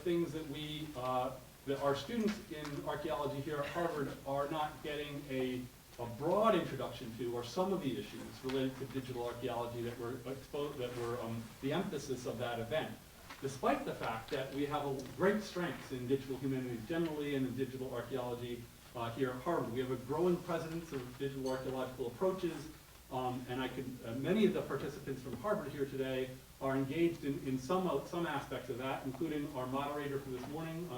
things that that our students in archaeology here at Harvard are not getting a broad introduction to are some of the issues related to digital archaeology that were the emphasis of that event, despite the fact that we have a great strengths in digital humanities generally and in digital archaeology here at Harvard. We have a growing presence of digital archaeological approaches, and many of the participants from Harvard here today are engaged in some aspects of that, including our moderator for this morning,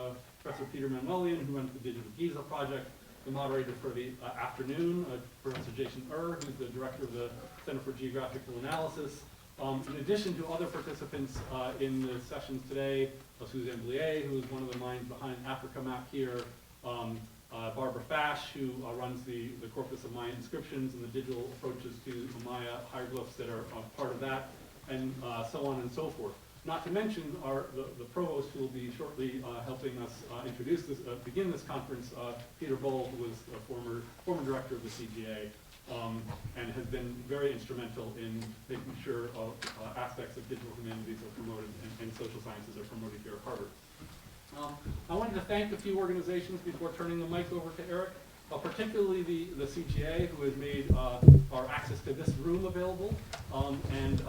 Professor Peter Manuelian, who runs the Digital Giza Project, the moderator for the afternoon, Professor Jason who's the director of the Center for Geographical Analysis. In addition to other participants in the sessions today, Suzanne Blier, who is one of the minds behind Africa Map here, Barbara Fash, who runs the corpus of Maya inscriptions and the digital approaches to Maya hieroglyphs that are part of that, and so on and so forth. Not to mention the provost, who will be shortly helping us begin this conference, Peter Boll, who was a former director of the CGA, and has been very instrumental in making sure aspects of digital humanities are promoted and social sciences are promoted here at Harvard. I wanted to thank a few organizations before turning the mic over to Eric, particularly the CGA, who has made our access to this room available, and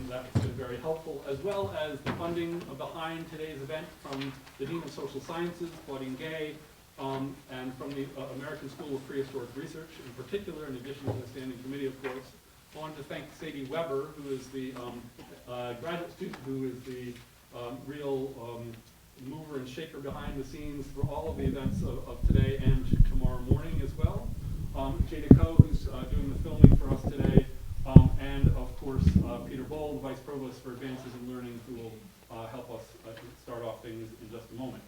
that's been very helpful, as well as the funding behind today's event from the Dean of Social Sciences, Claudine Gay, and from the American School of Prehistoric Research in particular, in addition to the Standing Committee, of course. I wanted to thank Sadie Weber, who is the graduate student who is the real mover and shaker behind the scenes for all of the events of today and tomorrow morning as well. Jada Coe, who's doing the filming for us today, and of course Peter Boll, the Vice Provost for Advances in Learning, who will help us start off things in just a moment.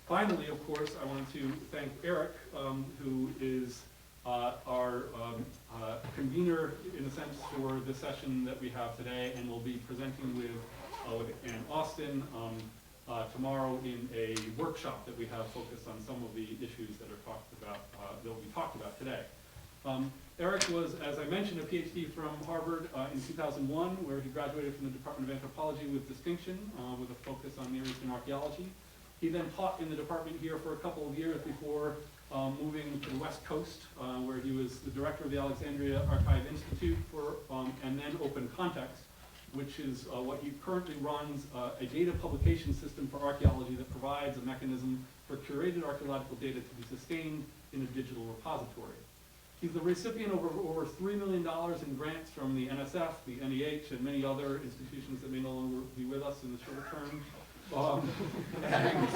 Finally, of course, I wanted to thank Eric, who is our convener, in a sense, for the session that we have today, and will be presenting with Ann Austin tomorrow in a workshop that we have focused on some of the issues that are that will be talked about today. Eric was, as I mentioned, a PhD from Harvard in 2001, where he graduated from the Department of Anthropology with distinction, with a focus on Near Eastern archaeology. He then taught in the department here for a couple of years before moving to the West Coast, where he was the director of the Alexandria Archive Institute and then Open Context, which is what he currently runs, a data publication system for archaeology that provides a mechanism for curated archaeological data to be sustained in a digital repository. He's the recipient of over $3 million in grants from the NSF, the NEH, and many other institutions that may no longer be with us in the short term. And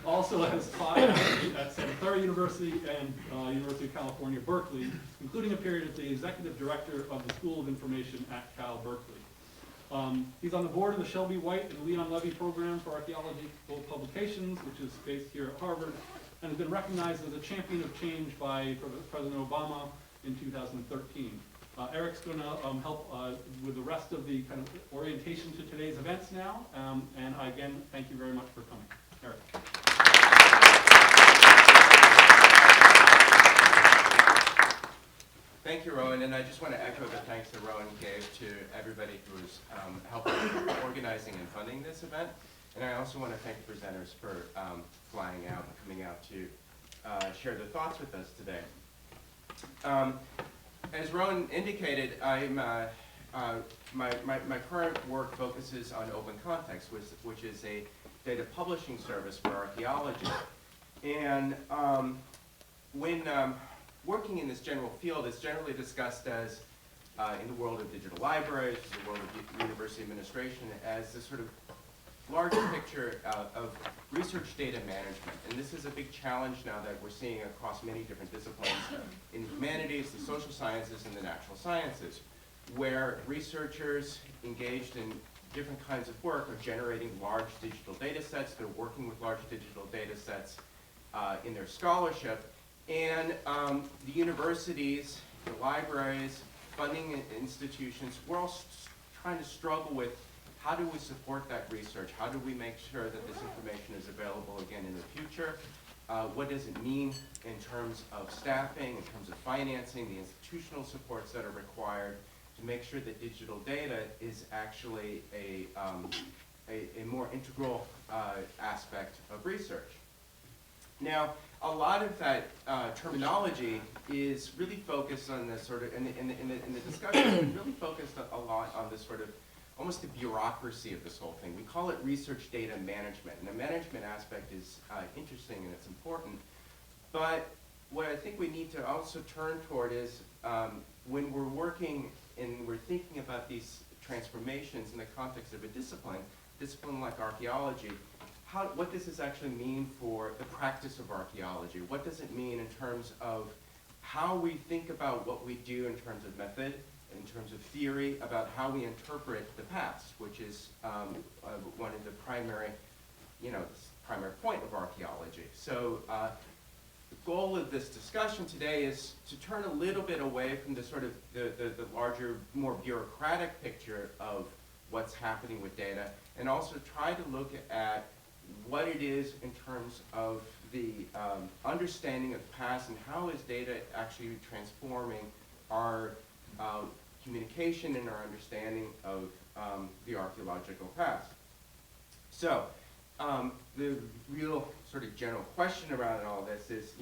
also has taught at Santa Clara University and University of California, Berkeley, including a period as the executive director of the School of Information at Cal Berkeley. He's on the board of the Shelby White and Leon Levy Program for Archaeological Publications, which is based here at Harvard, and has been recognized as a champion of change by President Obama in 2013. Eric's going to help with the rest of the kind of orientation to today's events now, and again, thank you very much for coming. Eric. Thank you, Rowan, and I just want to echo the thanks that Rowan gave to everybody who's helping organizing and funding this event. And I also want to thank the presenters for flying out and coming out to share their thoughts with us today. As Rowan indicated, my current work focuses on Open Context, which is a data publishing service for archaeology. And when working in this general field, it's generally discussed as, in the world of digital libraries, the world of university administration, as this sort of larger picture of research data management. And this is a big challenge now that we're seeing across many different disciplines in humanities, the social sciences, and the natural sciences, where researchers engaged in different kinds of work are generating large digital data sets. They're working with large digital data sets in their scholarship. And the universities, the libraries, funding institutions, we're all trying to struggle with how do we support that research? How do we make sure that this information is available again in the future? What does it mean in terms of staffing, in terms of financing, the institutional supports that are required to make sure that digital data is actually a more integral aspect of research. Now, a lot of that terminology is really focused on the sort of, in the discussion, it's really focused a lot on this sort of, almost the bureaucracy of this whole thing. We call it research data management, and the management aspect is interesting and it's important. But what I think we need to also turn toward is when we're working and we're thinking about these transformations in the context of a discipline like archaeology, what does this actually mean for the practice of archaeology? What does it mean in terms of how we think about what we do in terms of method, in terms of theory, about how we interpret the past, which is one of the primary, primary point of archaeology. So the goal of this discussion today is to turn a little bit away from the sort of the larger, more bureaucratic picture of what's happening with data, and also try to look at what it is in terms of the understanding of the past and how is data actually transforming our communication and our understanding of the archaeological past. So the real sort of general question around all this is,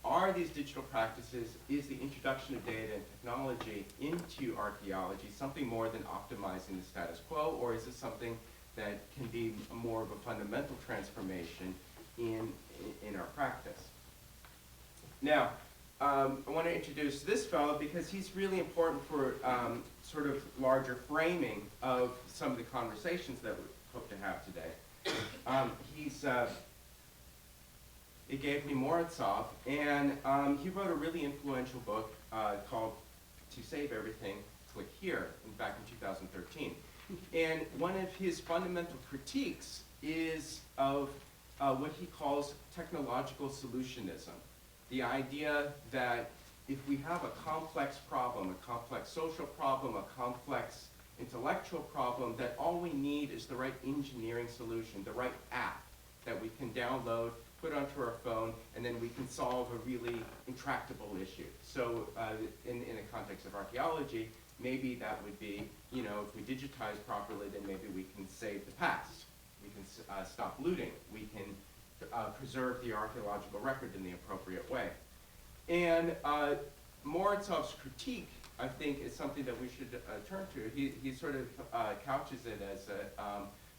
are these digital practices, is the introduction of data and technology into archaeology something more than optimizing the status quo, or is it something that can be more of a fundamental transformation in our practice? Now, I want to introduce this fellow because he's really important for sort of larger framing of some of the conversations that we hope to have today. He's Evgeny Morozov, and he wrote a really influential book called To Save Everything, Click Here, back in 2013. And one of his fundamental critiques is of what he calls technological solutionism. The idea that if we have a complex problem, a complex social problem, a complex intellectual problem, that all we need is the right engineering solution, the right app that we can download, put onto our phone, and then we can solve a really intractable issue. So in the context of archaeology, maybe that would be, if we digitize properly, then maybe we can save the past. We can stop looting. We can preserve the archaeological record in the appropriate way. And Morozov's critique, I think, is something that we should turn to. He sort of couches it as a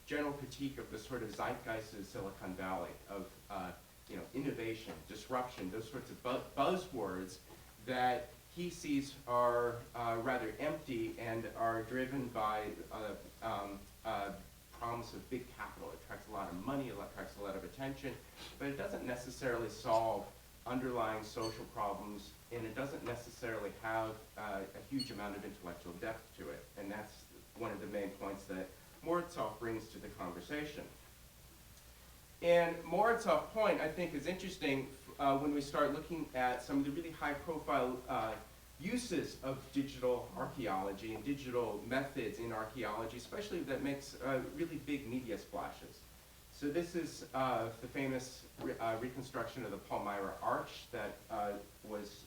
general critique of the sort of zeitgeist of Silicon Valley, of innovation, disruption, those sorts of buzzwords that he sees are rather empty and are driven by promise of big capital. It attracts a lot of money, it attracts a lot of attention, but it doesn't necessarily solve underlying social problems, and it doesn't necessarily have a huge amount of intellectual depth to it. And that's one of the main points that Morozov brings to the conversation. And Morozov's point, I think, is interesting when we start looking at some of the really high-profile uses of digital archaeology and digital methods in archaeology, especially that makes really big media splashes. So this is the famous reconstruction of the Palmyra Arch that was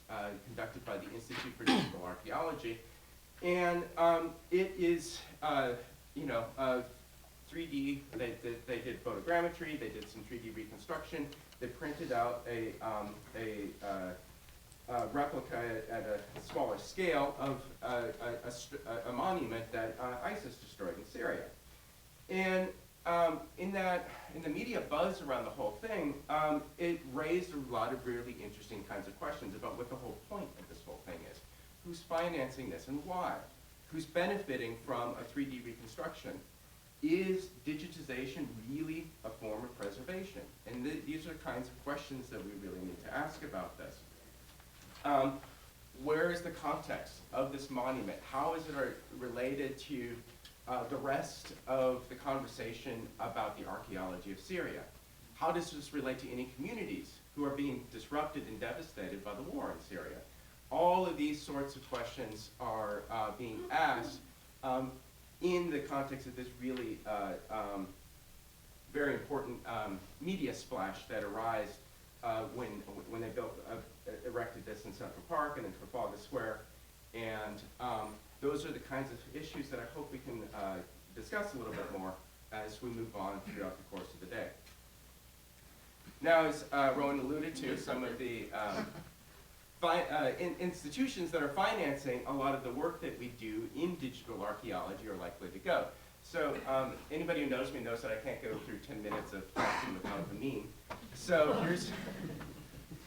conducted by the Institute for Digital Archaeology. And it is, 3D, they did photogrammetry, they did some 3D reconstruction, they printed out a replica at a smaller scale of a monument that ISIS destroyed in Syria. And in the media buzz around the whole thing, it raised a lot of really interesting kinds of questions about what the whole point of this whole thing is. Who's financing this and why? Who's benefiting from a 3D reconstruction? Is digitization really a form of preservation? And these are kinds of questions that we really need to ask about this. Where is the context of this monument? How is it related to the rest of the conversation about the archaeology of Syria? How does this relate to any communities who are being disrupted and devastated by the war in Syria? All of these sorts of questions are being asked in the context of this really very important media splash that arose when they erected this in Central Park and in Trafalgar Square. And those are the kinds of issues that I hope we can discuss a little bit more as we move on throughout the course of the day. Now, as Rowan alluded to, some of the institutions that are financing a lot of the work that we do in digital archaeology are likely to go. So anybody who knows me knows that I can't go through 10 minutes of talking without a meme. So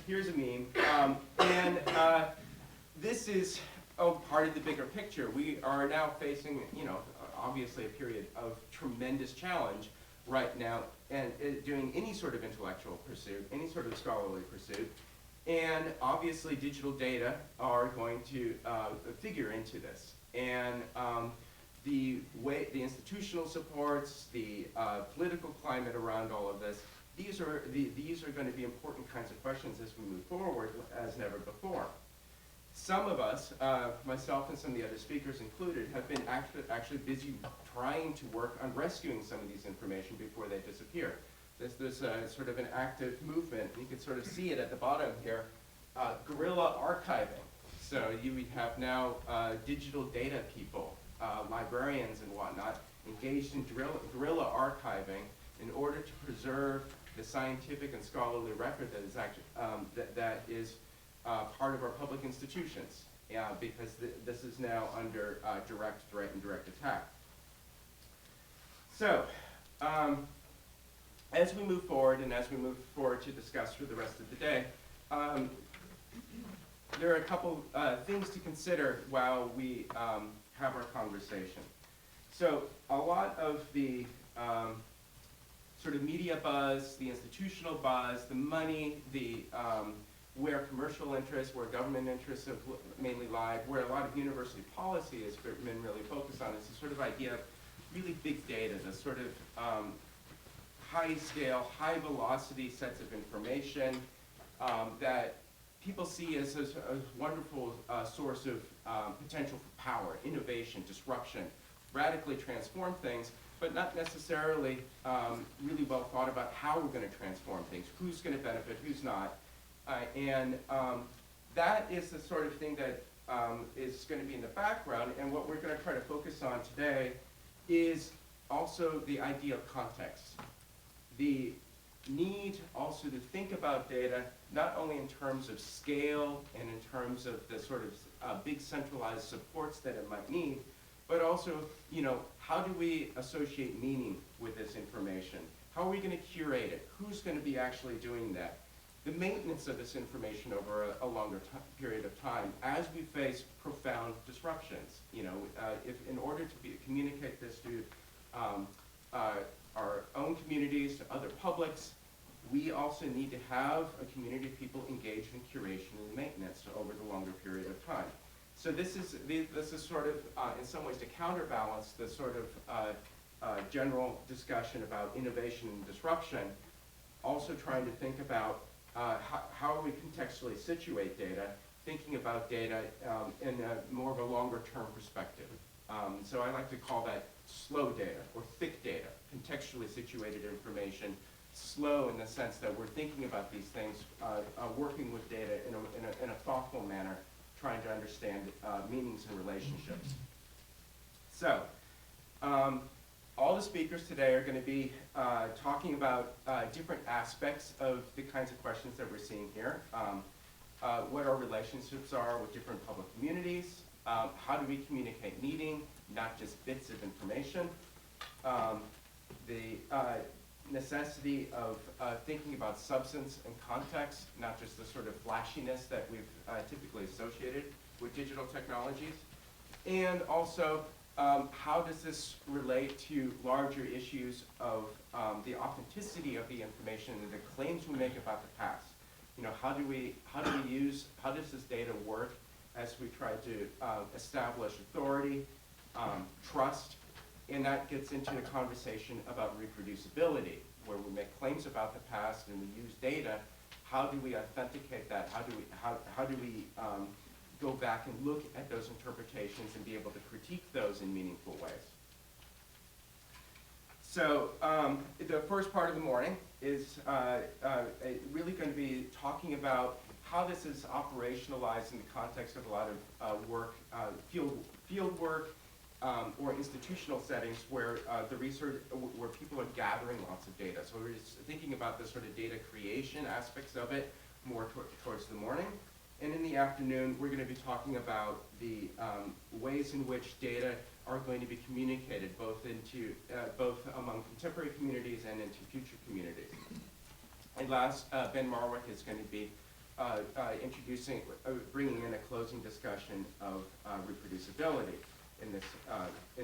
here's a meme. This is part of the bigger picture. We are now facing, obviously a period of tremendous challenge right now, and doing any sort of intellectual pursuit, any sort of scholarly pursuit. And obviously digital data are going to figure into this. And the institutional supports, the political climate around all of this, these are going to be important kinds of questions as we move forward as never before. Some of us, myself and some of the other speakers included, have been actually busy trying to work on rescuing some of these information before they disappear. There's sort of an active movement. You can sort of see it at the bottom here, guerrilla archiving. So you have now digital data people, librarians and whatnot, engaged in guerrilla archiving in order to preserve the scientific and scholarly record that is actually that is part of our public institutions, because this is now under direct threat and direct attack. So, as we move forward to discuss for the rest of the day, there are a couple things to consider while we have our conversation. So, a lot of the sort of media buzz, the institutional buzz, the money, where commercial interests, where government interests have mainly lied, where a lot of university policy has been really focused on is the sort of idea of really big data, the sort of high-scale, high-velocity sets of information that people see as a wonderful source of potential for power, innovation, disruption, radically transform things, but not necessarily really well thought about how we're going to transform things, who's going to benefit, who's not. That is the sort of thing that is going to be in the background, and what we're going to try to focus on today is also the idea of context. The need also to think about data not only in terms of scale and in terms of the sort of big centralized supports that it might need, but also, how do we associate meaning with this information? How are we going to curate it? Who's going to be actually doing that? The maintenance of this information over a longer period of time as we face profound disruptions. If in order to communicate this to our own communities, to other publics, we also need to have a community of people engaged in curation and maintenance over the longer period of time. So this is sort of, in some ways, to counterbalance the sort of general discussion about innovation and disruption, also trying to think about how we contextually situate data, thinking about data in more of a longer term perspective. So I like to call that slow data or thick data, contextually situated information, slow in the sense that we're thinking about these things, working with data in a thoughtful manner, trying to understand meanings and relationships. So, all the speakers today are going to be talking about different aspects of the kinds of questions that we're seeing here. What our relationships are with different public communities, how do we communicate meaning, not just bits of information, the necessity of thinking about substance and context, not just the sort of flashiness that we've typically associated with digital technologies, and also how does this relate to larger issues of the authenticity of the information and the claims we make about the past? How does this data work as we try to establish authority, trust, and that gets into the conversation about reproducibility, where we make claims about the past and we use data. How do we authenticate that? How do we go back and look at those interpretations and be able to critique those in meaningful ways? So the first part of the morning is really going to be talking about how this is operationalized in the context of a lot of work, field work, or institutional settings where the research, where people are gathering lots of data. So we're just thinking about the sort of data creation aspects of it more towards the morning. And in the afternoon, we're going to be talking about the ways in which data are going to be communicated both into both among contemporary communities and into future communities. And last, Ben Marwick is going to be introducing, bringing in a closing discussion of reproducibility in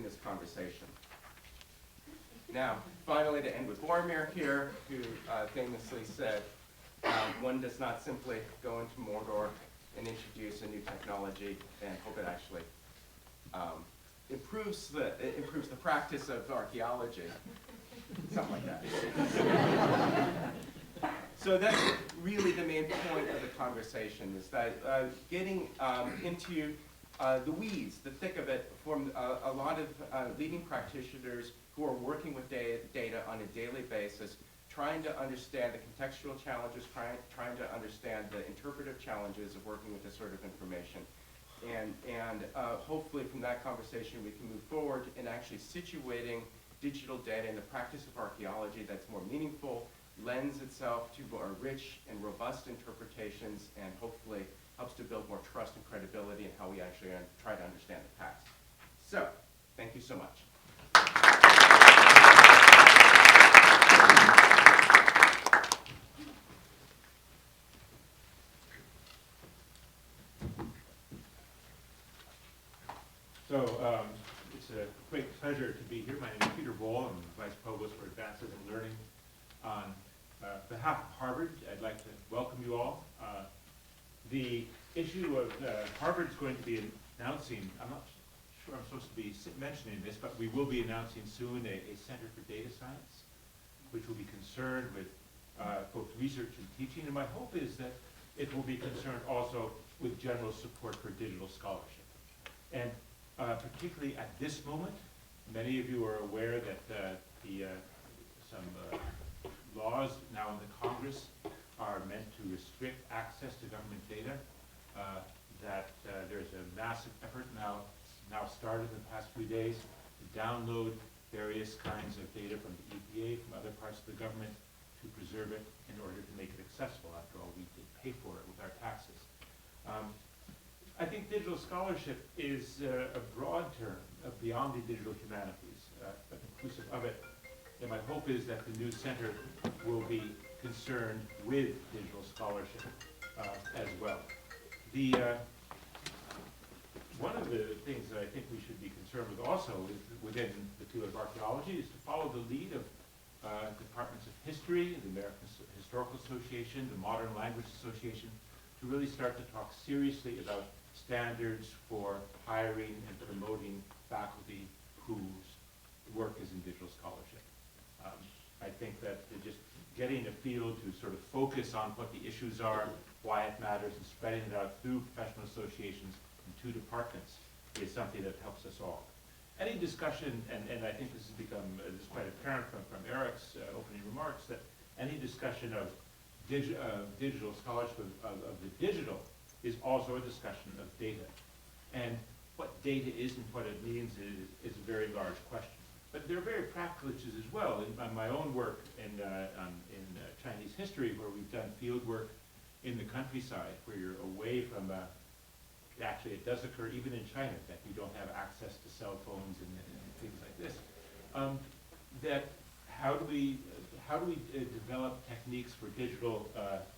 this conversation. Now, finally, to end with Boromir here, who famously said, one does not simply go into Mordor and introduce a new technology and hope it actually improves the practice of archaeology. Something like that. So that's really the main point of the conversation, is that getting into the weeds, the thick of it, from a lot of leading practitioners who are working with data on a daily basis, trying to understand the contextual challenges, trying to understand the interpretive challenges of working with this sort of information. And hopefully from that conversation we can move forward in actually situating digital data in the practice of archaeology that's more meaningful, lends itself to more rich and robust interpretations, and hopefully helps to build more trust and credibility in how we actually try to understand the past. So, thank you so much. So it's a great pleasure to be here. My name is Peter Bohl. I'm Vice Provost for Advances in Learning. On behalf of Harvard, I'd like to welcome you all. The issue of Harvard is going to be announcing, I'm not sure I'm supposed to be mentioning this, but we will be announcing soon a Center for Data Science, which will be concerned with both research and teaching. And my hope is that it will be concerned also with general support for digital scholarship. And particularly at this moment, many of you are aware that some laws now in the Congress are meant to restrict access to government data, there's a massive effort now started in the past few days to download various kinds of data from the EPA, from other parts of the government, to preserve it in order to make it accessible. After all, we did pay for it with our taxes. I think digital scholarship is a broad term beyond the digital humanities, but inclusive of it. And my hope is that the new center will be concerned with digital scholarship as well. One of the things that I think we should be concerned with also is within the field of archaeology is to follow the lead of departments of history, the American Historical Association, the Modern Language Association, to really start to talk seriously about standards for hiring and promoting faculty whose work is in digital scholarship. I think that just getting a field to sort of focus on what the issues are, why it matters, and spreading it out through professional associations and two departments is something that helps us all. Any discussion, and I think this has become this is quite apparent from Eric's opening remarks, that any discussion of digital scholarship of the digital is also a discussion of data. And what data is and what it means is a very large question. But there are very practical issues as well. In my own work in Chinese history, where we've done field work in the countryside, where you're away from, actually it does occur even in China, that you don't have access to cell phones and things like this. That how do we develop techniques for digital,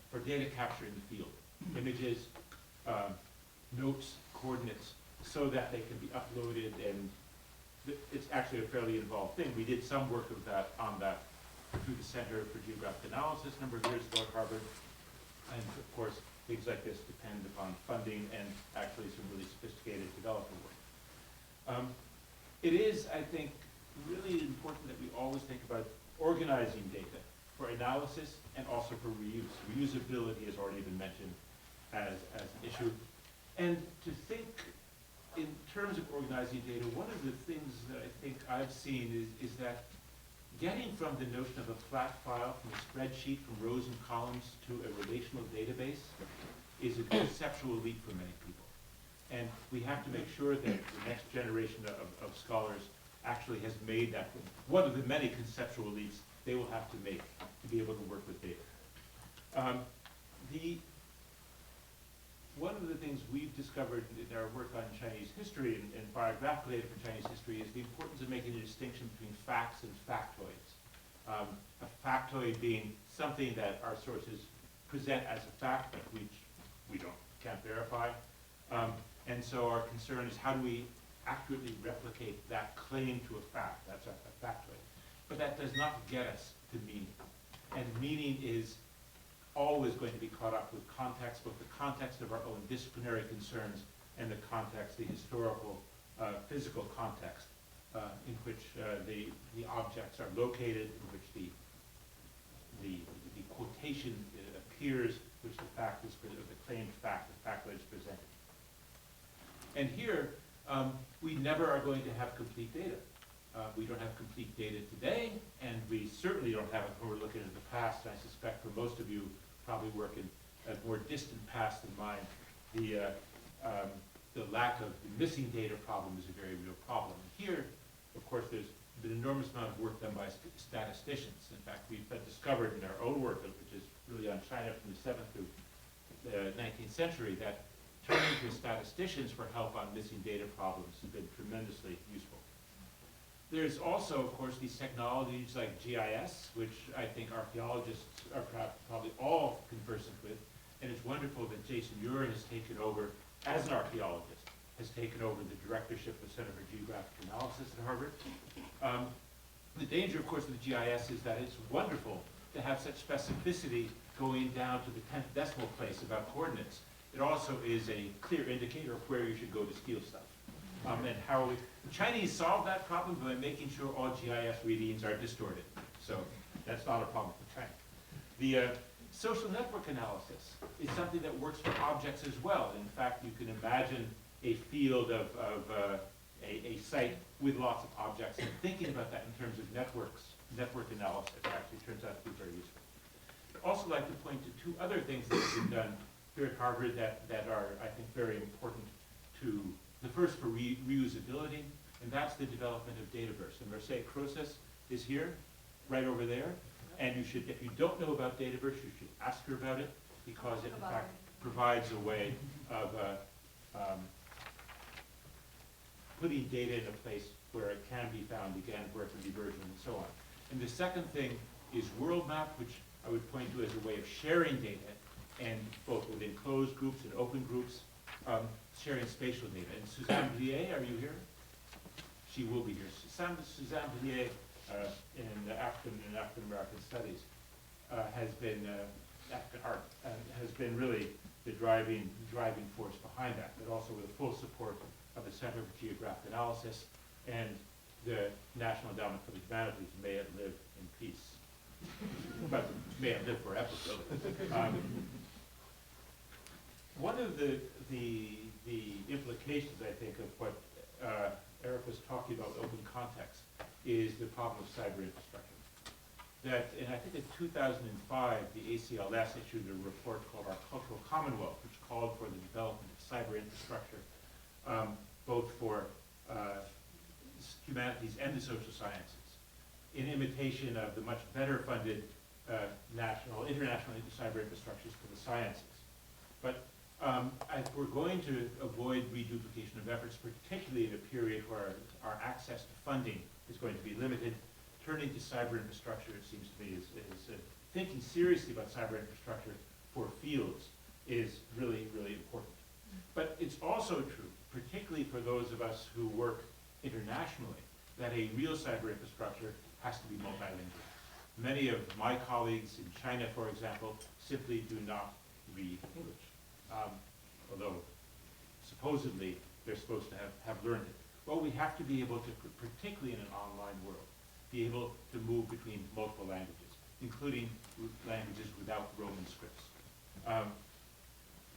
for data capture in the field? Images, notes, coordinates, so that they can be uploaded, and it's actually a fairly involved thing. We did some work of that on that through the Center for Geographic Analysis a number of years ago at Harvard. And of course, things like this depend upon funding and actually some really sophisticated developer work. It is, I think, really important that we always think about organizing data for analysis and also for reuse. Reusability has already been mentioned as an issue. And to think in terms of organizing data, one of the things that I think I've seen is that getting from the notion of a flat file, from a spreadsheet, from rows and columns, to a relational database is a conceptual leap for many people. And we have to make sure that the next generation of scholars actually has made that, one of the many conceptual leaps they will have to make to be able to work with data. One of the things we've discovered in our work on Chinese history and biographical data for Chinese history is the importance of making a distinction between facts and factoids. A factoid being something that our sources present as a fact, but which we can't verify. And so our concern is how do we accurately replicate that claim to a fact? That's a factoid. But that does not get us to meaning. And meaning is always going to be caught up with context, both the context of our own disciplinary concerns and the context, the historical, physical context in which the objects are located, in which the quotation appears, which the fact is, the claimed fact, the factoid is presented. And here, we never are going to have complete data. We don't have complete data today, and we certainly don't have it when we're looking at the past. And I suspect for most of you probably work in a more distant past than mine, the lack of the missing data problem is a very real problem. And here, of course, there's been an enormous amount of work done by statisticians. In fact, we've discovered in our own work, which is really on China from the 7th through the 19th century, that turning to statisticians for help on missing data problems has been tremendously useful. There's also, of course, these technologies like GIS, which I think archaeologists are probably all conversant with, and it's wonderful that Jason Uren has taken over, as an archaeologist, has taken over the directorship of the Center for Geographic Analysis at Harvard. The danger, of course, with the GIS is that it's wonderful to have such specificity going down to the 10th decimal place about coordinates. It also is a clear indicator of where you should go to steal stuff. And how the Chinese solved that problem by making sure all GIS readings are distorted. So that's not a problem for China. The social network analysis is something that works for objects as well. In fact, you can imagine a field of a site with lots of objects, and thinking about that in terms of network analysis actually turns out to be very useful. I'd also like to point to two other things that have been done here at Harvard that are, I think, very important to, the first for reusability, and that's the development of Dataverse. And Mercedes Croces is here, right over there. And you should, if you don't know about Dataverse, you should ask her about it, because it in fact provides a way of putting data in a place where it can be found again, where it can be versioned and so on. And the second thing is World Map, which I would point to as a way of sharing data, and both within closed groups and open groups, sharing spatial data. And Suzanne Blier, are you here? She will be here. Suzanne Blier in African and African American Studies has been African art has been really the driving force behind that, but also with the full support of the Center for Geographic Analysis and the National Endowment for the Humanities. May it live in peace. But may it live forever, really. One of the implications, I think, of what Eric was talking about with open context is the problem of cyber infrastructure. That, and I think in 2005, the ACLS issued a report called Our Cultural Commonwealth, which called for the development of cyber infrastructure, both for humanities and the social sciences, in imitation of the much better funded international cyber infrastructures for the sciences. But if we're going to avoid reduplication of efforts, particularly in a period where our access to funding is going to be limited, turning to cyber infrastructure, it seems to me, is thinking seriously about cyber infrastructure for fields is really, really important. But it's also true, particularly for those of us who work internationally, that a real cyber infrastructure has to be multilingual. Many of my colleagues in China, for example, simply do not read English, although supposedly they're supposed to have learned it. Well, we have to be able to, particularly in an online world, be able to move between multiple languages, including languages without Roman scripts.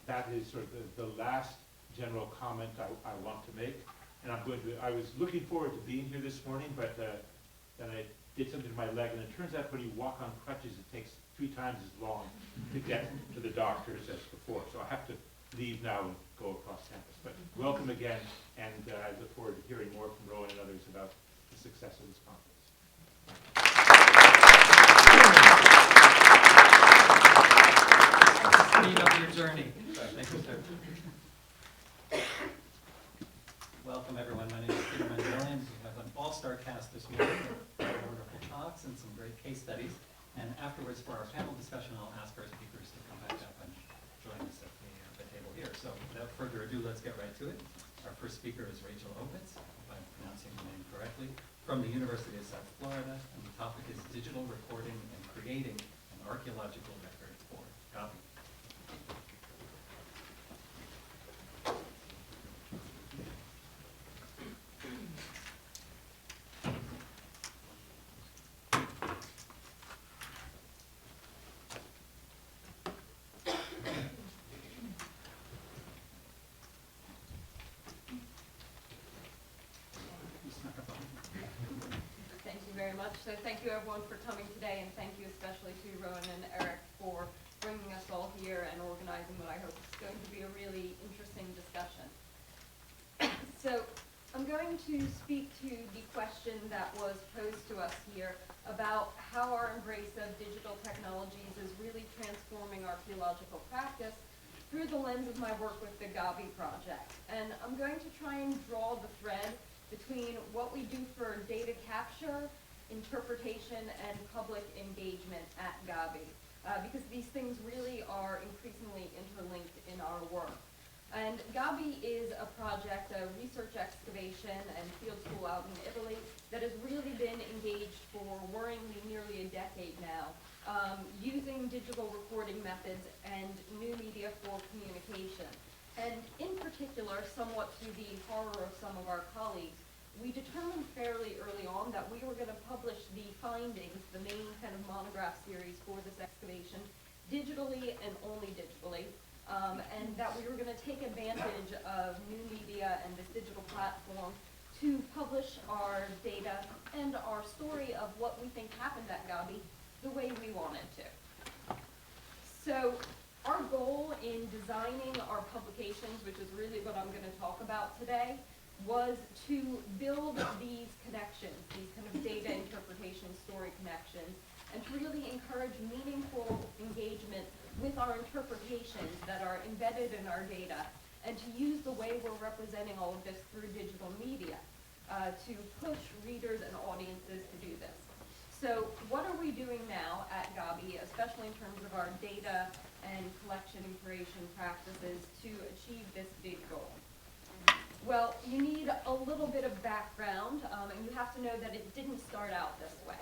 That is sort of the last general comment I want to make. And I was looking forward to being here this morning, but then I did something to my leg, and it turns out when you walk on crutches, it takes 3 times as long to get to the doctors as before. So I have to leave now and go across campus. But welcome again, and I look forward to hearing more from Rowan and others about the success of this conference. Speed up your journey. Thank you, sir. Welcome, everyone. My name is Peter Williams. We have an all-star cast this morning with wonderful talks and some great case studies. And afterwards, for our panel discussion, I'll ask our speakers to come back up and join us at the table here. So without further ado, let's get right to it. Our first speaker is Rachel Ovitz, if I'm pronouncing the name correctly, from the University of South Florida. And the topic is digital recording and creating an archaeological record for Gabi. Thank you very much. So thank you everyone for coming today, and thank you especially to Rowan and Eric for bringing us all here and organizing what I hope is going to be a really interesting discussion. So I'm going to speak to the question that was posed to us here about how our embrace of digital technologies is really transforming archaeological practice through the lens of my work with the Gabi project. And I'm going to try and draw the thread between what we do for data capture, interpretation, and public engagement at Gabi, because these things really are increasingly interlinked in our work. And Gabi is a project, a research excavation and field school out in Italy that has really been engaged for worryingly nearly a decade now, using digital recording methods and new media for communication. And in particular, somewhat to the horror of some of our colleagues, we determined fairly early on that we were going to publish the findings, the main kind of monograph series for this excavation, digitally and only digitally, and that we were going to take advantage of new media and this digital platform to publish our data and our story of what we think happened at Gabi the way we wanted to. So our goal in designing our publications, which is really what I'm going to talk about today, was to build these connections, these kind of data interpretation story connections, and to really encourage meaningful engagement with our interpretations that are embedded in our data, and to use the way we're representing all of this through digital media to push readers and audiences to do this. So what are we doing now at Gabi, especially in terms of our data and collection and curation practices to achieve this big goal? Well, you need a little bit of background, and you have to know that it didn't start out this way.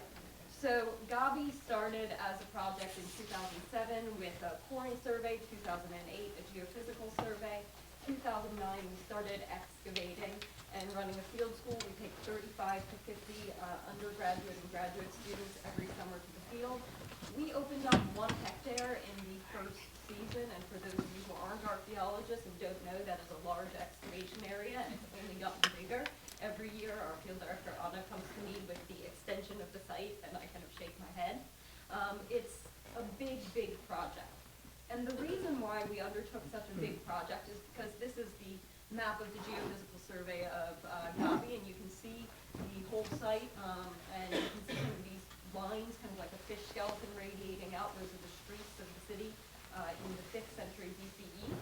So Gabi started as a project in 2007 with a coring survey, 2008 a geophysical survey, 2009 we started excavating and running a field school. We take 35 to 50 undergraduate and graduate students every summer to the field. We opened up 1 hectare in the first season, and for those of you who aren't archaeologists and don't know, that is a large excavation area, and it's only gotten bigger. Every year, our field director, Anna, comes to me with the extension of the site, and I kind of shake my head. It's a big, big project. And the reason why we undertook such a big project is because this is the map of the geophysical survey of Gabi, and you can see the whole site, and you can see kind of these lines, kind of like a fish skeleton radiating out. Those are the streets of the city in the 5th century BCE.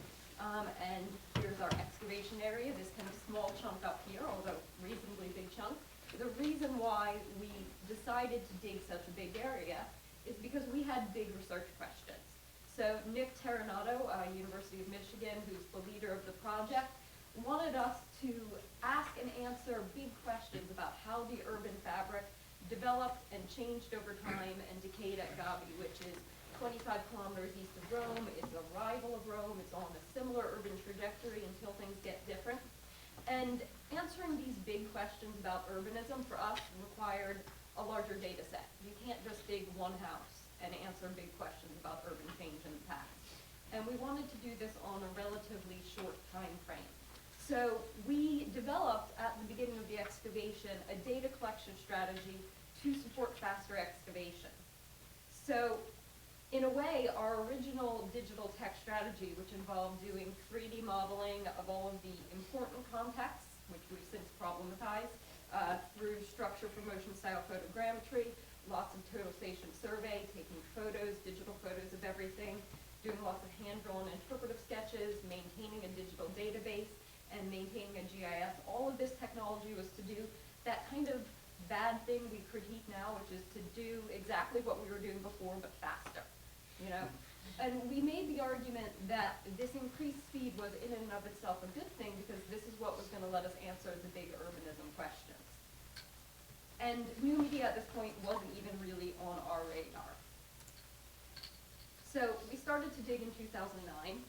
And here's our excavation area, this kind of small chunk up here, although reasonably big chunk. The reason why we decided to dig such a big area is because we had big research questions. So Nick Terranato, University of Michigan, who's the leader of the project, wanted us to ask and answer big questions about how the urban fabric developed and changed over time and decayed at Gabi, which is 25 kilometers east of Rome. It's a rival of Rome. It's on a similar urban trajectory until things get different. And answering these big questions about urbanism for us required a larger data set. You can't just dig one house and answer big questions about urban change in the past. And we wanted to do this on a relatively short time frame. So we developed, at the beginning of the excavation, a data collection strategy to support faster excavation. So in a way, our original digital tech strategy, which involved doing 3D modeling of all of the important contexts, which we've since problematized, through structure for motion style photogrammetry, lots of total station survey, taking photos, digital photos of everything, doing lots of hand-drawn interpretive sketches, maintaining a digital database, and maintaining a GIS. All of this technology was to do that kind of bad thing we critique now, which is to do exactly what we were doing before, but faster, you know? And we made the argument that this increased speed was in and of itself a good thing, because this is what was gonna let us answer the big urbanism questions. And new media at this point wasn't even really on our radar. So we started to dig in 2009,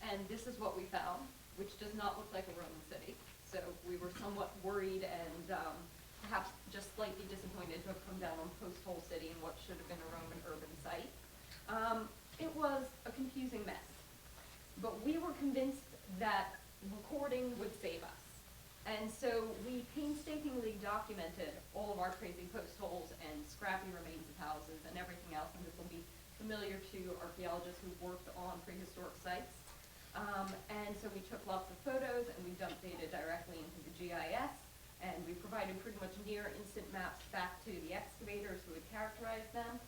and this is what we found, which does not look like a Roman city. So we were somewhat worried and perhaps just slightly disappointed to have come down on post-hole city and what should have been a Roman urban site. It was a confusing mess, but we were convinced that recording would save us. And so we painstakingly documented all of our crazy post holes and scrappy remains of houses and everything else, and this will be familiar to archaeologists who've worked on prehistoric sites. And so we took lots of photos and we dumped data directly into the GIS, and we provided pretty much near instant maps back to the excavators who would characterize them.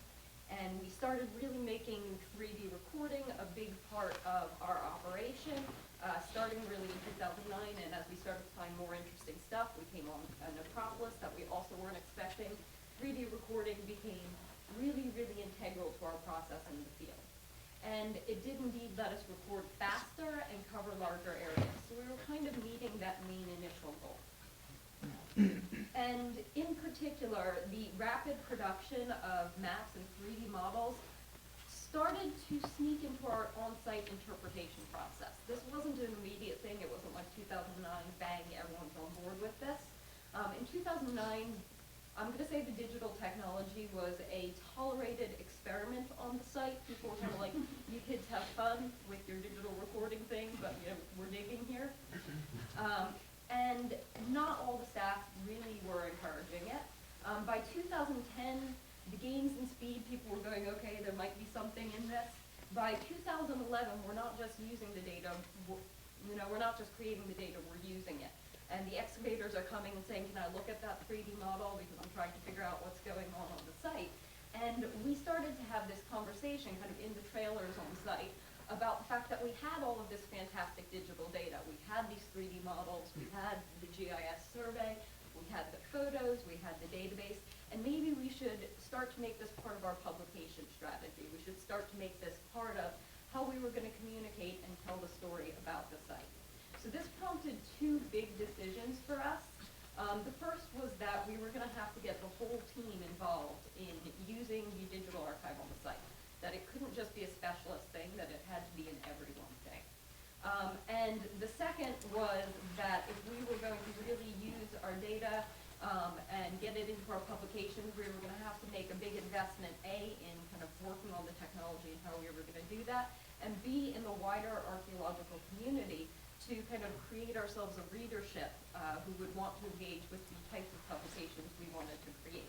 And we started really making 3D recording a big part of our operation, starting really in 2009, and as we started to find more interesting stuff, we came on a necropolis that we also weren't expecting. 3D recording became really, really integral to our process in the field. And it did indeed let us record faster and cover larger areas. So we were kind of meeting that main initial goal. And in particular, the rapid production of maps and 3D models started to sneak into our on-site interpretation process. This wasn't an immediate thing. It wasn't like 2009, bang, everyone's on board with this. In 2009, I'm going to say the digital technology was a tolerated experiment on the site. People were kind of like, you kids have fun with your digital recording thing, but you know, we're digging here. And not all the staff really were encouraging it. By 2010, the gains in speed, people were going, okay, there might be something in this. By 2011, we're not just using the data, we're not just creating the data, we're using it. And the excavators are coming and saying, can I look at that 3D model, because I'm trying to figure out what's going on the site. And we started to have this conversation kind of in the trailers on site about the fact that we had all of this fantastic digital data. We had these 3D models, we had the GIS survey, we had the photos, we had the database, and maybe we should start to make this part of our publication strategy. We should start to make this part of how we were going to communicate and tell the story about the site. So this prompted two big decisions for us. The first was that we were going to have to get the whole team involved in using the digital archive on the site. That it couldn't just be a specialist thing, that it had to be an everyone thing. And the second was that if we were going to really use our data and get it into our publications, we were going to have to make a big investment, A, in kind of working on the technology and how we were going to do that, and B, in the wider archaeological community to kind of create ourselves a readership who would want to engage with the types of publications we wanted to create.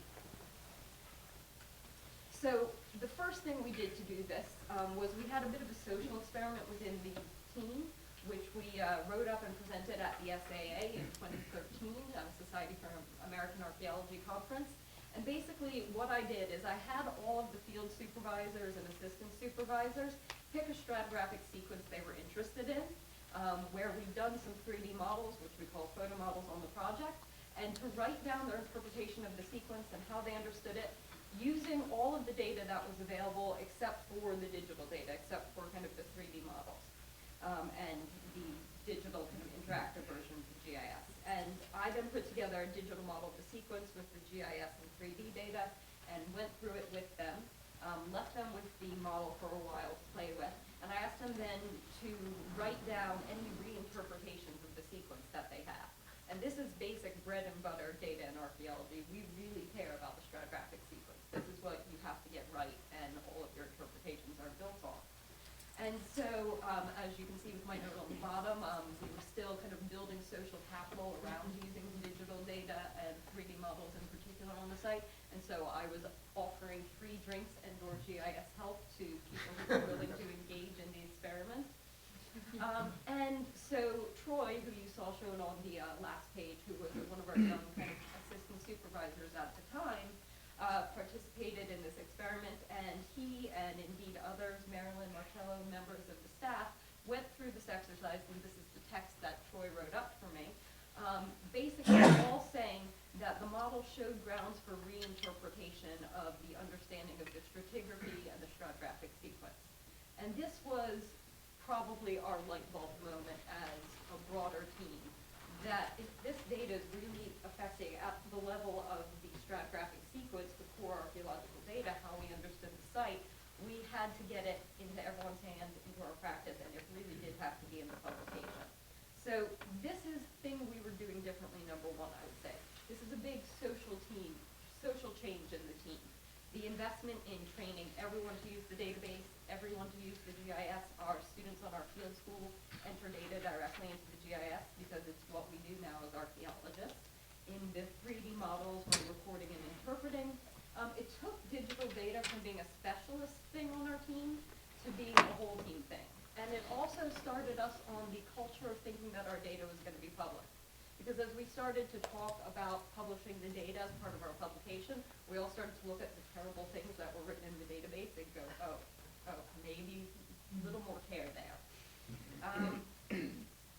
So the first thing we did to do this was we had a bit of a social experiment within the team, which we wrote up and presented at the SAA in 2013, Society for American Archaeology Conference. And basically what I did is I had all of the field supervisors and assistant supervisors pick a stratigraphic sequence they were interested in, where we've done some 3D models, which we call photo models on the project, and to write down their interpretation of the sequence and how they understood it, using all of the data that was available except for the digital data, except for kind of the 3D models and the digital kind of interactive version of the GIS. And I then put together a digital model of the sequence with the GIS and 3D data and went through it with them, left them with the model for a while to play with, and I asked them then to write down any reinterpretations of the sequence that they have. And this is basic bread and butter data in archaeology. We really care about the stratigraphic sequence. This is what you have to get right, and all of your interpretations are built on. And so, as you can see with my note on the bottom, we were still kind of building social capital around using digital data and 3D models in particular on the site. And so I was offering free drinks and/or GIS help to people who are willing to engage in the experiment. And so Troy, who you saw shown on the last page, who was one of our young kind of assistant supervisors at the time, participated in this experiment, and he and indeed others, Marilyn, Marcello, members of the staff, went through this exercise, and this is the text that Troy wrote up for me, basically all saying that the model showed grounds for reinterpretation of the understanding of the stratigraphy and the stratigraphic sequence. And this was probably our light bulb moment as a broader team, that if this data is really affecting at the level of the stratigraphic sequence, the core archaeological data, how we understood the site, we had to get it into everyone's hands, into our practice, and it really did have to be in the publication. So this is the thing we were doing differently, number one, I would say. This is a big social change in the team. The investment in training everyone to use the database, everyone to use the GIS. Our students on our field school enter data directly into the GIS because it's what we do now as archaeologists. In the 3D models, we're recording and interpreting. It took digital data from being a specialist thing on our team to being a whole team thing. And it also started us on the culture of thinking that our data was going to be public. Because as we started to talk about publishing the data as part of our publication, we all started to look at the terrible things that were written in the database and go, oh, maybe a little more care there.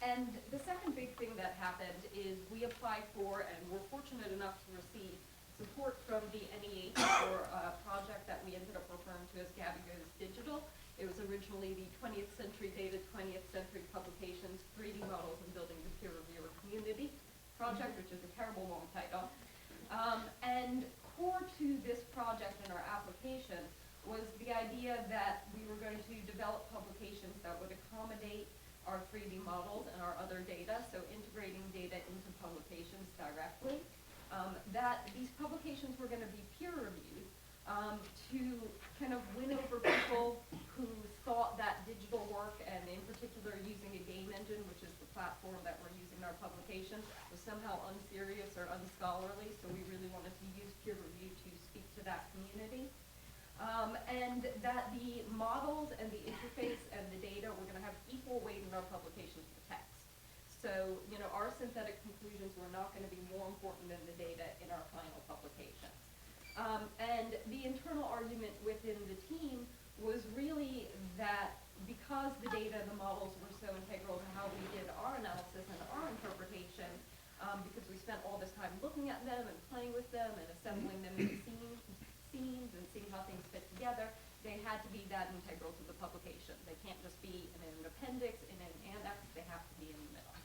And the second big thing that happened is we applied for, and were fortunate enough to receive, support from the NEH for a project that we ended up referring to as Gabby Goes Digital. It was originally the 20th Century Data, 20th Century Publications, 3D Models and Building the Peer Reviewer Community project, which is a terrible long title. And core to this project and our application was the idea that we were going to develop publications that would accommodate our 3D models and our other data, so integrating data into publications directly. That these publications were going to be peer reviewed to kind of win over people who thought that digital work, and in particular using a game engine, which is the platform that we're using in our publication, was somehow unserious or unscholarly, so we really wanted to use peer review to speak to that community. And that the models and the interface and the data were going to have equal weight in our publications to text. So, you know, our synthetic conclusions were not going to be more important than the data in our final publications. And the internal argument within the team was really that because the data and the models were so integral to how we did our analysis and our interpretation, because we spent all this time looking at them and playing with them and assembling them into scenes and seeing how things fit together, they had to be that integral to the publication. They can't just be in an appendix, in an annex, they have to be in the middle.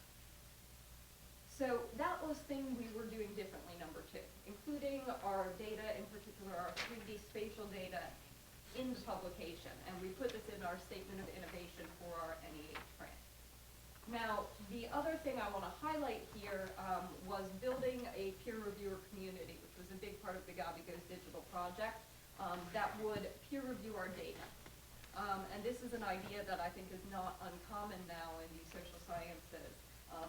So that was thing we were doing differently, number two, including our data, in particular our 3D spatial data, in the publication. And we put this in our statement of innovation for our NEH grant. Now, the other thing I want to highlight here was building a peer reviewer community, which was a big part of the Gabby Goes Digital project, that would peer review our data. And this is an idea that I think is not uncommon now in the social sciences,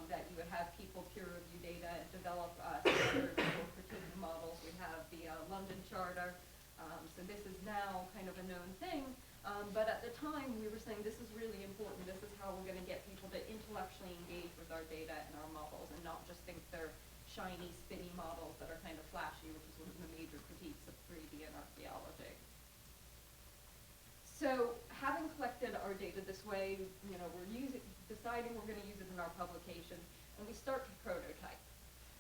that you would have people peer review data and develop standards for fertility models. We have the London Charter. So this is now kind of a known thing. But at the time, we were saying this is really important. This is how we're going to get people to intellectually engage with our data and our models and not just think they're shiny, spinny models that are kind of flashy, which is one of the major critiques of 3D and archaeology. So having collected our data this way, you know, we're deciding we're going to use it in our publication, and we start to prototype.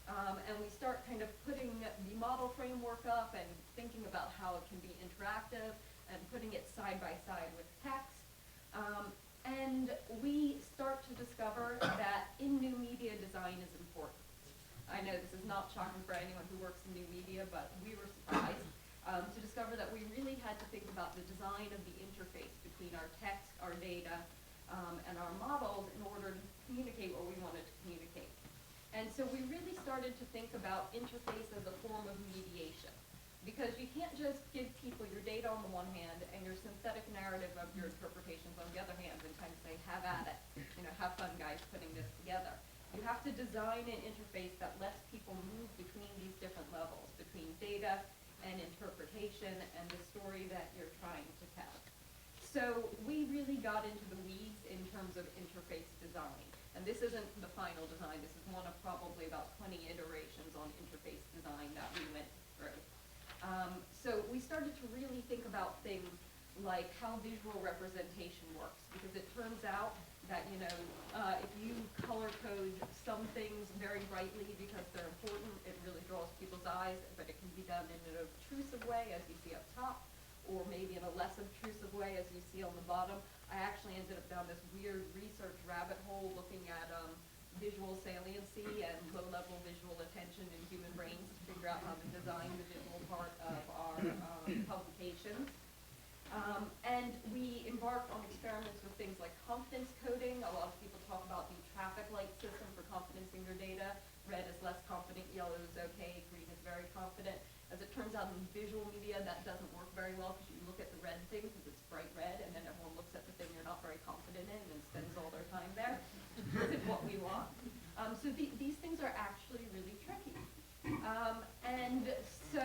And we start kind of putting the model framework up and thinking about how it can be interactive and putting it side by side with text. And we start to discover that in new media, design is important. I know this is not shocking for anyone who works in new media, but we were surprised to discover that we really had to think about the design of the interface between our text, our data, and our models in order to communicate what we wanted to communicate. And so we really started to think about interface as a form of mediation. Because you can't just give people your data on the one hand and your synthetic narrative of your interpretations on the other hand and kind of say, have at it, you know, have fun guys putting this together. You have to design an interface that lets people move between these different levels, between data and interpretation and the story that you're trying to tell. So we really got into the weeds in terms of interface design. And this isn't the final design, this is one of probably about 20 iterations on interface design that we went through. So we started to really think about things like how visual representation works, because it turns out that, if you color code some things very brightly because they're important, it really draws people's eyes, but it can be done in an obtrusive way, as you see up top, or maybe in a less obtrusive way, as you see on the bottom. I actually ended up down this weird research rabbit hole looking at visual saliency and low-level visual attention in human brains to figure out how to design the visual part of our publications. And we embarked on experiments with things like confidence coding. A lot of people talk about the traffic light system for confidencing your data. Red is less confident, yellow is okay, green is very confident. As it turns out in visual media, that doesn't work very well because you look at the red thing because it's bright red, and then everyone looks at the thing you're not very confident in and spends all their time there. This is what we want. So these things are actually really tricky. And so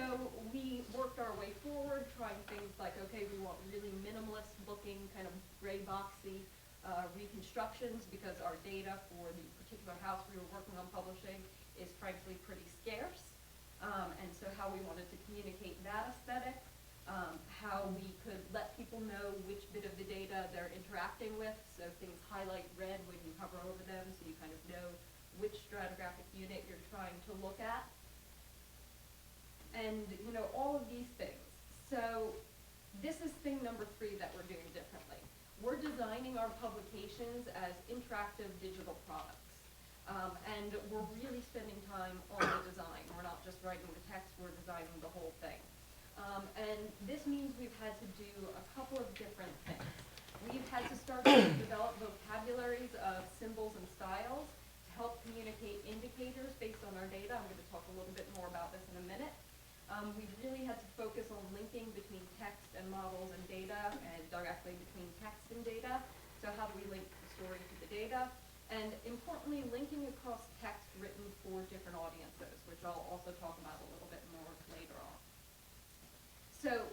we worked our way forward, trying things like, okay, we want really minimalist looking, kind of gray boxy reconstructions because our data for the particular house we were working on publishing is frankly pretty scarce. And so how we wanted to communicate that aesthetic, how we could let people know which bit of the data they're interacting with, so things highlight red when you hover over them, so you kind of know which stratigraphic unit you're trying to look at. And, all of these things. So this is thing number 3 that we're doing differently. We're designing our publications as interactive digital products. And we're really spending time on the design. We're not just writing the text, we're designing the whole thing. And this means we've had to do a couple of different things. We've had to start to develop vocabularies of symbols and styles to help communicate indicators based on our data. I'm going to talk a little bit more about this in a minute. We've really had to focus on linking between text and models and data, and directly between text and data. So how do we link the story to the data? And importantly, linking across text written for different audiences, which I'll also talk about a little bit more later on. So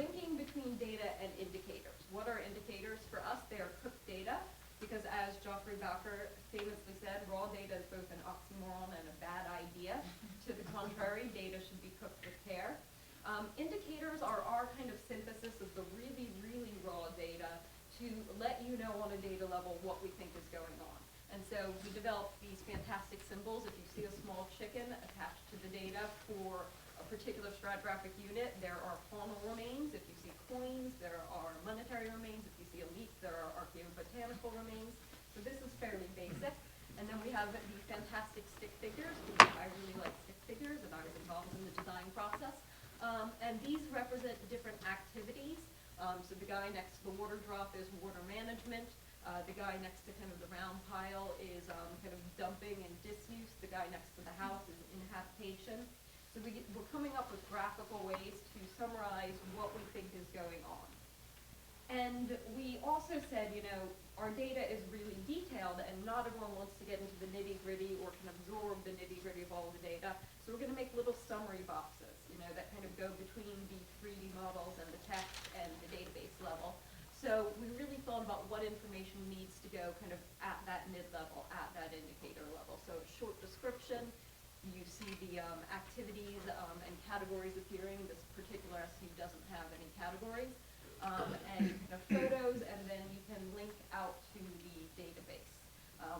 linking between data and indicators. What are indicators? For us, they are cooked data, because as Geoffrey Bacher famously said, raw data is both an oxymoron and a bad idea. To the contrary, data should be cooked with care. Indicators are our kind of synthesis of the really, really raw data to let you know on a data level what we think is going on. And so we developed these fantastic symbols. If you see a small chicken attached to the data for a particular stratigraphic unit, there are faunal remains. If you see coins, there are monetary remains. If you see a leaf, there are archaeobotanical remains. So this is fairly basic. And then we have the fantastic stick figures, because I really like stick figures, and I was involved in the design process. And these represent different activities. So the guy next to the water drop is water management. The guy next to kind of the round pile is kind of dumping and disuse. The guy next to the house is inhabitation. So we're coming up with graphical ways to summarize what we think is going on. And we also said, our data is really detailed, and not everyone wants to get into the nitty-gritty or can absorb the nitty-gritty of all the data. So we're going to make little summary boxes, that kind of go between the 3D models and the text and the database level. So we really thought about what information needs to go kind of at that mid-level, at that indicator level. So short description, you see the activities and categories appearing. This particular SU doesn't have any categories. And photos, and then you can link out to the database,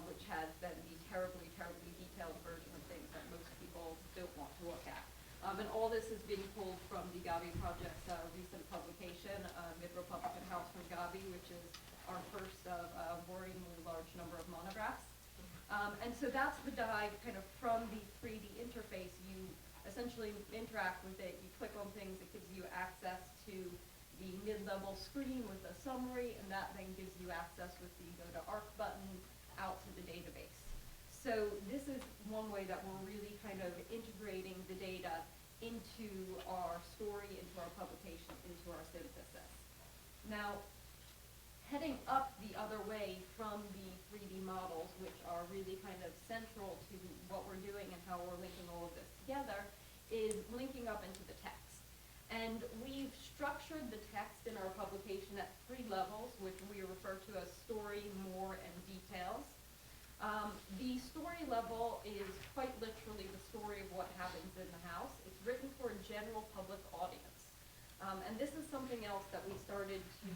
which has then the terribly, terribly detailed version of things that most people don't want to look at. And all this is being pulled from the Gavi Project's recent publication, Mid-Republican House from Gavi, which is our first of a worryingly large number of monographs. And so that's the dive kind of from the 3D interface. You essentially interact with it, you click on things, it gives you access to the mid-level screen with a summary, and that then gives you access with the Go to Arc button out to the database. So this is one way that we're really kind of integrating the data into our story, into our publication, into our synthesis. Now, heading up the other way from the 3D models, which are really kind of central to what we're doing and how we're linking all of this together, is linking up into the text. And we've structured the text in our publication at 3 levels, which we refer to as story, more, and details. The story level is quite literally the story of what happens in the house. It's written for a general public audience. And this is something else that we started to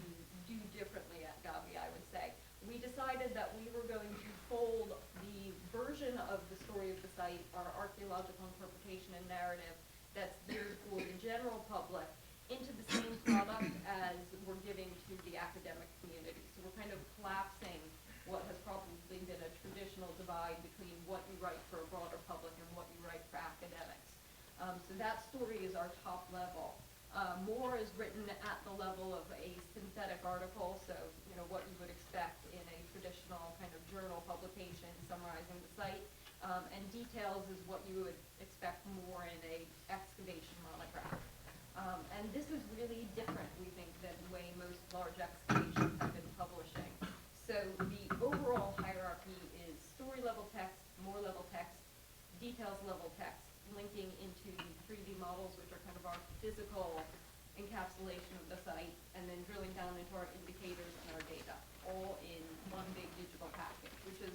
do differently at Gavi, I would say. We decided that we were going to fold the version of the story of the site, our archaeological interpretation and narrative, that's geared for the general public, into the same product as we're giving to the academic community. So we're kind of collapsing what has probably been a traditional divide between what you write for a broader public and what you write for academics. So that story is our top level. More is written at the level of a synthetic article, so what you would expect in a traditional kind of journal publication summarizing the site. And details is what you would expect more in a excavation monograph. And this is really different, we think, than the way most large excavations have been publishing. So the overall hierarchy is story level text, more level text, details level text, linking into the 3D models, which are kind of our physical encapsulation of the site, and then drilling down into our indicators and our data, all in one big digital package, which is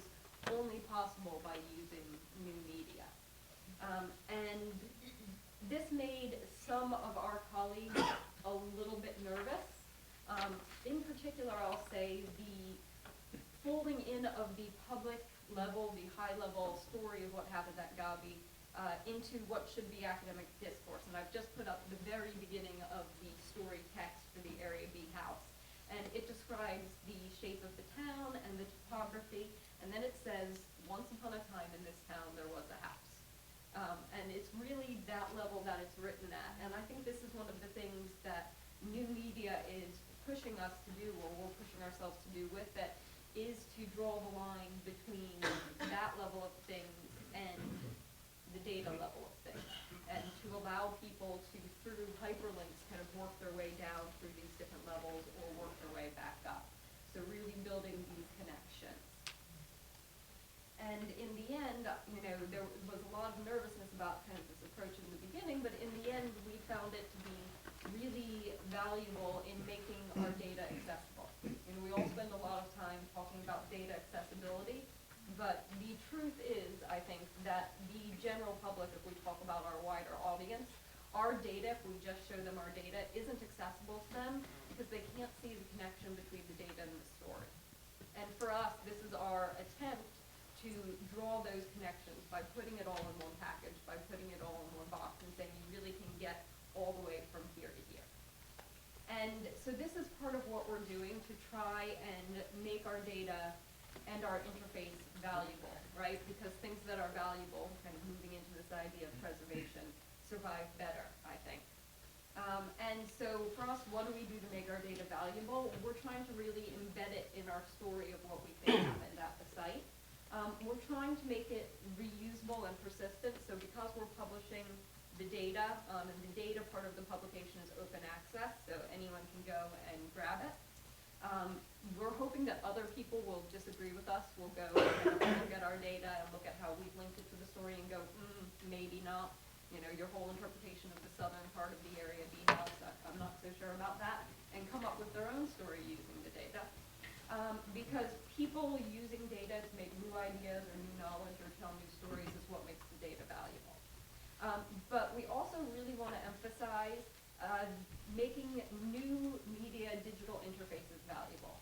only possible by using new media. And this made some of our colleagues a little bit nervous. In particular, I'll say the folding in of the public level, the high level story of what happened at Gavi into what should be academic discourse. And I've just put up the very beginning of the story text for the Area B house. And it describes the shape of the town and the topography, and then it says, once upon a time in this town there was a house. And it's really that level that it's written at. And I think this is one of the things that new media is pushing us to do, or we're pushing ourselves to do with it, is to draw the line between that level of things and the data level of things, and to allow people to, through hyperlinks, kind of work their way down through these different levels or work their way back up. So really building these connections. And in the end, there was a lot of nervousness about kind of this approach in the beginning, but in the end, we found it to be really valuable in making our data accessible. We all spend a lot of time talking about data accessibility, but the truth is, I think, that the general public, if we talk about our wider audience, our data, if we just show them our data, isn't accessible to them because they can't see the connection between the data and the story. And for us, this is our attempt to draw those connections by putting it all in one package, by putting it all in one box and saying you really can get all the way from here to here. And so this is part of what we're doing to try and make our data and our interface valuable, right? Because things that are valuable, kind of moving into this idea of preservation, survive better, I think. And so for us, what do we do to make our data valuable? We're trying to really embed it in our story of what we think happened at the site. We're trying to make it reusable and persistent, so because we're publishing the data, and the data part of the publication is open access, so anyone can go and grab it. We're hoping that other people will disagree with us, will go and look at our data and look at how we've linked it to the story and go, maybe not. Your whole interpretation of the southern part of the Area B house, I'm not so sure about that, and come up with their own story using the data. Because people using data to make new ideas or new knowledge or tell new stories is what makes the data valuable. But we also really want to emphasize making new media digital interfaces valuable.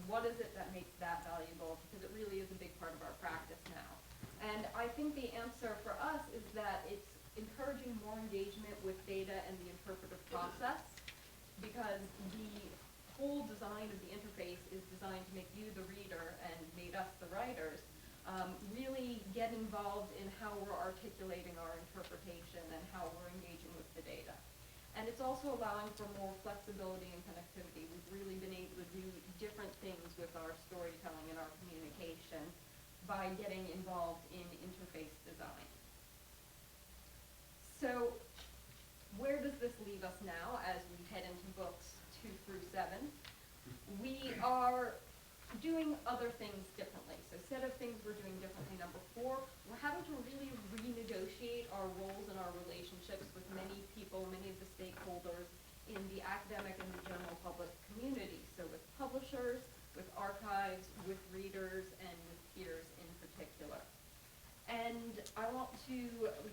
What is it that makes that valuable? Because it really is a big part of our practice now. And I think the answer for us is that it's encouraging more engagement with data and the interpretive process, because the whole design of the interface is designed to make you the reader and made us the writers really get involved in how we're articulating our interpretation and how we're engaging with the data. And it's also allowing for more flexibility and connectivity. We've really been able to do different things with our storytelling and our communication by getting involved in interface design. So where does this leave us now as we head into books 2 through 7? We are doing other things differently. So set of things we're doing differently. Number 4, we're having to really renegotiate our roles and our relationships with many people, many of the stakeholders in the academic and the general public community. So with publishers, with archives, with readers, and with peers in particular. And I want to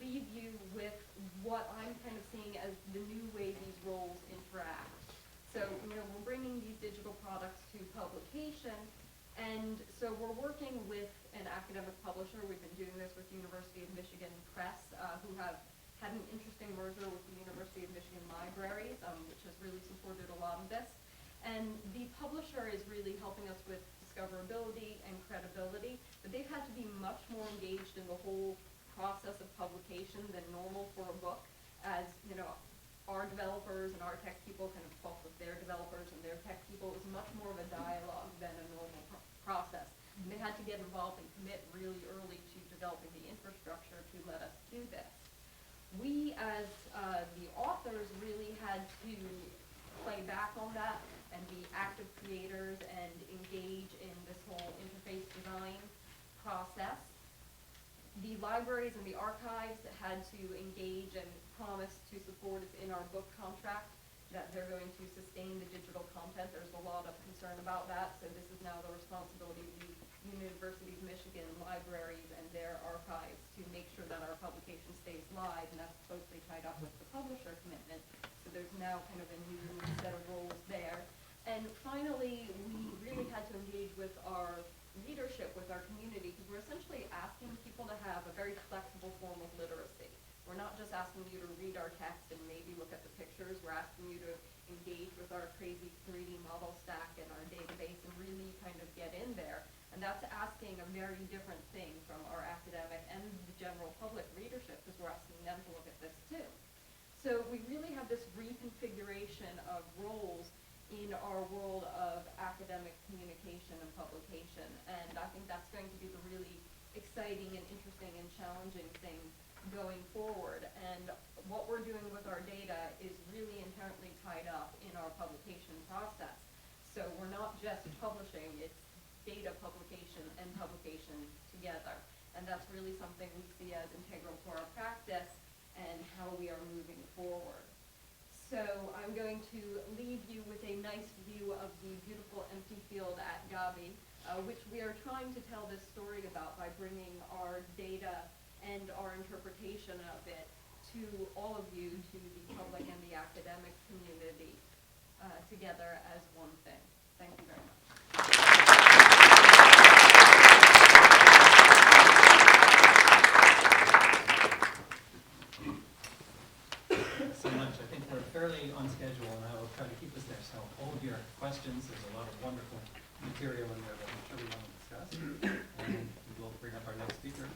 leave you with what I'm kind of seeing as the new way these roles interact. So, we're bringing these digital products to publication, and so we're working with an academic publisher. We've been doing this with University of Michigan Press, who have had an interesting merger with the University of Michigan Libraries, which has really supported a lot of this. And the publisher is really helping us with discoverability and credibility, but they've had to be much more engaged in the whole process of publication than normal for a book, as our developers and our tech people kind of talk with their developers and their tech people. It was much more of a dialogue than a normal process. And they had to get involved and commit really early to developing the infrastructure to let us do this. We, as the authors, really had to play back on that and be active creators and engage in this whole interface design process. The libraries and the archives had to engage and promise to support us in our book contract, that they're going to sustain the digital content. There's a lot of concern about that, so this is now the responsibility of the University of Michigan libraries and their archives to make sure that our publication stays live, and that's closely tied up with the publisher commitment. So there's now kind of a new set of roles there. And finally, we really had to engage with our readership, with our community, because we're essentially asking people to have a very flexible form of literacy. We're not just asking you to read our text and maybe look at the pictures. We're asking you to engage with our crazy 3D model stack and our database and really kind of get in there. And that's asking a very different thing from our academic and the general public readership, because we're asking them to look at this too. So we really have this reconfiguration of roles in our world of academic communication and publication. And I think that's going to be the really exciting and interesting and challenging thing going forward. And what we're doing with our data is really inherently tied up in our publication process. So we're not just publishing, it's data publication and publication together. And that's really something we see as integral to our practice and how we are moving forward. So I'm going to leave you with a nice view of the beautiful empty field at Gabi, which we are trying to tell this story about by bringing our data and our interpretation of it to all of you, to the public and the academic community, together as one thing. Thank you very much. So much. I think we're fairly on schedule, and I will try to keep us there. So hold your questions. There's a lot of wonderful material in there that I'm sure we want to discuss. And we will bring up our next speaker.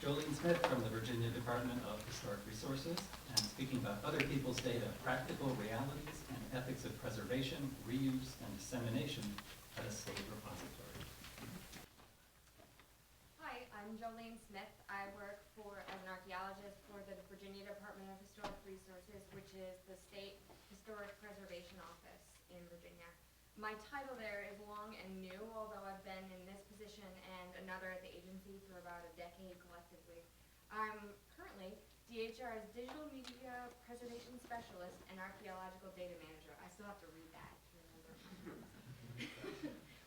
Jolene Smith from the Virginia Department of Historic Resources, and speaking about other people's data, practical realities and ethics of preservation, reuse, and dissemination at a state repository. Hi, I'm Jolene Smith. I work as an archaeologist for the Virginia Department of Historic Resources, which is the state historic preservation office in Virginia. My title there is long and new, although I've been in this position and another at the agency for about a decade collectively. I'm currently DHR's Digital Media Preservation Specialist and Archaeological Data Manager. I still have to read that to remember.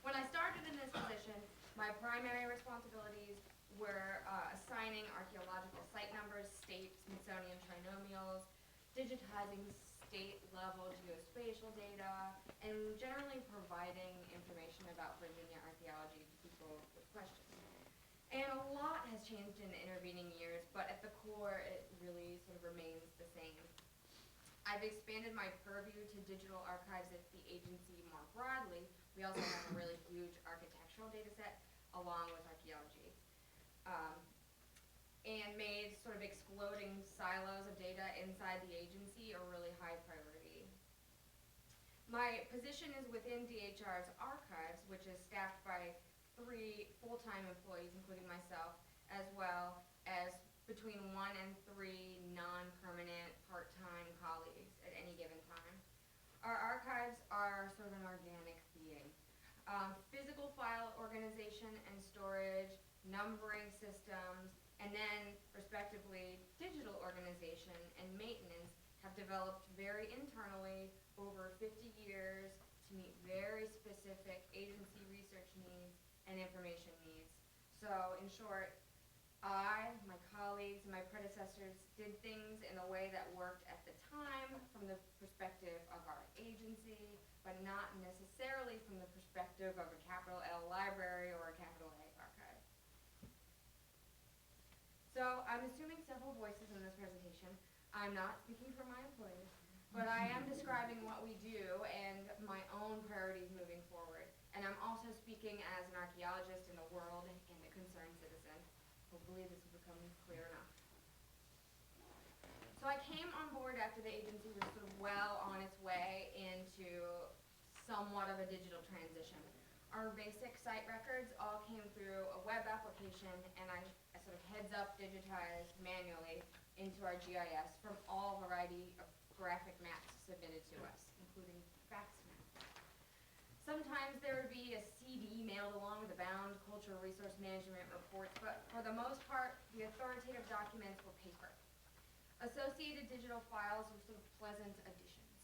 When I started in this position, my primary responsibilities were assigning archaeological site numbers, state Smithsonian trinomials, digitizing state-level geospatial data, and generally providing information about Virginia archaeology to people with questions. And a lot has changed in the intervening years, but at the core, it really sort of remains the same. I've expanded my purview to digital archives at the agency more broadly. We also have a really huge architectural data set along with archaeology. And made sort of exploding silos of data inside the agency a really high priority. My position is within DHR's archives, which is staffed by 3 full-time employees, including myself, as well as between 1 and 3 non-permanent part-time colleagues at any given time. Our archives are sort of an organic being. Physical file organization and storage, numbering systems, and then, respectively, digital organization and maintenance have developed very internally over 50 years to meet very specific agency research needs and information needs. So in short, I, my colleagues, and my predecessors did things in a way that worked at the time from the perspective of our agency, but not necessarily from the perspective of a capital L library or a capital A archive. So I'm assuming several voices in this presentation. I'm not speaking for my employers, but I am describing what we do and my own priorities moving forward. And I'm also speaking as an archaeologist in the world and a concerned citizen. Hopefully this will become clear enough. So I came on board after the agency was sort of well on its way into somewhat of a digital transition. Our basic site records all came through a web application, and I sort of heads up digitized manually into our GIS from all variety of graphic maps submitted to us, including fax maps. Sometimes there would be a CD mailed along with the bound cultural resource management reports, but for the most part, the authoritative documents were paper. Associated digital files were sort of pleasant additions.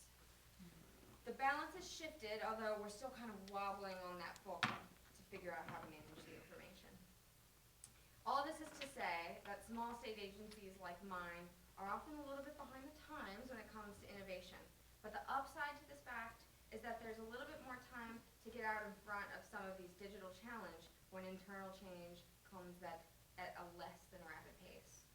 The balance has shifted, although we're still kind of wobbling on that fulcrum to figure out how to manage the information. All this is to say that small state agencies like mine are often a little bit behind the times when it comes to innovation. But the upside to this fact is that there's a little bit more time to get out in front of some of these digital challenges when internal change comes at a less than rapid pace.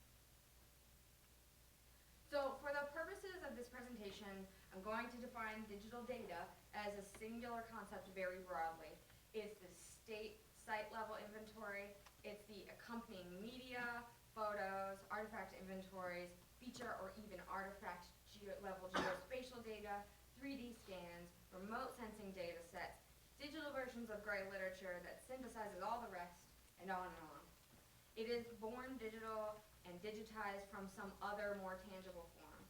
So for the purposes of this presentation, I'm going to define digital data as a singular concept very broadly. It's the state site level inventory, it's the accompanying media, photos, artifact inventories, feature or even artifact level geospatial data, 3D scans, remote sensing data sets, digital versions of gray literature that synthesizes all the rest, and on and on. It is born digital and digitized from some other more tangible form.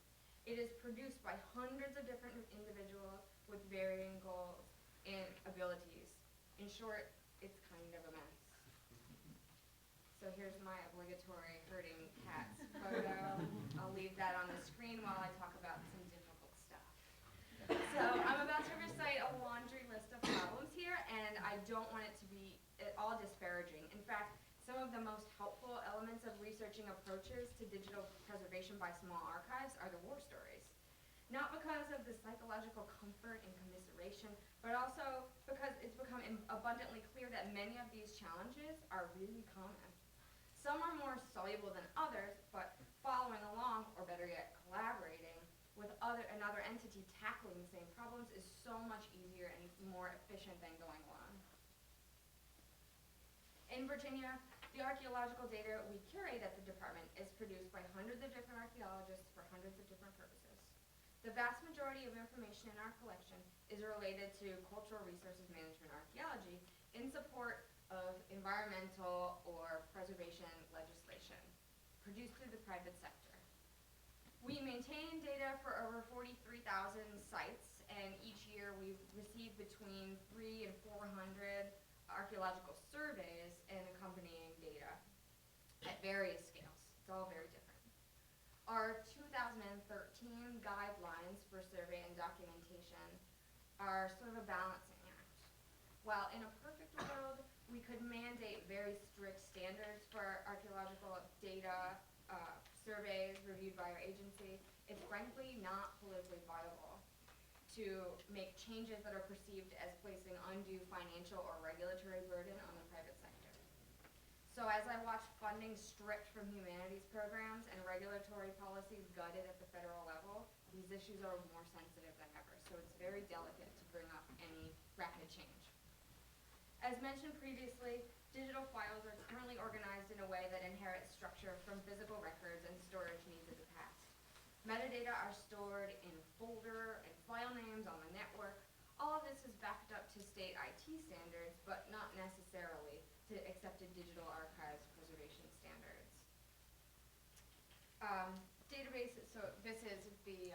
It is produced by hundreds of different individuals with varying goals and abilities. In short, it's kind of a mess. So here's my obligatory herding cats photo. I'll leave that on the screen while I talk about some difficult stuff. So I'm about to recite a laundry list of problems here, and I don't want it to be at all disparaging. In fact, some of the most helpful elements of researching approaches to digital preservation by small archives are the war stories. Not because of the psychological comfort and commiseration, but also because it's become abundantly clear that many of these challenges are really common. Some are more soluble than others, but following along, or better yet, collaborating with another entity tackling the same problems is so much easier and more efficient than going alone. In Virginia, the archaeological data we curate at the department is produced by hundreds of different archaeologists for hundreds of different purposes. The vast majority of information in our collection is related to cultural resources management archaeology in support of environmental or preservation legislation produced through the private sector. We maintain data for over 43,000 sites, and each year we receive between 300 and 400 archaeological surveys and accompanying data at various scales. It's all very different. Our 2013 guidelines for survey and documentation are sort of a balancing act. While in a perfect world, we could mandate very strict standards for archaeological data surveys reviewed by our agency, it's frankly not politically viable to make changes that are perceived as placing undue financial or regulatory burden on the private sector. So as I watch funding stripped from humanities programs and regulatory policies gutted at the federal level, these issues are more sensitive than ever. So it's very delicate to bring up any rapid change. As mentioned previously, digital files are currently organized in a way that inherits structure from physical records and storage needs of the past. Metadata are stored in folder and file names on the network. All of this is backed up to state IT standards, but not necessarily to accepted digital archives preservation standards. Databases, so this is the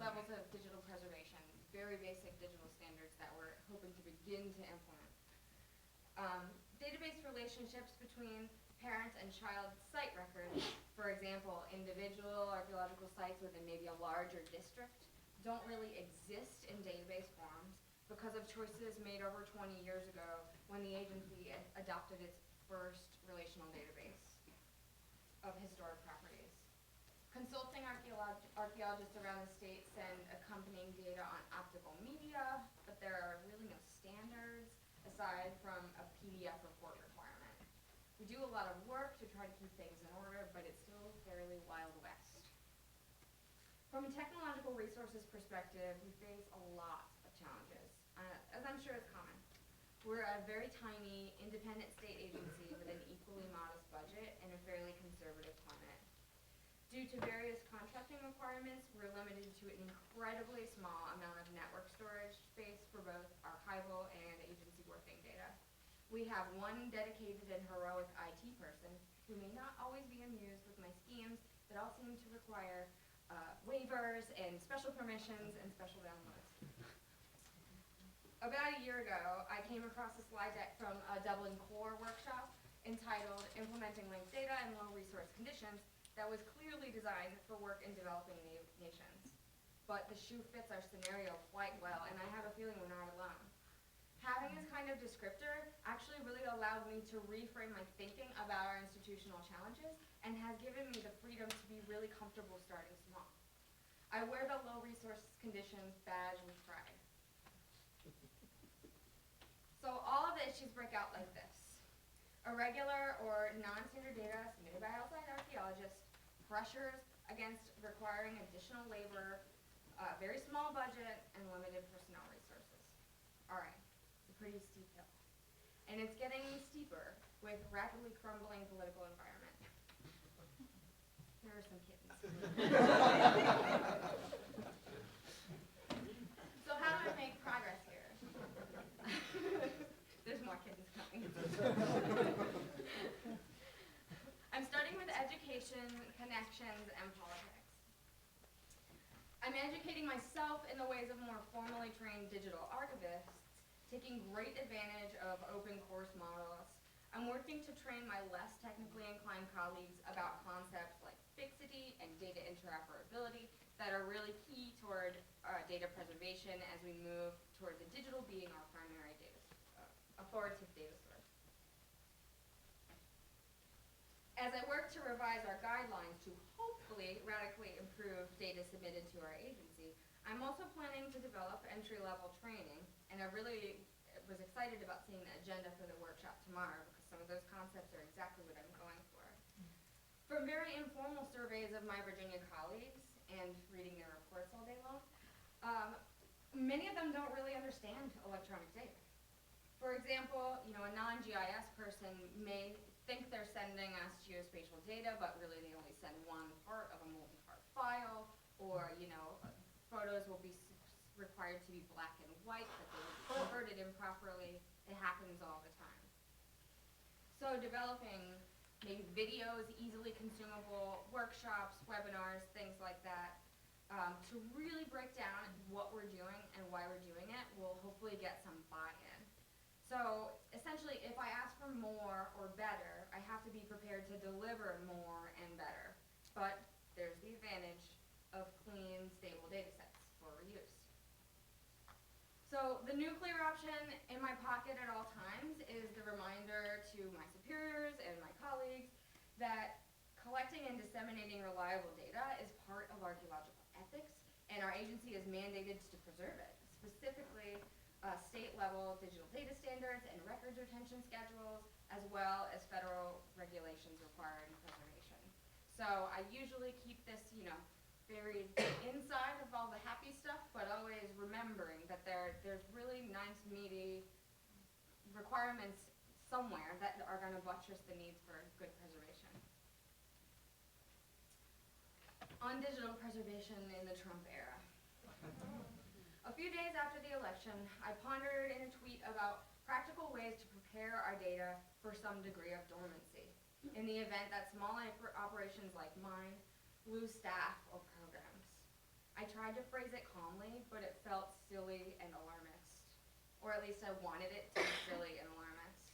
levels of digital preservation, very basic digital standards that we're hoping to begin to implement. Database relationships between parent and child site records For example, individual archaeological sites within maybe a larger district don't really exist in database forms because of choices made over 20 years ago when the agency adopted its first relational database of historic properties. Consulting archaeologists around the state send accompanying data on optical media, but there are really no standards aside from a PDF report requirement. We do a lot of work to try to keep things in order, but it's still fairly Wild West. From a technological resources perspective, we face a lot of challenges, as I'm sure is common. We're a very tiny, independent state agency with an equally modest budget and a fairly conservative climate. Due to various contracting requirements, we're limited to an incredibly small amount of network storage space for both archival and agency working data. We have one dedicated and heroic IT person who may not always be amused with my schemes that all seem to require waivers and special permissions and special downloads. About a year ago, I came across a slide deck from a Dublin Core workshop entitled Implementing Linked Data in Low Resource Conditions that was clearly designed for work in developing nations. But the shoe fits our scenario quite well, and I have a feeling we're not alone. Having this kind of descriptor actually really allowed me to reframe my thinking about our institutional challenges and has given me the freedom to be really comfortable starting small. I wear the low resource conditions badge with pride. So all of the issues break out like this. Irregular or non-standard data submitted by outside archaeologists, pressures against requiring additional labor, very small budget, and limited personnel resources. All right. Pretty steep hill. And it's getting steeper with rapidly crumbling political environment. There are some kittens. So how do I make progress here? There's more kittens coming. I'm starting with education, connections, and politics. I'm educating myself in the ways of more formally trained digital archivists, taking great advantage of open course models. I'm working to train my less technically inclined colleagues about concepts like fixity and data interoperability that are really key toward data preservation as we move toward the digital being our primary authoritative data source. As I work to revise our guidelines to hopefully radically improve data submitted to our agency, I'm also planning to develop entry-level training, and I really was excited about seeing the agenda for the workshop tomorrow because some of those concepts are exactly what I'm going for. From very informal surveys of my Virginia colleagues and reading their reports all day long, many of them don't really understand electronic data. For example, a non-GIS person may think they're sending us geospatial data, but really they only send one part of a multi-part file, or photos will be required to be black and white, but they will be converted improperly. It happens all the time. So developing maybe videos, easily consumable, workshops, webinars, things like that, to really break down what we're doing and why we're doing it will hopefully get some buy-in. So essentially, if I ask for more or better, I have to be prepared to deliver more and better. But there's the advantage of clean, stable data sets for reuse. So the nuclear option in my pocket at all times is the reminder to my superiors and my colleagues that collecting and disseminating reliable data is part of archaeological ethics, and our agency is mandated to preserve it, specifically state-level digital data standards and records retention schedules, as well as federal regulations requiring preservation. So I usually keep this, buried inside of all the happy stuff, but always remembering that there's really nice, meaty requirements somewhere that are going to buttress the needs for good preservation. On digital preservation in the Trump era. A few days after the election, I pondered in a tweet about practical ways to prepare our data for some degree of dormancy in the event that small operations like mine lose staff or programs. I tried to phrase it calmly, but it felt silly and alarmist. Or at least I wanted it to be silly and alarmist.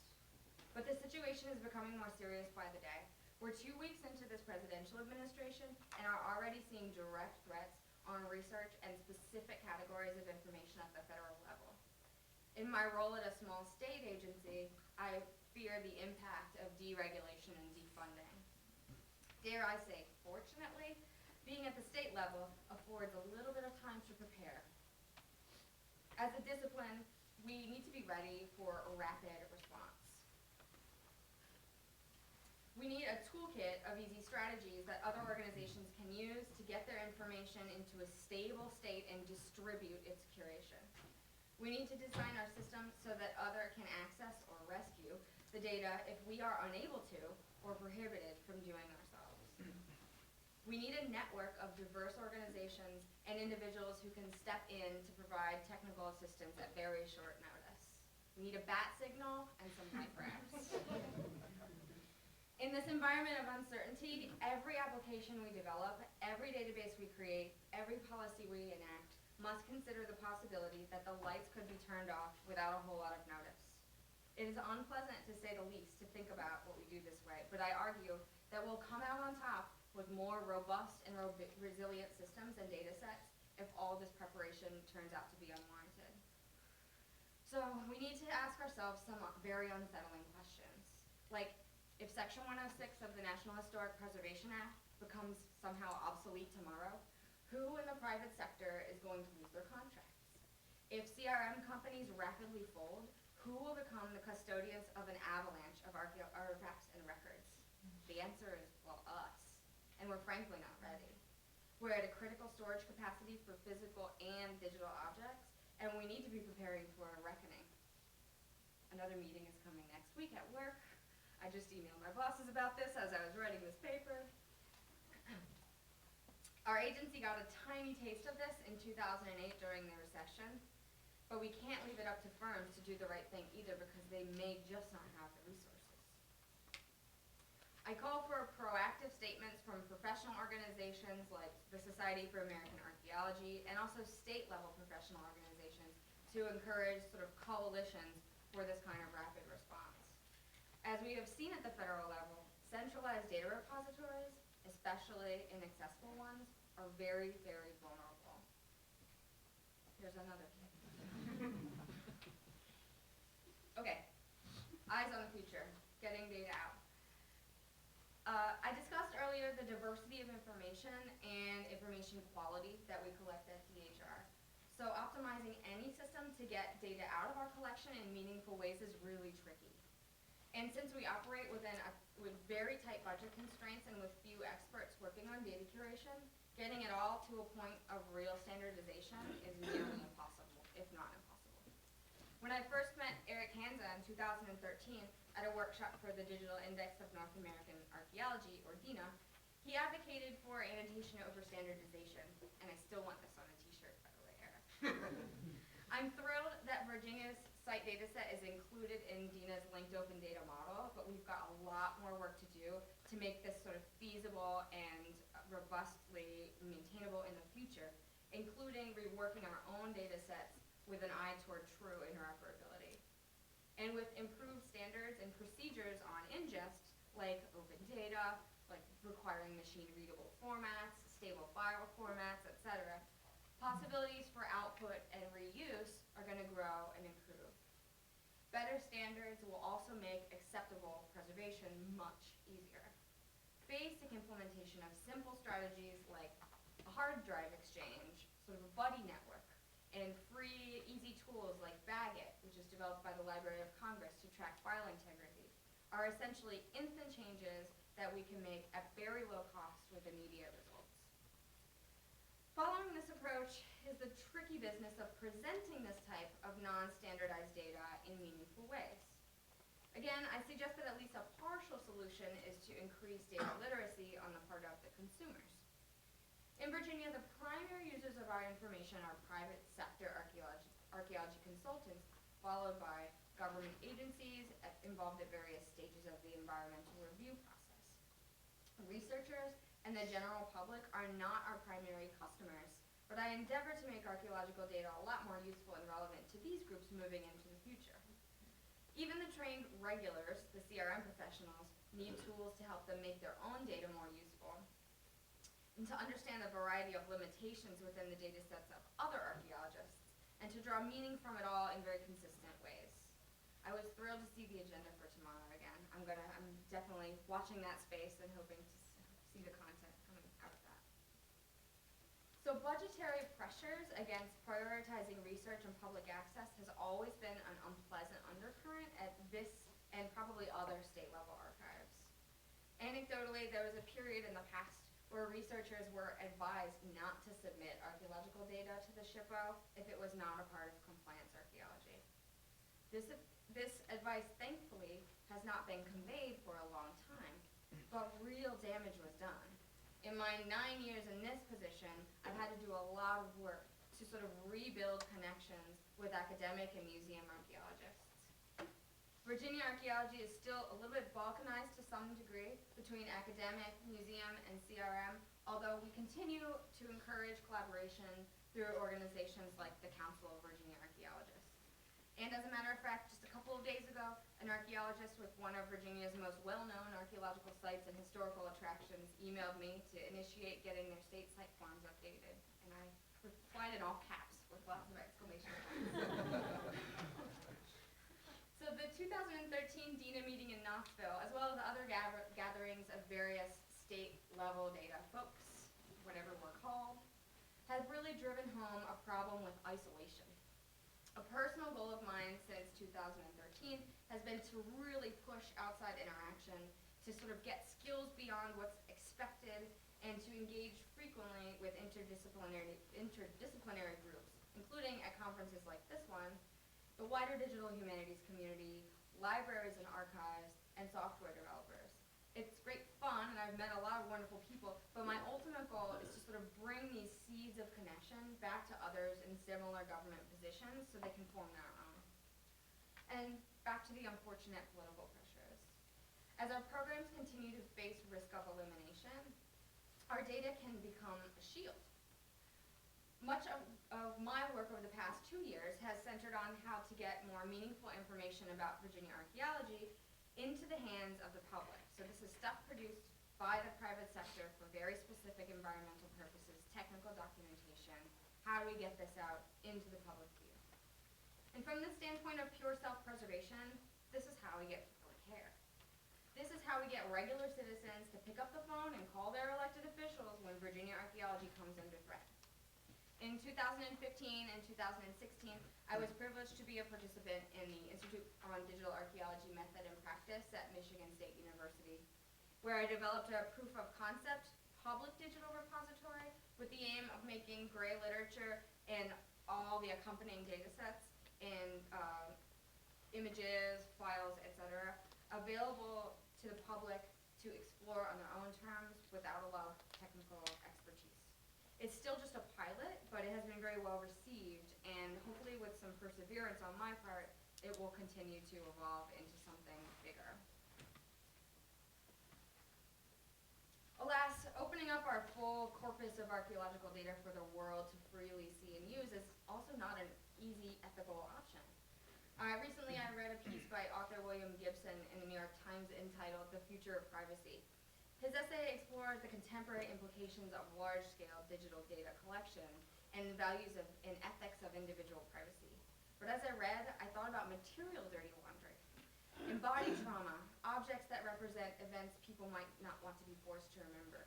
But the situation is becoming more serious by the day. We're 2 weeks into this presidential administration and are already seeing direct threats on research and specific categories of information at the federal level. In my role at a small state agency, I fear the impact of deregulation and defunding. Dare I say, fortunately, being at the state level affords a little bit of time to prepare. As a discipline, we need to be ready for a rapid response. We need a toolkit of easy strategies that other organizations can use to get their information into a stable state and distribute its curation. We need to design our system so that others can access or rescue the data if we are unable to or prohibited from doing ourselves. We need a network of diverse organizations and individuals who can step in to provide technical assistance at very short notice. We need a bat signal and some light wraps. In this environment of uncertainty, every application we develop, every database we create, every policy we enact must consider the possibility that the lights could be turned off without a whole lot of notice. It is unpleasant, to say the least, to think about what we do this way, but I argue that we'll come out on top with more robust and resilient systems and data sets if all this preparation turns out to be unwarranted. So we need to ask ourselves some very unsettling questions, like if Section 106 of the National Historic Preservation Act becomes somehow obsolete tomorrow, who in the private sector is going to lose their contracts? If CRM companies rapidly fold, who will become the custodians of an avalanche of artifacts and records? The answer is, well, us. And we're frankly not ready. We're at a critical storage capacity for physical and digital objects, and we need to be preparing for a reckoning. Another meeting is coming next week at work. I just emailed my bosses about this as I was writing this paper. Our agency got a tiny taste of this in 2008 during the recession, but we can't leave it up to firms to do the right thing either because they may just not have the resources. I call for proactive statements from professional organizations like the Society for American Archaeology and also state-level professional organizations to encourage sort of coalitions for this kind of rapid response. As we have seen at the federal level, centralized data repositories, especially inaccessible ones, are very, very vulnerable. Here's another kid. Okay, eyes on the future, getting data out. I discussed earlier the diversity of information and information quality that we collect at DHR. So optimizing any system to get data out of our collection in meaningful ways is really tricky. And since we operate with very tight budget constraints and with few experts working on data curation, getting it all to a point of real standardization is nearly impossible, if not impossible. When I first met Eric Hanza in 2013 at a workshop for the Digital Index of North American Archaeology, or DINA, he advocated for annotation over standardization, and I still want this on a t-shirt, by the way, Eric. I'm thrilled that Virginia's site data set is included in DINA's linked open data model, but we've got a lot more work to do to make this sort of feasible and robustly maintainable in the future, including reworking our own data sets with an eye toward true interoperability. And with improved standards and procedures on ingest, like open data, like requiring machine-readable formats, stable file formats, etc., possibilities for output and reuse are going to grow and improve. Better standards will also make acceptable preservation much easier. Basic implementation of simple strategies like a hard drive exchange, sort of a buddy network, and free, easy tools like Bagit, which is developed by the Library of Congress to track file integrity, are essentially instant changes that we can make at very low cost with immediate results. Following this approach is the tricky business of presenting this type of non-standardized data in meaningful ways. Again, I suggest that at least a partial solution is to increase data literacy on the part of the consumers. In Virginia, the primary users of our information are private sector archaeology consultants, followed by government agencies involved at various stages of the environmental review process. Researchers and the general public are not our primary customers, but I endeavor to make archaeological data a lot more useful and relevant to these groups moving into the future. Even the trained regulars, the CRM professionals, need tools to help them make their own data more useful, and to understand the variety of limitations within the data sets of other archaeologists, and to draw meaning from it all in very consistent ways. I was thrilled to see the agenda for tomorrow again. I'm definitely watching that space and hoping to see the content coming out of that. So budgetary pressures against prioritizing research and public access has always been an unpleasant undercurrent at this and probably other state level archives. Anecdotally, there was a period in the past where researchers were advised not to submit archaeological data to the SHPO if it was not a part of compliance archaeology. This advice, thankfully, has not been conveyed for a long time, but real damage was done. In my 9 years in this position, I've had to do a lot of work to sort of rebuild connections with academic and museum archaeologists. Virginia archaeology is still a little bit balkanized to some degree between academic, museum, and CRM, although we continue to encourage collaboration through organizations like the Council of Virginia Archaeologists. And as a matter of fact, just a couple of days ago, an archaeologist with one of Virginia's most well-known archaeological sites and historical attractions emailed me to initiate getting their state site forms updated. And I replied in all caps with lots of exclamation points. So the 2013 DINA meeting in Knoxville, as well as other gatherings of various state-level data folks, whatever we're called, has really driven home a problem with isolation. A personal goal of mine since 2013 has been to really push outside interaction, to sort of get skills beyond what's expected, and to engage frequently with interdisciplinary groups, including at conferences like this one, the wider digital humanities community, libraries and archives, and software developers. It's great fun, and I've met a lot of wonderful people, but my ultimate goal is to sort of bring these seeds of connection back to others in similar government positions so they can form their own. And back to the unfortunate political pressures. As our programs continue to face risk of elimination, our data can become a shield. Much of my work over the past 2 years has centered on how to get more meaningful information about Virginia archaeology into the hands of the public. So this is stuff produced by the private sector for very specific environmental purposes, technical documentation. How do we get this out into the public view? And from the standpoint of pure self-preservation, this is how we get people to care. This is how we get regular citizens to pick up the phone and call their elected officials when Virginia archaeology comes under threat. In 2015 and 2016, I was privileged to be a participant in the Institute on Digital Archaeology Method and Practice at Michigan State University, where I developed a proof of concept public digital repository with the aim of making gray literature and all the accompanying data sets and images, files, etc., available to the public to explore on their own terms without a lot of technical expertise. It's still just a pilot, but it has been very well received, and hopefully with some perseverance on my part, it will continue to evolve into something bigger. Alas, opening up our full corpus of archaeological data for the world to freely see and use is also not an easy ethical option. Recently I read a piece by author William Gibson in the New York Times entitled "The Future of Privacy." His essay explored the contemporary implications of large-scale digital data collection and the values and ethics of individual privacy. But as I read, I thought about material dirty laundry, embodied trauma, objects that represent events people might not want to be forced to remember.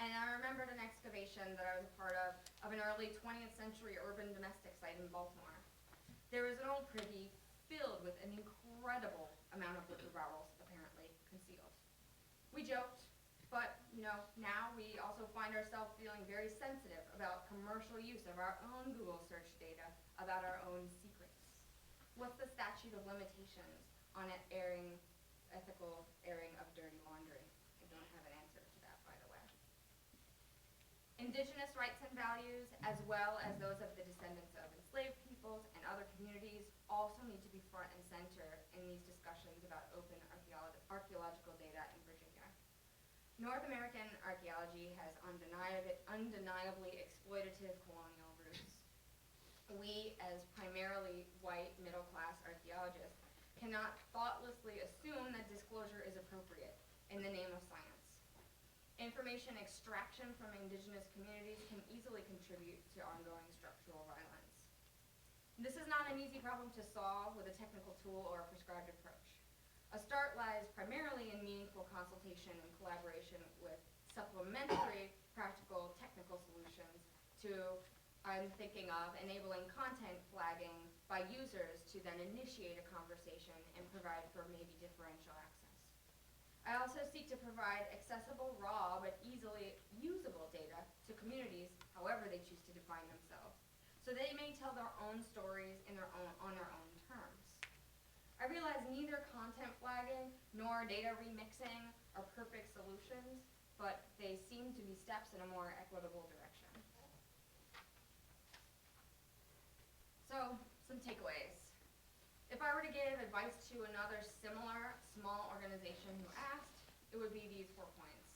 And I remembered an excavation that I was a part of an early 20th century urban domestic site in Baltimore. There was an old privy filled with an incredible amount of liquor bottles, apparently concealed. We joked, but now we also find ourselves feeling very sensitive about commercial use of our own Google search data about our own secrets. What's the statute of limitations on ethical airing of dirty laundry? I don't have an answer to that, by the way. Indigenous rights and values, as well as those of the descendants of enslaved peoples and other communities, also need to be front and center in these discussions about open archaeological data in Virginia. North American archaeology has undeniably exploitative colonial roots. We, as primarily white middle-class archaeologists, cannot thoughtlessly assume that disclosure is appropriate, in the name of science. Information extraction from indigenous communities can easily contribute to ongoing structural violence. This is not an easy problem to solve with a technical tool or a prescribed approach. A start lies primarily in meaningful consultation and collaboration with supplementary practical technical solutions to, I'm thinking of, enabling content flagging by users to then initiate a conversation and provide for maybe differential access. I also seek to provide accessible, raw, but easily usable data to communities, however they choose to define themselves, so they may tell their own stories on their own terms. I realize neither content flagging nor data remixing are perfect solutions, but they seem to be steps in a more equitable direction. So, some takeaways. If I were to give advice to another similar small organization who asked, it would be these 4 points.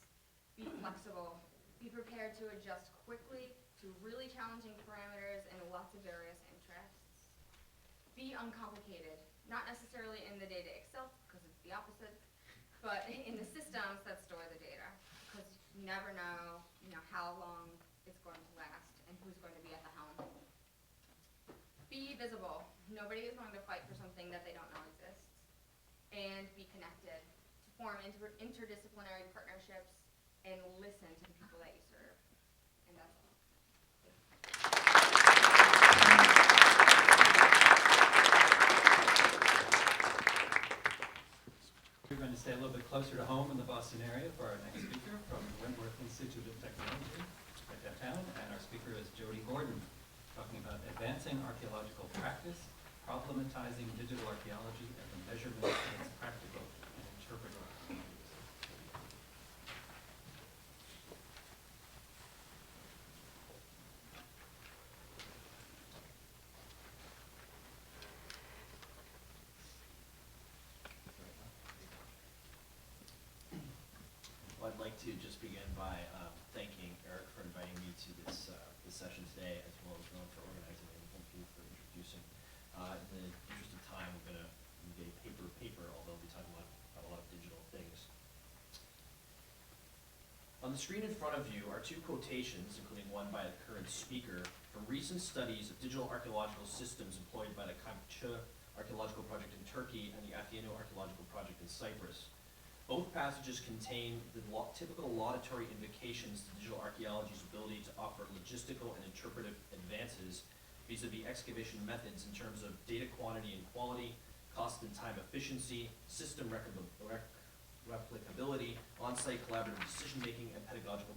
Be flexible. Be prepared to adjust quickly to really challenging parameters and lots of various interests. Be uncomplicated. Not necessarily in the data itself, because it's the opposite, but in the systems that store the data, because you never know, how long it's going to last and who's going to be at the helm. Be visible. Nobody is going to fight for something that they don't know exists. And be connected, to form interdisciplinary partnerships and listen to the people that you serve. And that's all. We're going to stay a little bit closer to home in the Boston area for our next speaker from Wentworth Institute of Technology, right downtown. And our speaker is Jody Gordon, talking about advancing archaeological practice, problematizing digital archaeology as a measurement of its practical and interpretable use. Well, I'd like to just begin by thanking Eric for inviting me to this session today, as well as Ron for organizing it, and thank you for introducing. In the interest of time, we're going to get paper, although we'll be talking about a lot of digital things. On the screen in front of you are 2 quotations, including one by the current speaker, from recent studies of digital archaeological systems employed by the Kampçı Archaeological Project in Turkey and the Atheno Archaeological Project in Cyprus. Both passages contain the typical laudatory invocations to digital archaeology's ability to offer logistical and interpretive advances vis-a-vis excavation methods in terms of data quantity and quality, cost and time efficiency, system replicability, on-site collaborative decision-making, and pedagogical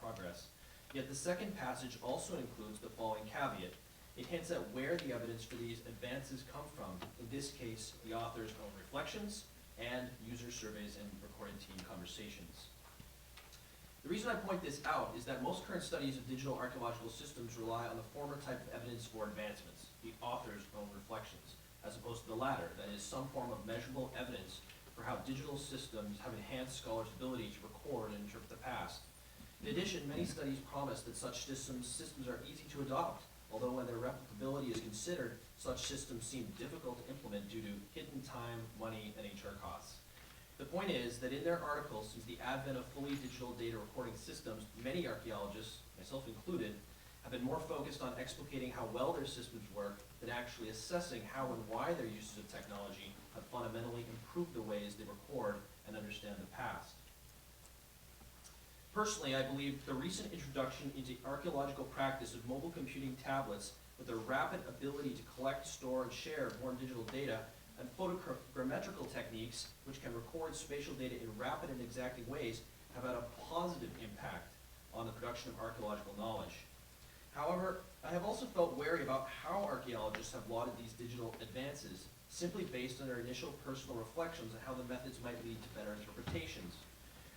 progress. Yet the second passage also includes the following caveat. It hints at where the evidence for these advances come from, in this case, the author's own reflections, and user surveys and recorded team conversations. The reason I point this out is that most current studies of digital archaeological systems rely on the former type of evidence for advancements, the author's own reflections, as opposed to the latter, that is, some form of measurable evidence for how digital systems have enhanced scholars' ability to record and interpret the past. In addition, many studies promise that such systems are easy to adopt, although when their replicability is considered, such systems seem difficult to implement due to hidden time, money, and HR costs. The point is that in their articles, since the advent of fully digital data recording systems, many archaeologists, myself included, have been more focused on explicating how well their systems work than actually assessing how and why their uses of technology have fundamentally improved the ways they record and understand the past. Personally, I believe the recent introduction into archaeological practice of mobile computing tablets with their rapid ability to collect, store, and share more digital data, and photogrammetrical techniques, which can record spatial data in rapid and exacting ways, have had a positive impact on the production of archaeological knowledge. However, I have also felt wary about how archaeologists have lauded these digital advances, simply based on their initial personal reflections on how the methods might lead to better interpretations.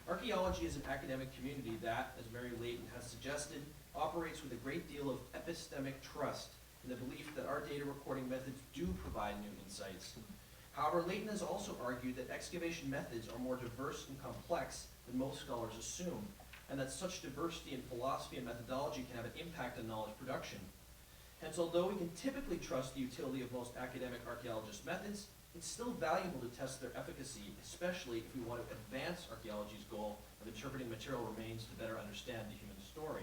Archaeology is an academic community that, as Mary Layton has suggested, operates with a great deal of epistemic trust in the belief that our data recording methods do provide new insights. However, Layton has also argued that excavation methods are more diverse and complex than most scholars assume, and that such diversity in philosophy and methodology can have an impact on knowledge production. Hence, although we can typically trust the utility of most academic archaeologist methods, it's still valuable to test their efficacy, especially if we want to advance archaeology's goal of interpreting material remains to better understand the human story.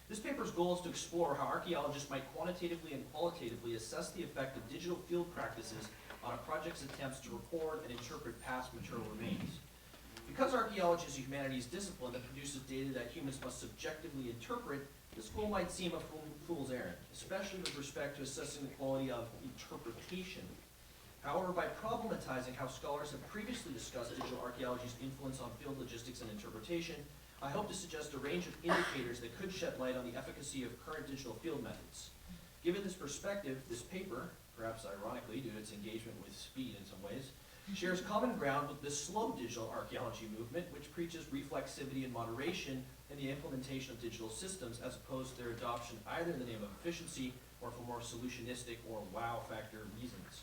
This paper's goal is to explore how archaeologists might quantitatively and qualitatively assess the effect of digital field practices on a project's attempts to record and interpret past material remains. Because archaeology is a humanities discipline that produces data that humans must subjectively interpret, this goal might seem a fool's errand, especially with respect to assessing the quality of interpretation. However, by problematizing how scholars have previously discussed digital archaeology's influence on field logistics and interpretation, I hope to suggest a range of indicators that could shed light on the efficacy of current digital field methods. Given this perspective, this paper, perhaps ironically due to its engagement with speed in some ways, shares common ground with the slow digital archaeology movement, which preaches reflexivity and moderation in the implementation of digital systems, as opposed to their adoption either in the name of efficiency or for more solutionistic or wow factor reasons.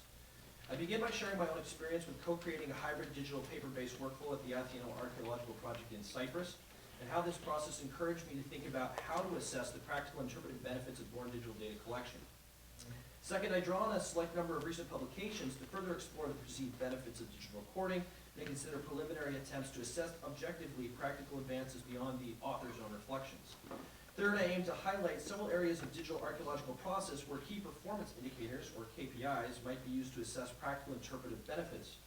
I begin by sharing my own experience with co-creating a hybrid digital paper-based workflow at the Athena Archaeological Project in Cyprus, and how this process encouraged me to think about how to assess the practical interpretive benefits of born digital data collection. Second, I draw on a select number of recent publications to further explore the perceived benefits of digital recording and consider preliminary attempts to assess objectively practical advances beyond the author's own reflections. Third, I aim to highlight several areas of digital archaeological process where key performance indicators, or KPIs, might be used to assess practical interpretive benefits.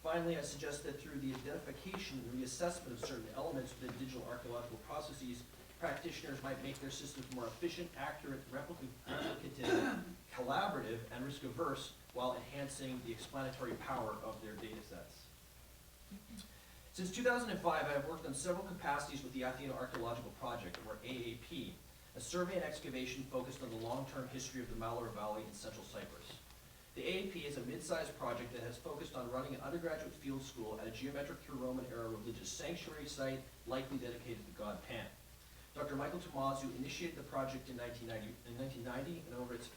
Finally, I suggest that through the identification and reassessment of certain elements within digital archaeological processes, practitioners might make their systems more efficient, accurate, replicative, collaborative, and risk-averse while enhancing the explanatory power of their data sets. Since 2005, I have worked on several capacities with the Athena Archaeological Project, or AAP, a survey and excavation focused on the long-term history of the Malur Valley in central Cyprus. The AAP is a mid-sized project that has focused on running an undergraduate field school at a geometric through Roman era religious sanctuary site likely dedicated to the god Pan. Dr. Michael Tomazu initiated the project in 1990, and over its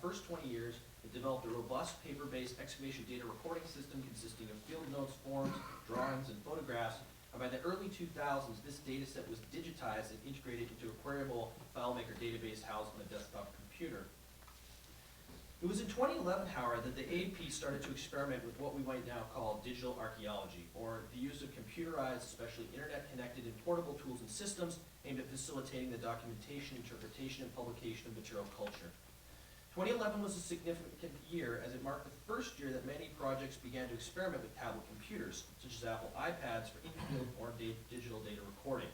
first 20 years, it developed a robust paper-based excavation data recording system consisting of field notes, forms, drawings, and photographs. And by the early 2000s, this data set was digitized and integrated into a queryable FileMaker database housed on a desktop computer. It was in 2011, however, that the AAP started to experiment with what we might now call digital archaeology, or the use of computerized, especially internet-connected and portable tools and systems aimed at facilitating the documentation, interpretation, and publication of material culture. 2011 was a significant year as it marked the first year that many projects began to experiment with tablet computers, such as Apple iPads for in-field or digital data recording.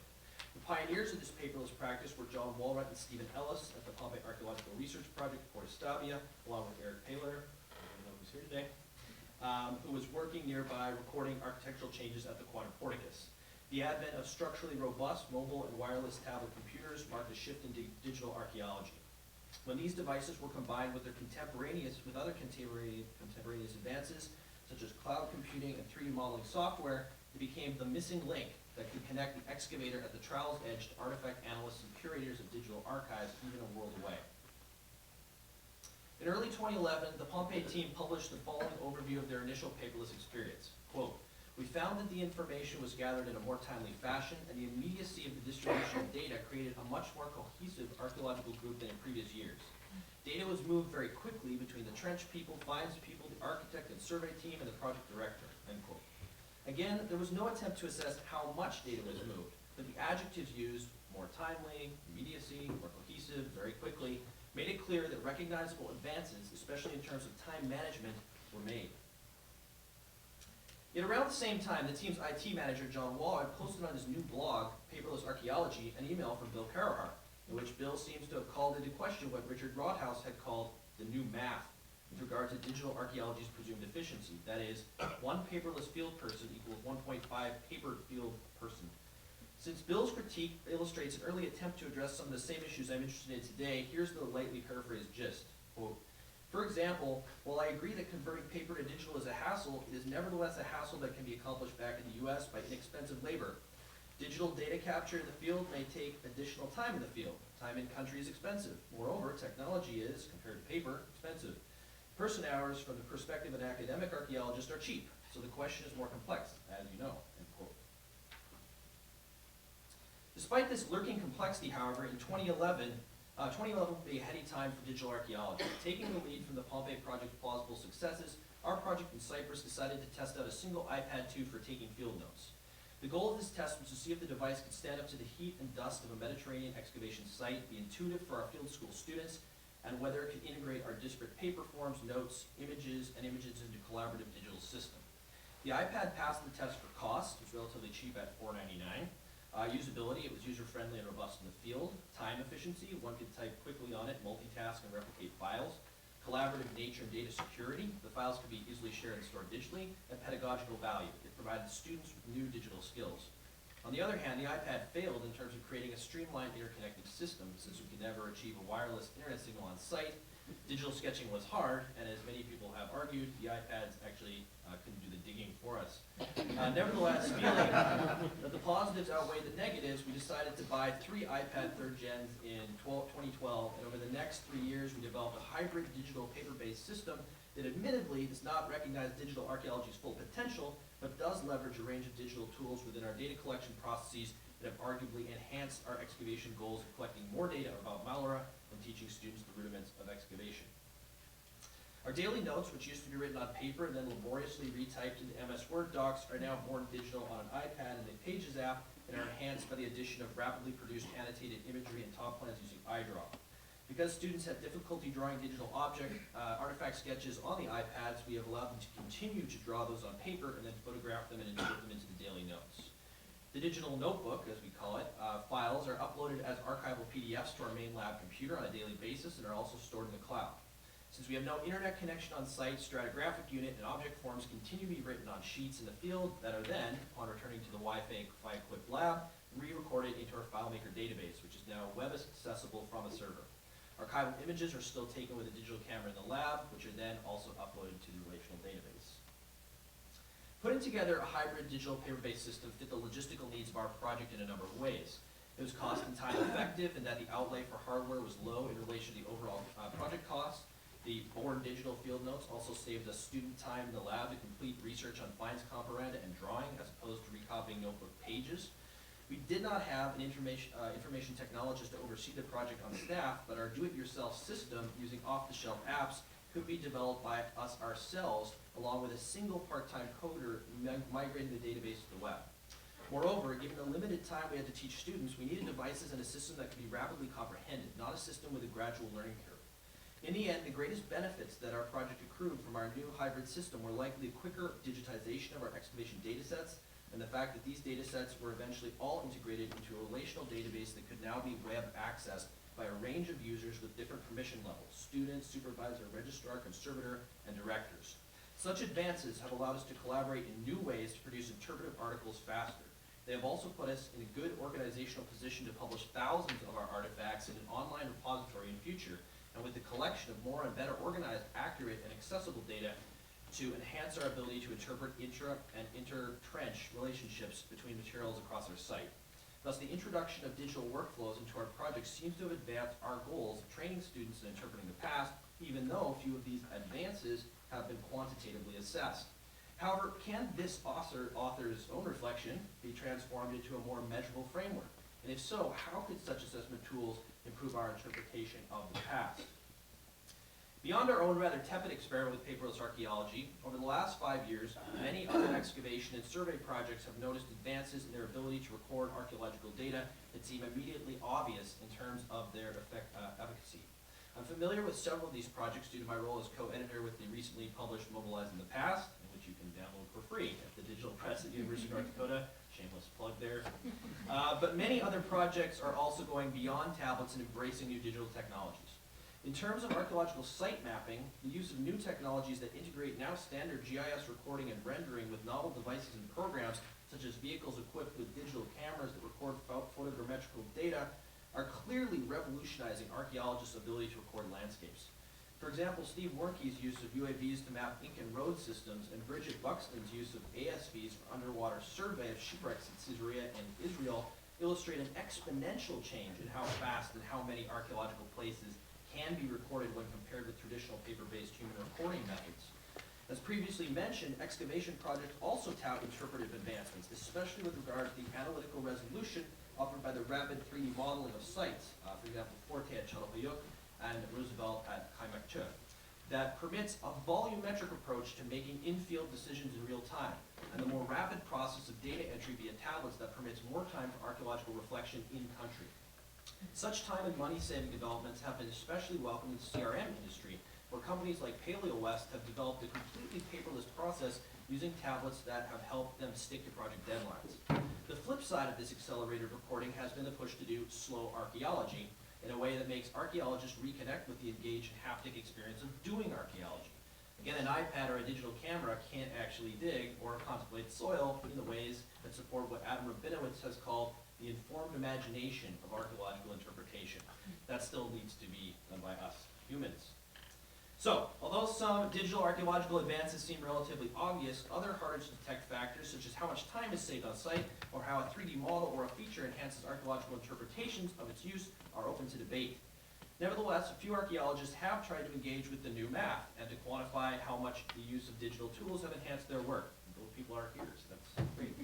The pioneers of this paperless practice were John Walrut and Stephen Ellis at the Pompeii Archaeological Research Project at Port Stabia, along with Eric Paler, who's here today, who was working nearby recording architectural changes at the Quadra Porticus. The advent of structurally robust mobile and wireless tablet computers marked a shift into digital archaeology. When these devices were combined with other contemporaneous advances, such as cloud computing and 3D modeling software, it became the missing link that could connect the excavator at the trowel's edge to artifact analysts and curators of digital archives even a world away. In early 2011, the Pompeii team published the following overview of their initial paperless experience. Quote, "We found that the information was gathered in a more timely fashion, and the immediacy of the distribution of data created a much more cohesive archaeological group than in previous years. Data was moved very quickly between the trench people, finds people, the architect and survey team, and the project director." End quote. Again, there was no attempt to assess how much data was moved, but the adjectives used, more timely, immediacy, more cohesive, very quickly, made it clear that recognizable advances, especially in terms of time management, were made. Yet around the same time, the team's IT manager, John Wallard, posted on his new blog, Paperless Archaeology, an email from Bill Carahart, in which Bill seems to have called into question what Richard Rothaus had called the new math with regard to digital archaeology's presumed efficiency. That is, one paperless field person equals 1.5 paper field person. Since Bill's critique illustrates an early attempt to address some of the same issues I'm interested in today, here's the lightly paraphrased gist. Quote, "For example, while I agree that converting paper to digital is a hassle, it is nevertheless a hassle that can be accomplished back in the US by inexpensive labor. Digital data capture in the field may take additional time in the field. Time in country is expensive. Moreover, technology is, compared to paper, expensive. Person hours from the perspective of an academic archaeologist are cheap, so the question is more complex, as you know." End quote. Despite this lurking complexity, however, in 2011 would be a heady time for digital archaeology. Taking the lead from the Pompeii Project's plausible successes, our project in Cyprus decided to test out a single iPad 2 for taking field notes. The goal of this test was to see if the device could stand up to the heat and dust of a Mediterranean excavation site, be intuitive for our field school students, and whether it could integrate our disparate paper forms, notes, images, and images into a collaborative digital system. The iPad passed the test for cost. It was relatively cheap at $4.99. Usability, it was user-friendly and robust in the field. Time efficiency, one could type quickly on it, multitask, and replicate files. Collaborative nature and data security, the files could be easily shared and stored digitally. And pedagogical value, it provided students with new digital skills. On the other hand, the iPad failed in terms of creating a streamlined interconnected system, since we could never achieve a wireless internet signal on site. Digital sketching was hard, and as many people have argued, the iPads actually couldn't do the digging for us. Nevertheless, feeling that the positives outweigh the negatives, we decided to buy 3 iPad 3rd gens in 2012, and over the next 3 years, we developed a hybrid digital paper-based system that admittedly does not recognize digital archaeology's full potential, but does leverage a range of digital tools within our data collection processes that have arguably enhanced our excavation goals of collecting more data about Malura and teaching students the rudiments of excavation. Our daily notes, which used to be written on paper and then laboriously retyped into MS Word docs, are now born digital on an iPad and a Pages app, and are enhanced by the addition of rapidly produced annotated imagery and top plans using iDraw. Because students had difficulty drawing digital artifact sketches on the iPads, we have allowed them to continue to draw those on paper and then photograph them and insert them into the daily notes. The digital notebook, as we call it, files are uploaded as archival PDFs to our main lab computer on a daily basis and are also stored in the cloud. Since we have no internet connection on site, stratigraphic unit and object forms continue to be written on sheets in the field that are then, upon returning to the Wi-Fi equipped lab, re-recorded into our FileMaker database, which is now web accessible from a server. Archival images are still taken with a digital camera in the lab, which are then also uploaded to the relational database. Putting together a hybrid digital paper-based system fit the logistical needs of our project in a number of ways. It was cost and time effective in that the outlay for hardware was low in relation to the overall project cost. The born digital field notes also saved us student time in the lab to complete research on finds comparanda and drawing as opposed to recopying notebook pages. We did not have an information technologist to oversee the project on staff, but our do-it-yourself system using off-the-shelf apps could be developed by us ourselves, along with a single part-time coder migrating the database to the web. Moreover, given the limited time we had to teach students, we needed devices and a system that could be rapidly comprehended, not a system with a gradual learning curve. In the end, the greatest benefits that our project accrued from our new hybrid system were likely a quicker digitization of our excavation data sets, and the fact that these data sets were eventually all integrated into a relational database that could now be web accessed by a range of users with different permission levels: students, supervisor, registrar, conservator, and directors. Such advances have allowed us to collaborate in new ways to produce interpretive articles faster. They have also put us in a good organizational position to publish thousands of our artifacts in an online repository in future, and with the collection of more and better organized, accurate, and accessible data to enhance our ability to interpret intra- and inter-trench relationships between materials across our site. Thus, the introduction of digital workflows into our project seems to have advanced our goals of training students in interpreting the past, even though few of these advances have been quantitatively assessed. However, can this author's own reflection be transformed into a more measurable framework? And if so, how could such assessment tools improve our interpretation of the past? Beyond our own rather tepid experiment with paperless archaeology, over the last 5 years, many other excavation and survey projects have noticed advances in their ability to record archaeological data that seem immediately obvious in terms of their efficacy. I'm familiar with several of these projects due to my role as co-editor with the recently published Mobilizing the Past, in which you can download for free at the Digital Press at University of North Dakota. Shameless plug there. But many other projects are also going beyond tablets and embracing new digital technologies. In terms of archaeological site mapping, the use of new technologies that integrate now standard GIS recording and rendering with novel devices and programs, such as vehicles equipped with digital cameras that record photogrammetrical data, are clearly revolutionizing archaeologists' ability to record landscapes. For example, Steve Warnke's use of UAVs to map Incan road systems and Bridget Buxton's use of ASVs for underwater survey of shipwrecks in Caesarea and Israel illustrate an exponential change in how fast and how many archaeological places can be recorded when compared with traditional paper-based human recording methods. As previously mentioned, excavation projects also tout interpretive advancements, especially with regard to the analytical resolution offered by the rapid 3D modeling of sites, for example, Forte at Çatalhöyük and Roosevelt at Kaymakçı. that permits a volumetric approach to making in-field decisions in real time, and the more rapid process of data entry via tablets that permits more time for archaeological reflection in country. Such time and money-saving developments have been especially welcome in the CRM industry, where companies like PaleoWest have developed a completely paperless process using tablets that have helped them stick to project deadlines. The flip side of this accelerated reporting has been the push to do slow archaeology in a way that makes archaeologists reconnect with the engaged and haptic experience of doing archaeology. Again, an iPad or a digital camera can't actually dig or contemplate soil in the ways that support what Adam Rabinowitz has called the informed imagination of archaeological interpretation. That still needs to be done by us humans. So, although some digital archaeological advances seem relatively obvious, other harder to detect factors, such as how much time is saved on site, or how a 3D model or a feature enhances archaeological interpretations of its use, are open to debate. Nevertheless, a few archaeologists have tried to engage with the new math and to quantify how much the use of digital tools have enhanced their work. Those people are here, so that's great.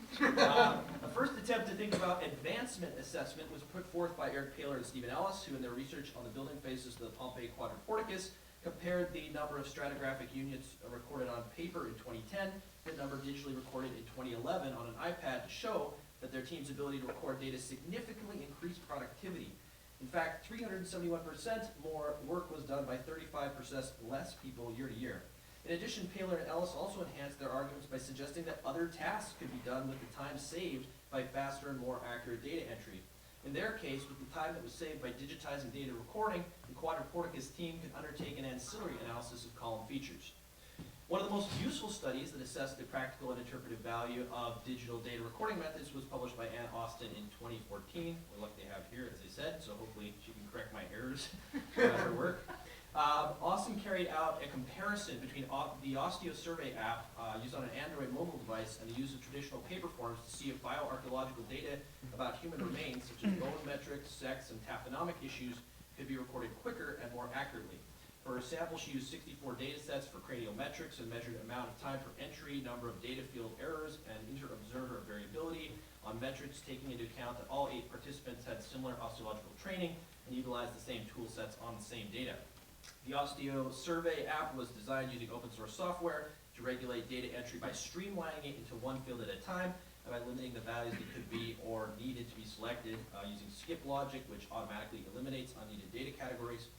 A first attempt to think about advancement assessment was put forth by Eric Paler and Stephen Ellis, who in their research on the building phases of the Pompeii Quadriporticus compared the number of stratigraphic units recorded on paper in 2010 to the number digitally recorded in 2011 on an iPad to show that their team's ability to record data significantly increased productivity. In fact, 371% more work was done by 35% less people year to year. In addition, Paler and Ellis also enhanced their arguments by suggesting that other tasks could be done with the time saved by faster and more accurate data entry. In their case, with the time that was saved by digitizing data recording, the Quadriporticus team could undertake an ancillary analysis of column features. One of the most useful studies that assessed the practical and interpretive value of digital data recording methods was published by Ann Austin in 2014. We're lucky to have here, as I said, so hopefully she can correct my errors in her work. Austin carried out a comparison between the Osteo survey app used on an Android mobile device and the use of traditional paper forms to see if bioarchaeological data about human remains, such as bone metrics, sex, and taphonomic issues, could be recorded quicker and more accurately. For her sample, she used 64 data sets for craniometrics and measured amount of time for entry, number of data field errors, and inter-observer variability on metrics, taking into account that all 8 participants had similar osteological training and utilized the same tool sets on the same data. The Osteo survey app was designed using open source software to regulate data entry by streamlining it into one field at a time and by limiting the values that could be or needed to be selected using skip logic, which automatically eliminates unneeded data categories.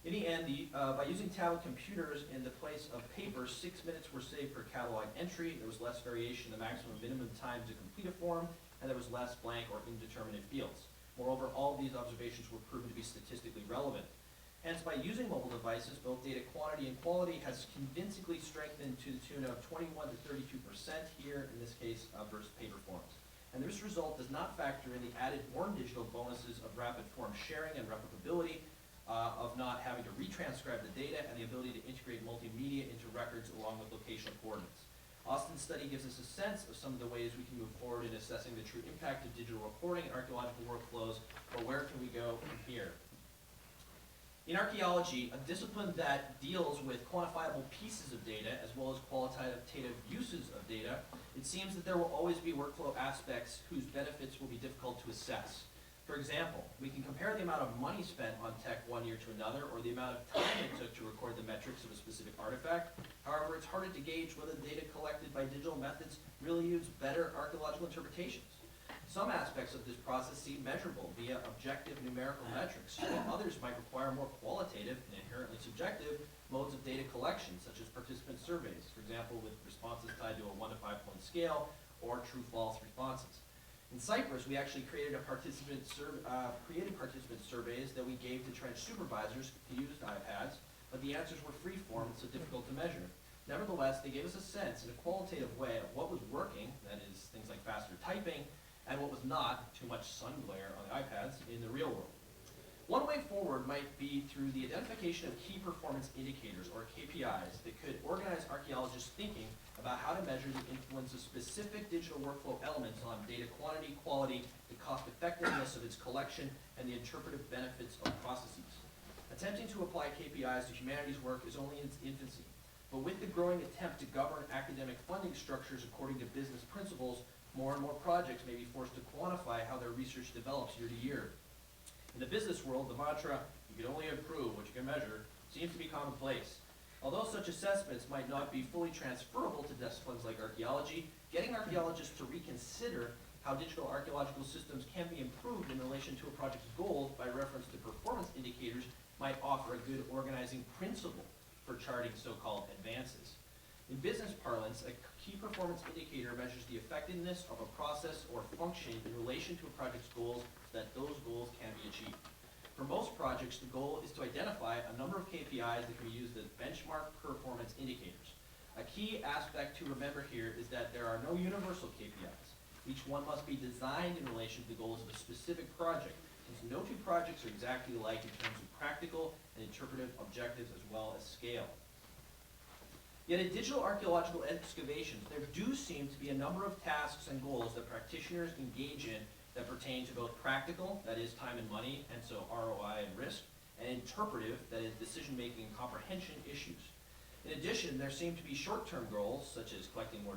In the end, by using tablet computers in the place of paper, 6 minutes were saved per catalog entry. There was less variation in the maximum and minimum time to complete a form, and there was less blank or indeterminate fields. Moreover, all of these observations were proven to be statistically relevant. Hence, by using mobile devices, both data quantity and quality has convincingly strengthened to the tune of 21 to 32% here, in this case, versus paper forms. And this result does not factor in the added born digital bonuses of rapid form sharing and replicability, of not having to retranscribe the data, and the ability to integrate multimedia into records along with locational coordinates. Austin's study gives us a sense of some of the ways we can move forward in assessing the true impact of digital reporting and archaeological workflows, but where can we go from here? In archaeology, a discipline that deals with quantifiable pieces of data as well as qualitative uses of data, it seems that there will always be workflow aspects whose benefits will be difficult to assess. For example, we can compare the amount of money spent on tech one year to another, or the amount of time it took to record the metrics of a specific artifact. However, it's harder to gauge whether the data collected by digital methods really use better archaeological interpretations. Some aspects of this process seem measurable via objective numerical metrics, while others might require more qualitative and inherently subjective modes of data collection, such as participant surveys, for example, with responses tied to a 1 to 5 point scale, or true-false responses. In Cyprus, we actually created participant surveys that we gave to trench supervisors who used iPads, but the answers were free-form and so difficult to measure. Nevertheless, they gave us a sense in a qualitative way of what was working, that is, things like faster typing, and what was not, too much sun glare on the iPads, in the real world. One way forward might be through the identification of key performance indicators, or KPIs, that could organize archaeologists' thinking about how to measure the influence of specific digital workflow elements on data quantity, quality, the cost effectiveness of its collection, and the interpretive benefits of processes. Attempting to apply KPIs to humanities work is only in its infancy, but with the growing attempt to govern academic funding structures according to business principles, more and more projects may be forced to quantify how their research develops year to year. In the business world, the mantra, you can only improve what you can measure, seems to be commonplace. Although such assessments might not be fully transferable to disciplines like archaeology, getting archaeologists to reconsider how digital archaeological systems can be improved in relation to a project's goals by reference to performance indicators might offer a good organizing principle for charting so-called advances. In business parlance, a key performance indicator measures the effectiveness of a process or function in relation to a project's goals so that those goals can be achieved. For most projects, the goal is to identify a number of KPIs that can be used as benchmark performance indicators. A key aspect to remember here is that there are no universal KPIs. Each one must be designed in relation to the goals of a specific project, since no two projects are exactly alike in terms of practical and interpretive objectives as well as scale. Yet in digital archaeological excavations, there do seem to be a number of tasks and goals that practitioners engage in that pertain to both practical, that is time and money, and so ROI and risk, and interpretive, that is decision-making and comprehension issues. In addition, there seem to be short-term goals, such as collecting more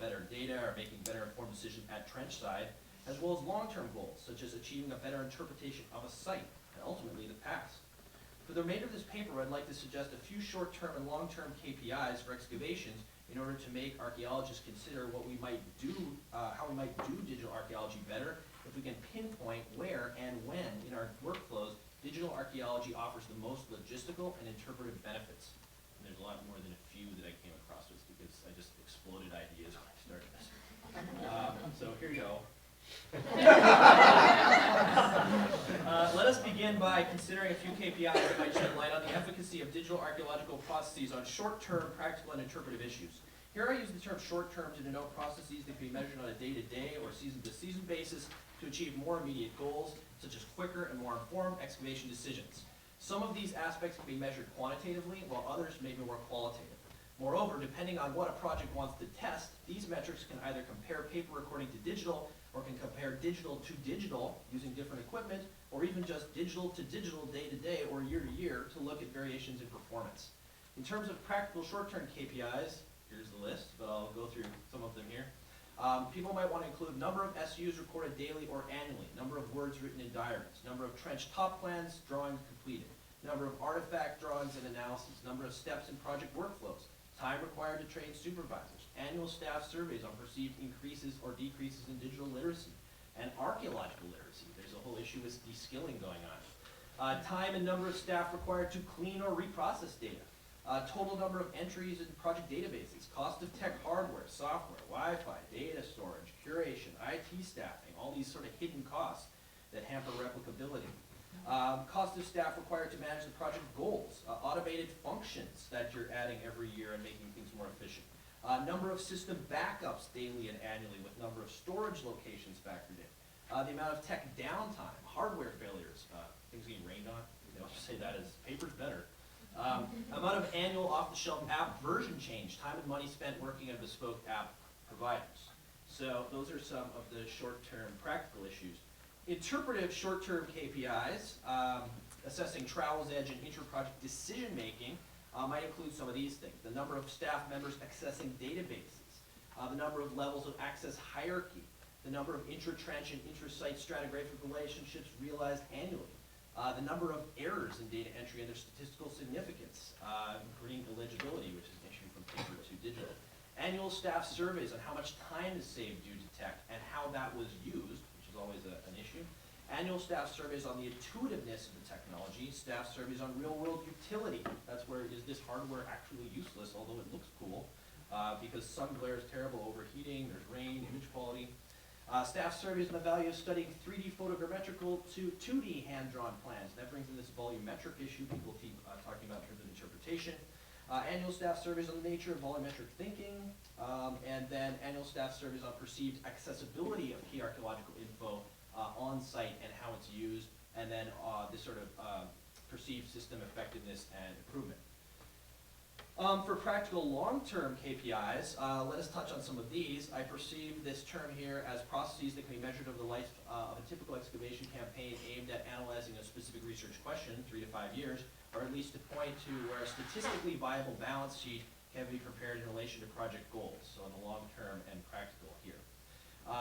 better data or making better informed decisions at trench side, as well as long-term goals, such as achieving a better interpretation of a site, and ultimately the past. For the remainder of this paper, I'd like to suggest a few short-term and long-term KPIs for excavations in order to make archaeologists consider what we might do, how we might do digital archaeology better if we can pinpoint where and when in our workflows digital archaeology offers the most logistical and interpretive benefits. And there's a lot more than a few that I came across just because I just exploded ideas when I started this. So here you go. Let us begin by considering a few KPIs that might shed light on the efficacy of digital archaeological processes on short-term practical and interpretive issues. Here I use the term short-term to denote processes that can be measured on a day-to-day or season-to-season basis to achieve more immediate goals, such as quicker and more informed excavation decisions. Some of these aspects can be measured quantitatively, while others may be more qualitative. Moreover, depending on what a project wants to test, these metrics can either compare paper recording to digital, or can compare digital to digital using different equipment, or even just digital to digital day to day or year to year to look at variations in performance. In terms of practical short-term KPIs, here's the list, but I'll go through some of them here. People might want to include number of SUs recorded daily or annually, number of words written in diaries, number of trench top plans, drawings completed, number of artifact drawings and analysis, number of steps in project workflows, time required to train supervisors, annual staff surveys on perceived increases or decreases in digital literacy, and archaeological literacy. There's a whole issue with de-skilling going on. Time and number of staff required to clean or reprocess data. Total number of entries in project databases, cost of tech hardware, software, Wi-Fi, data storage, curation, IT staffing, all these sort of hidden costs that hamper replicability. Cost of staff required to manage the project goals, automated functions that you're adding every year and making things more efficient. Number of system backups daily and annually with number of storage locations factored in. The amount of tech downtime, hardware failures, things getting rained on, they also say that as paper's better. Amount of annual off-the-shelf app version change, time and money spent working on bespoke app providers. So those are some of the short-term practical issues. Interpretive short-term KPIs, assessing travel's edge and inter-project decision-making might include some of these things. The number of staff members accessing databases, the number of levels of access hierarchy, the number of intra-trench and intra-site stratigraphic relationships realized annually, the number of errors in data entry and their statistical significance, including illegibility, which is an issue from paper to digital. Annual staff surveys on how much time is saved due to tech and how that was used, which is always an issue. Annual staff surveys on the intuitiveness of the technology, staff surveys on real-world utility. That's where is this hardware actually useless, although it looks cool, because sun glare is terrible, overheating, there's rain, image quality. Staff surveys on the value of studying 3D photogrammetrical to 2D hand-drawn plans. That brings in this volumetric issue people keep talking about in terms of interpretation. Annual staff surveys on the nature of volumetric thinking, and then annual staff surveys on perceived accessibility of key archaeological info on site and how it's used, and then this sort of perceived system effectiveness and improvement. For practical long-term KPIs, let us touch on some of these. I perceive this term here as processes that can be measured over the life of a typical excavation campaign aimed at analyzing a specific research question, 3 to 5 years, or at least to point to where a statistically viable balance sheet can be prepared in relation to project goals, so in the long-term and practical here.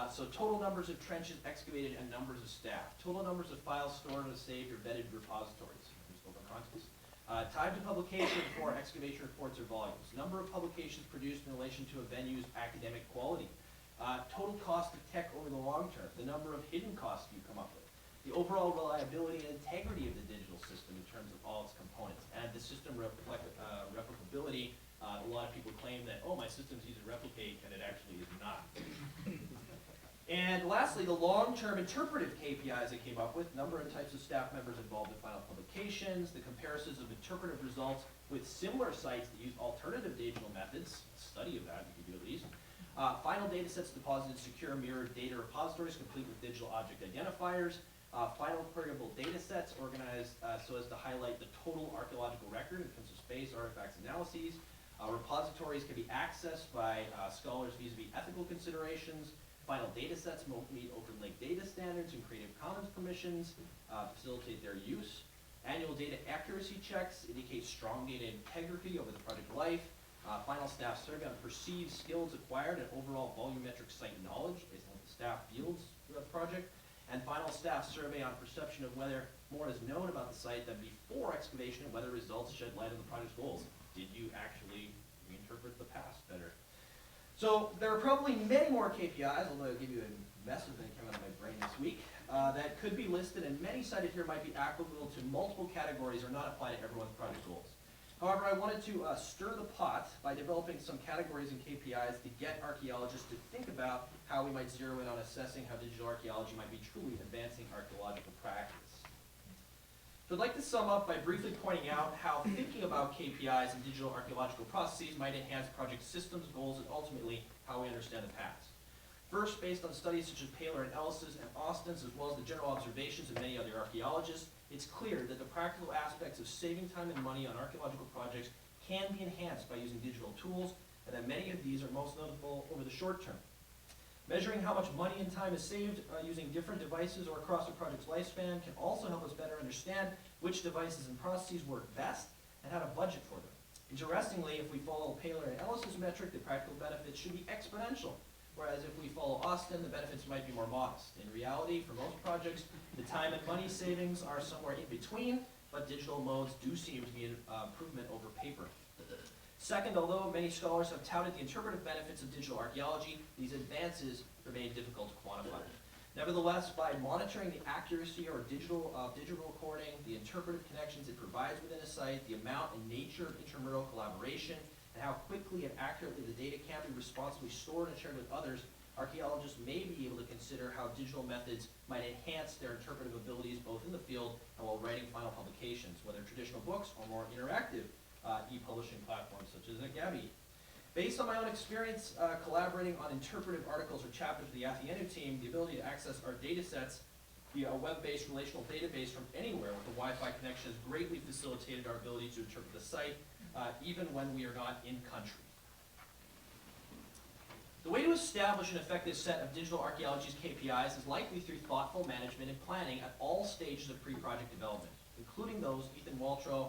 So total numbers of trenches excavated and numbers of staff. Total numbers of files stored or saved or vetted repositories. There's open contents. Time to publication for excavation reports or volumes. Number of publications produced in relation to a venue's academic quality. Total cost of tech over the long term. The number of hidden costs you come up with. The overall reliability and integrity of the digital system in terms of all its components. And the system replicability. A lot of people claim that, oh, my system's easy to replicate, and it actually is not. And lastly, the long-term interpretive KPIs they came up with, number and types of staff members involved in final publications, the comparisons of interpretive results with similar sites that use alternative digital methods, study of that, you could do at least, final data sets deposited in secure mirrored data repositories complete with digital object identifiers, final queryable data sets organized so as to highlight the total archaeological record in terms of space, artifacts, analyses. Repositories can be accessed by scholars vis-a-vis ethical considerations. Final data sets meet Open Lake data standards and Creative Commons permissions to facilitate their use. Annual data accuracy checks indicate strong data integrity over the project life. Final staff survey on perceived skills acquired and overall volumetric site knowledge based on what the staff fields throughout the project. And final staff survey on perception of whether more is known about the site than before excavation and whether results shed light on the project's goals. Did you actually reinterpret the past better? So there are probably many more KPIs, although I'll give you a message that came out of my brain this week, that could be listed, and many cited here might be applicable to multiple categories or not apply to everyone's project goals. However, I wanted to stir the pot by developing some categories and KPIs to get archaeologists to think about how we might zero in on assessing how digital archaeology might be truly advancing archaeological practice. So I'd like to sum up by briefly pointing out how thinking about KPIs and digital archaeological processes might enhance project systems, goals, and ultimately how we understand the past. First, based on studies such as Paler and Ellis's and Austin's, as well as the general observations of many other archaeologists, it's clear that the practical aspects of saving time and money on archaeological projects can be enhanced by using digital tools, and that many of these are most notable over the short term. Measuring how much money and time is saved using different devices or across a project's lifespan can also help us better understand which devices and processes work best and how to budget for them. Interestingly, if we follow Paler and Ellis's metric, the practical benefits should be exponential, whereas if we follow Austin, the benefits might be more modest. In reality, for most projects, the time and money savings are somewhere in between, but digital modes do seem to be an improvement over paper. Second, although many scholars have touted the interpretive benefits of digital archaeology, these advances remain difficult to quantify. Nevertheless, by monitoring the accuracy or digital recording, the interpretive connections it provides within a site, the amount and nature of intramural collaboration, and how quickly and accurately the data can be responsibly stored and shared with others, archaeologists may be able to consider how digital methods might enhance their interpretive abilities both in the field and while writing final publications, whether traditional books or more interactive e-publishing platforms such as Excavations. Based on my own experience collaborating on interpretive articles or chapters with the Atheanu team, the ability to access our data sets via a web-based relational database from anywhere with a Wi-Fi connection has greatly facilitated our ability to interpret the site, even when we are not in country. The way to establish an effective set of digital archaeology's KPIs is likely through thoughtful management and planning at all stages of pre-project development, including those Ethan Waltrow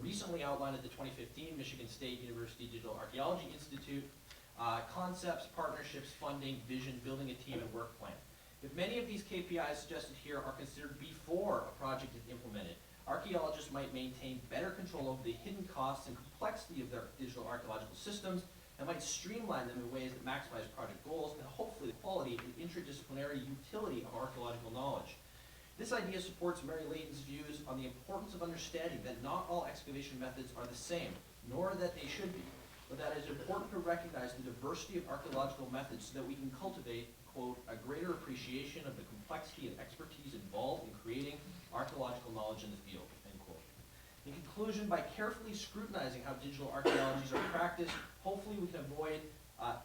recently outlined at the 2015 Michigan State University Digital Archaeology Institute, concepts, partnerships, funding, vision, building a team, and work plan. If many of these KPIs suggested here are considered before a project is implemented, archaeologists might maintain better control over the hidden costs and complexity of their digital archaeological systems and might streamline them in ways that maximize project goals and hopefully the quality and interdisciplinary utility of archaeological knowledge. This idea supports Mary Layton's views on the importance of understanding that not all excavation methods are the same, nor that they should be, but that it is important to recognize the diversity of archaeological methods so that we can cultivate, quote, a greater appreciation of the complexity and expertise involved in creating archaeological knowledge in the field, end quote. In conclusion, by carefully scrutinizing how digital archaeologies are practiced, hopefully we can avoid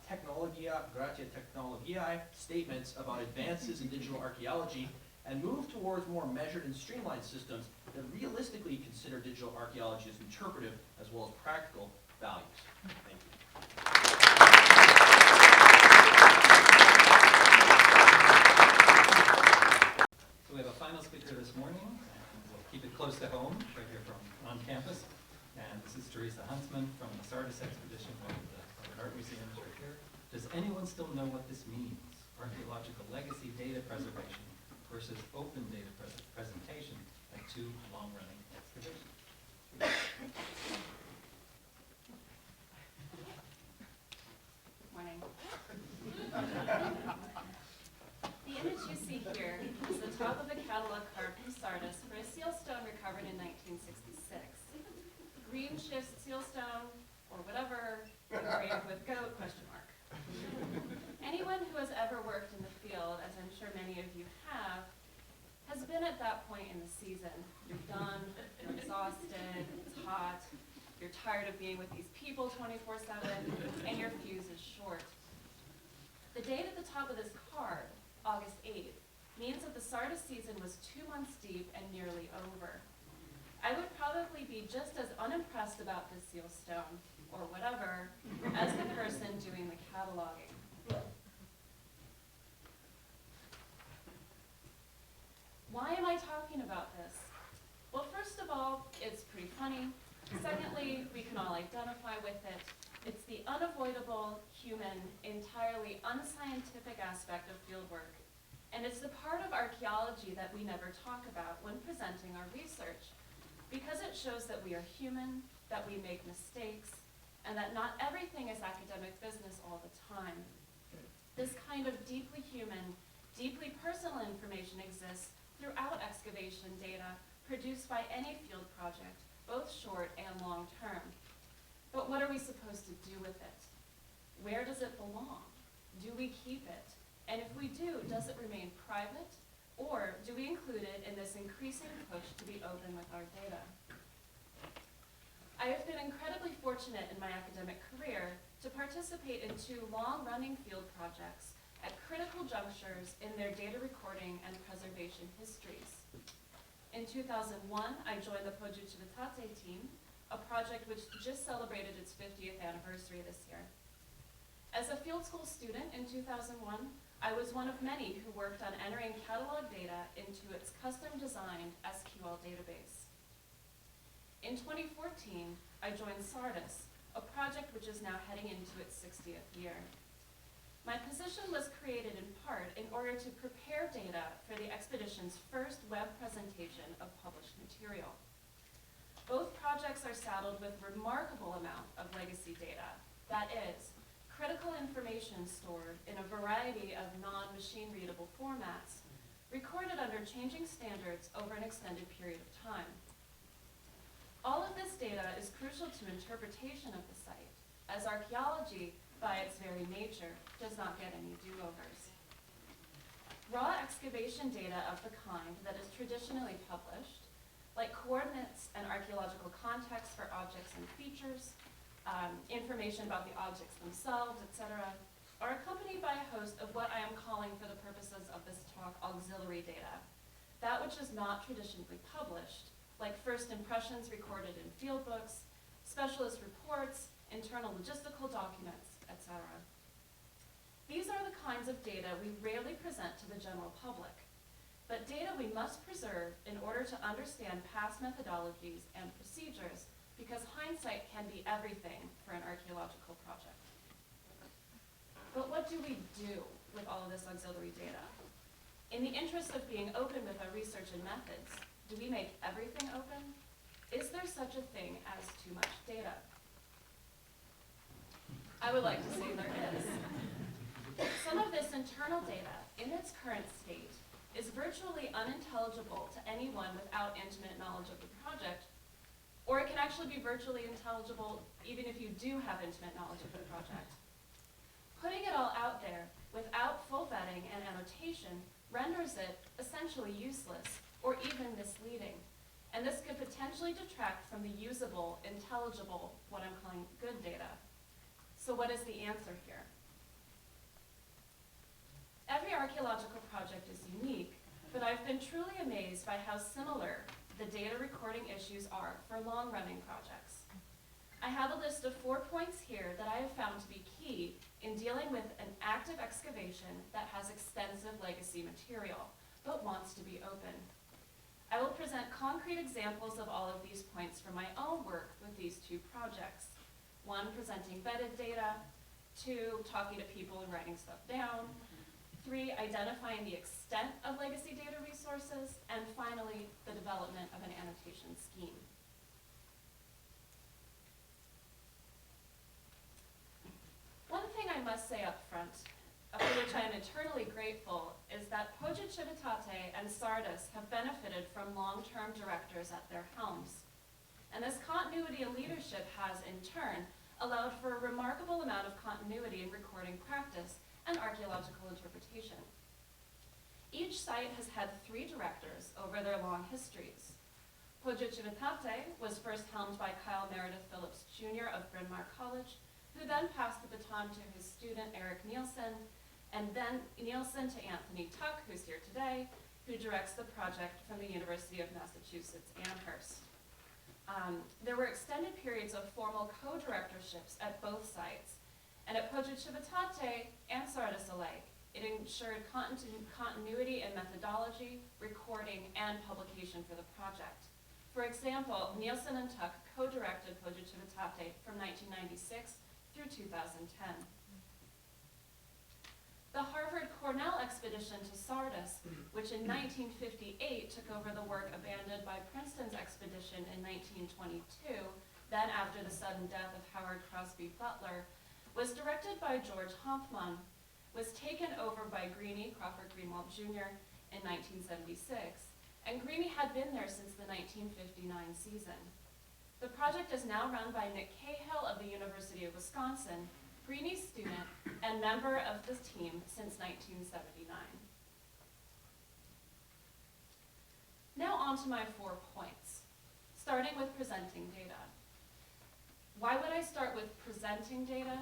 technologia gratia technologiae statements about advances in digital archaeology and move towards more measured and streamlined systems that realistically consider digital archaeology as interpretive as well as practical values. Thank you. So we have a final speaker this morning, and we'll keep it close to home, right here from on campus. And this is Teresa Huntsman from the Sardis expedition, one of the art museums right here. Does anyone still know what this means? Archaeological legacy data preservation versus open data presentation at two long-running excavations. Morning. The image you see here is the top of a catalog card from Sardis for a seal stone recovered in 1966. Green schist seal stone, or whatever, engraved with goat, question mark. Anyone who has ever worked in the field, as I'm sure many of you have, has been at that point in the season. You're done, you're exhausted, it's hot, you're tired of being with these people 24/7, and your fuse is short. The date at the top of this card, August 8th, means that the Sardis season was 2 months deep and nearly over. I would probably be just as unimpressed about this seal stone, or whatever, as the person doing the cataloging. Why am I talking about this? Well, first of all, it's pretty funny. Secondly, we can all identify with it. It's the unavoidable, human, entirely unscientific aspect of fieldwork. And it's the part of archaeology that we never talk about when presenting our research, because it shows that we are human, that we make mistakes, and that not everything is academic business all the time. This kind of deeply human, deeply personal information exists throughout excavation data produced by any field project, both short and long term. But what are we supposed to do with it? Where does it belong? Do we keep it? And if we do, does it remain private? Or do we include it in this increasing push to be open with our data? I have been incredibly fortunate in my academic career to participate in 2 long-running field projects at critical junctures in their data recording and preservation histories. In 2001, I joined the Podjucivitate team, a project which just celebrated its 50th anniversary this year. As a field school student in 2001, I was one of many who worked on entering catalog data into its custom-designed SQL database. In 2014, I joined Sardis, a project which is now heading into its 60th year. My position was created in part in order to prepare data for the expedition's first web presentation of published material. Both projects are saddled with a remarkable amount of legacy data, that is, critical information stored in a variety of non-machine readable formats, recorded under changing standards over an extended period of time. All of this data is crucial to interpretation of the site, as archaeology, by its very nature, does not get any do-overs. Raw excavation data of the kind that is traditionally published, like coordinates and archaeological context for objects and features, information about the objects themselves, etc., are accompanied by a host of what I am calling, for the purposes of this talk, auxiliary data, that which is not traditionally published, like first impressions recorded in field books, specialist reports, internal logistical documents, etc. These are the kinds of data we rarely present to the general public, but data we must preserve in order to understand past methodologies and procedures, because hindsight can be everything for an archaeological project. But what do we do with all of this auxiliary data? In the interest of being open with our research and methods, do we make everything open? Is there such a thing as too much data? I would like to say there is. Some of this internal data, in its current state, is virtually unintelligible to anyone without intimate knowledge of the project, or it can actually be virtually intelligible even if you do have intimate knowledge of the project. Putting it all out there without full vetting and annotation renders it essentially useless or even misleading, and this could potentially detract from the usable, intelligible, what I'm calling good data. So what is the answer here? Every archaeological project is unique, but I've been truly amazed by how similar the data recording issues are for long-running projects. I have a list of 4 points here that I have found to be key in dealing with an active excavation that has extensive legacy material, but wants to be open. I will present concrete examples of all of these points from my own work with these 2 projects. 1, presenting vetted data. 2, talking to people and writing stuff down. 3, identifying the extent of legacy data resources. And finally, the development of an annotation scheme. must say up front, for which I am eternally grateful, is that Poja Civitate and Sardis have benefited from long-term directors at their helms. And this continuity in leadership has, in turn, allowed for a remarkable amount of continuity in recording practice and archaeological interpretation. Each site has had 3 directors over their long histories. Poja Civitate was first helmed by Kyle Meredith Phillips Jr. of Bryn Mawr College, who then passed the baton to his student Eric Nielsen, and then Nielsen to Anthony Tuck, who's here today, who directs the project from the University of Massachusetts Amherst. There were extended periods of formal co-directorships at both sites, and at Poja Civitate and Sardis alike, it ensured continuity in methodology, recording, and publication for the project. For example, Nielsen and Tuck co-directed Poja Civitate from 1996 through 2010. The Harvard-Cornell expedition to Sardis, which in 1958 took over the work abandoned by Princeton's expedition in 1922, then after the sudden death of Howard Crosby Butler, was directed by George Hoffman, was taken over by Greene, Crawford Greenwald Jr. in 1976, and Greene had been there since the 1959 season. The project is now run by Nick Cahill of the University of Wisconsin, Greene's student and member of the team since 1979. Now on to my 4 points, starting with presenting data. Why would I start with presenting data?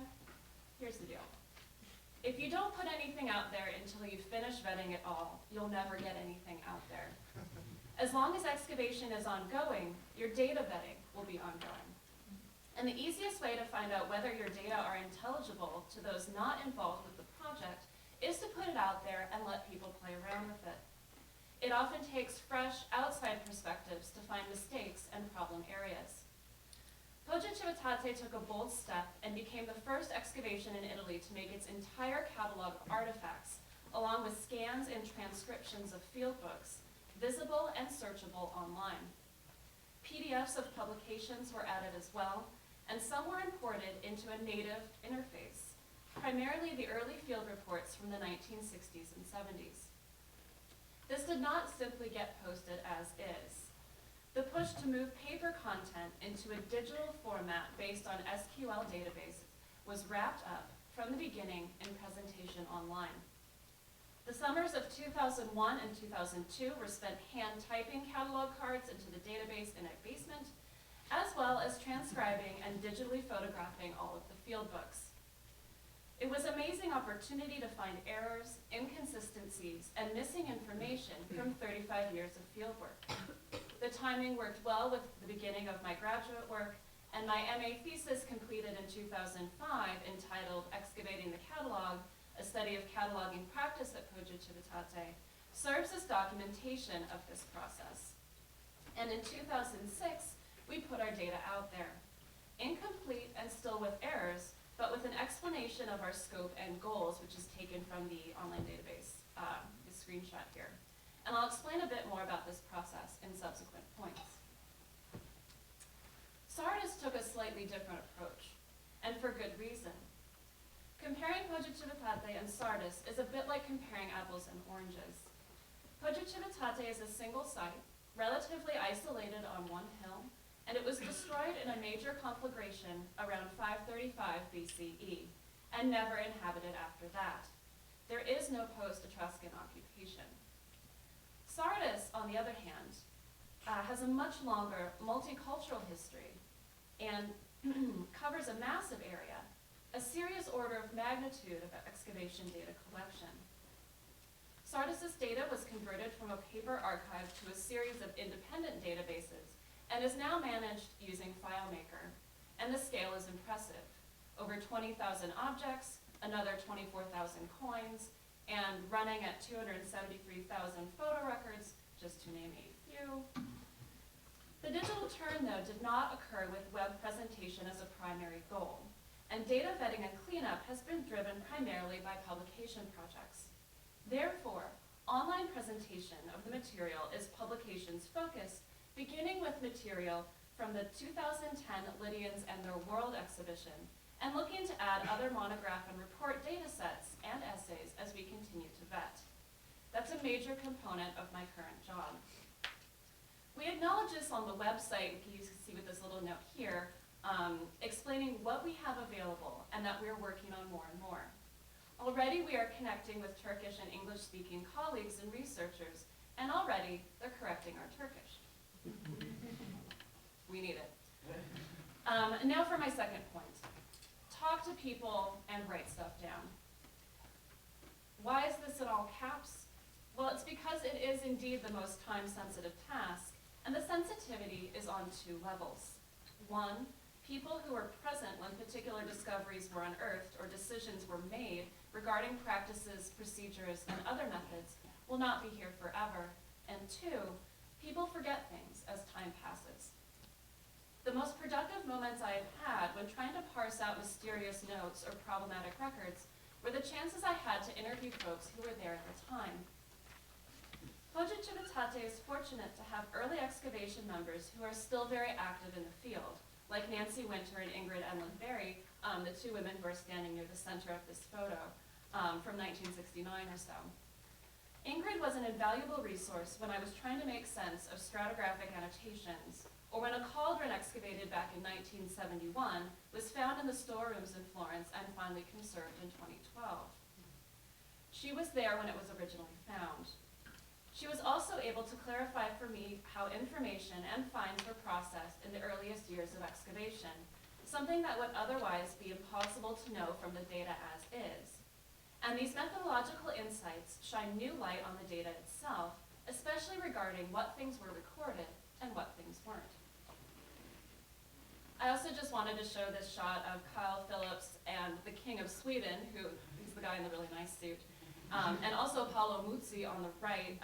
Here's the deal. If you don't put anything out there until you finish vetting it all, you'll never get anything out there. As long as excavation is ongoing, your data vetting will be ongoing. And the easiest way to find out whether your data are intelligible to those not involved with the project is to put it out there and let people play around with it. It often takes fresh, outside perspectives to find mistakes and problem areas. Poja Civitate took a bold step and became the first excavation in Italy to make its entire catalog of artifacts, along with scans and transcriptions of field books, visible and searchable online. PDFs of publications were added as well, and some were imported into a native interface, primarily the early field reports from the 1960s and 70s. This did not simply get posted as is. The push to move paper content into a digital format based on SQL databases was wrapped up from the beginning in presentation online. The summers of 2001 and 2002 were spent hand typing catalog cards into the database in a basement, as well as transcribing and digitally photographing all of the field books. It was an amazing opportunity to find errors, inconsistencies, and missing information from 35 years of fieldwork. The timing worked well with the beginning of my graduate work, and my MA thesis completed in 2005 entitled Excavating the Catalog, a study of cataloging practice at Poja Civitate, serves as documentation of this process. And in 2006, we put our data out there, incomplete and still with errors, but with an explanation of our scope and goals, which is taken from the online database, the screenshot here. And I'll explain a bit more about this process in subsequent points. Sardis took a slightly different approach, and for good reason. Comparing Poja Civitate and Sardis is a bit like comparing apples and oranges. Poja Civitate is a single site, relatively isolated on one hill, and it was destroyed in a major conflagration around 535 BCE, and never inhabited after that. There is no post-Etruscan occupation. Sardis, on the other hand, has a much longer multicultural history and covers a massive area, a serious order of magnitude of excavation data collection. Sardis's data was converted from a paper archive to a series of independent databases and is now managed using FileMaker, and the scale is impressive. Over 20,000 objects, another 24,000 coins, and running at 273,000 photo records, just to name a few. The digital turn, though, did not occur with web presentation as a primary goal, and data vetting and cleanup has been driven primarily by publication projects. Therefore, online presentation of the material is publications focused, beginning with material from the 2010 Lydians and Their World exhibition, and looking to add add other monograph and report data sets and essays as we continue to vet. That's a major component of my current job. We acknowledge this on the website, you can see with this little note here, explaining what we have available and that we're working on more and more. Already we are connecting with Turkish and English-speaking colleagues and researchers, and already they're correcting our Turkish. We need it. Now for my second point. Talk to people and write stuff down. Why is this in all caps? Well, it's because it is indeed the most time-sensitive task, and the sensitivity is on two levels. One, people who were present when particular discoveries were unearthed or decisions were made regarding practices, procedures, and other methods will not be here forever. And two, people forget things as time passes. The most productive moments I have had when trying to parse out mysterious notes or problematic records were the chances I had to interview folks who were there at the time. Hoja Civitate is fortunate to have early excavation members who are still very active in the field, like Nancy Winter and Ingrid Enlund Berry, the two women who are standing near the center of this photo from 1969 or so. Ingrid was an invaluable resource when I was trying to make sense of stratigraphic annotations, or when a cauldron excavated back in 1971 was found in the storerooms in Florence and finally conserved in 2012. She was there when it was originally found. She was also able to clarify for me how information and finds were processed in the earliest years of excavation, something that would otherwise be impossible to know from the data as is. And these methodological insights shine new light on the data itself, especially regarding what things were recorded and what things weren't. I also just wanted to show this shot of Kyle Phillips and the King of Sweden, who is the guy in the really nice suit, and also Paolo Muzzi on the right.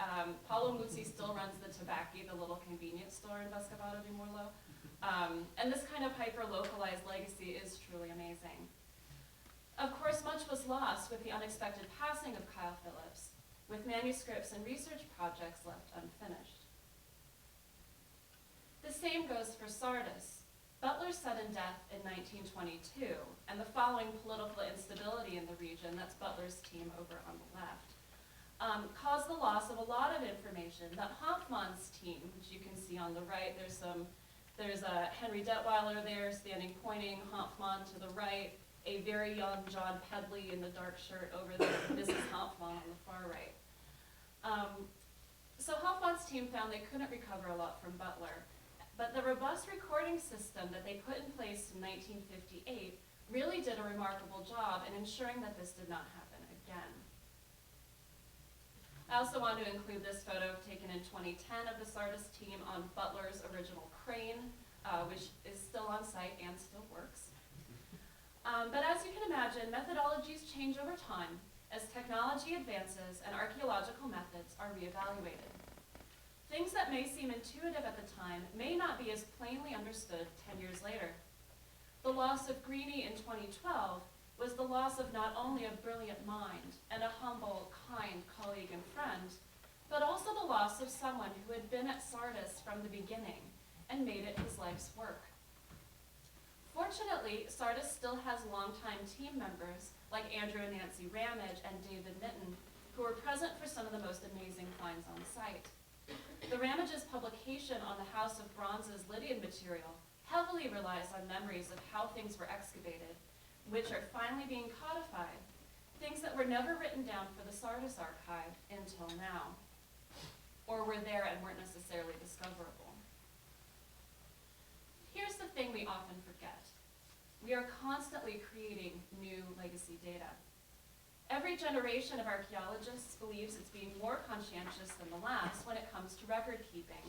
Paolo Muzzi still runs the Tabacchi, the little convenience store in Vescovado di Morlo. And this kind of hyper-localized legacy is truly amazing. Of course, much was lost with the unexpected passing of Kyle Phillips, with manuscripts and research projects left unfinished. The same goes for Sardis. Butler's sudden death in 1922, and the following political instability in the region, that's Butler's team over on the left, caused the loss of a lot of information that Hoffmann's team, which you can see on the right, there's a Henry Detweiler there standing pointing, Hoffmann to the right, a very young John Pedley in the dark shirt over there, this is Hoffmann on the far right. So Hoffmann's team found they couldn't recover a lot from Butler, but the robust recording system that they put in place in 1958 really did a remarkable job in ensuring that this did not happen again. I also want to include this photo taken in 2010 of the Sardis team on Butler's original crane, which is still on site and still works. But as you can imagine, methodologies change over time as technology advances and archaeological methods are reevaluated. Things that may seem intuitive at the time may not be as plainly understood 10 years later. The loss of Greene in 2012 was the loss of not only a brilliant mind and a humble, kind colleague and friend, but also the loss of someone who had been at Sardis from the beginning and made it his life's work. Fortunately, Sardis still has longtime team members like Andrew and Nancy Ramage and David Mitten, who were present for some of the most amazing finds on site. The Ramage's publication on the House of Bronze's Lydian material heavily relies on memories of how things were excavated, which are finally being codified, things that were never written down for the Sardis archive until now, or were there and weren't necessarily discoverable. Here's the thing we often forget. We are constantly creating new legacy data. Every generation of archaeologists believes it's being more conscientious than the last when it comes to record keeping,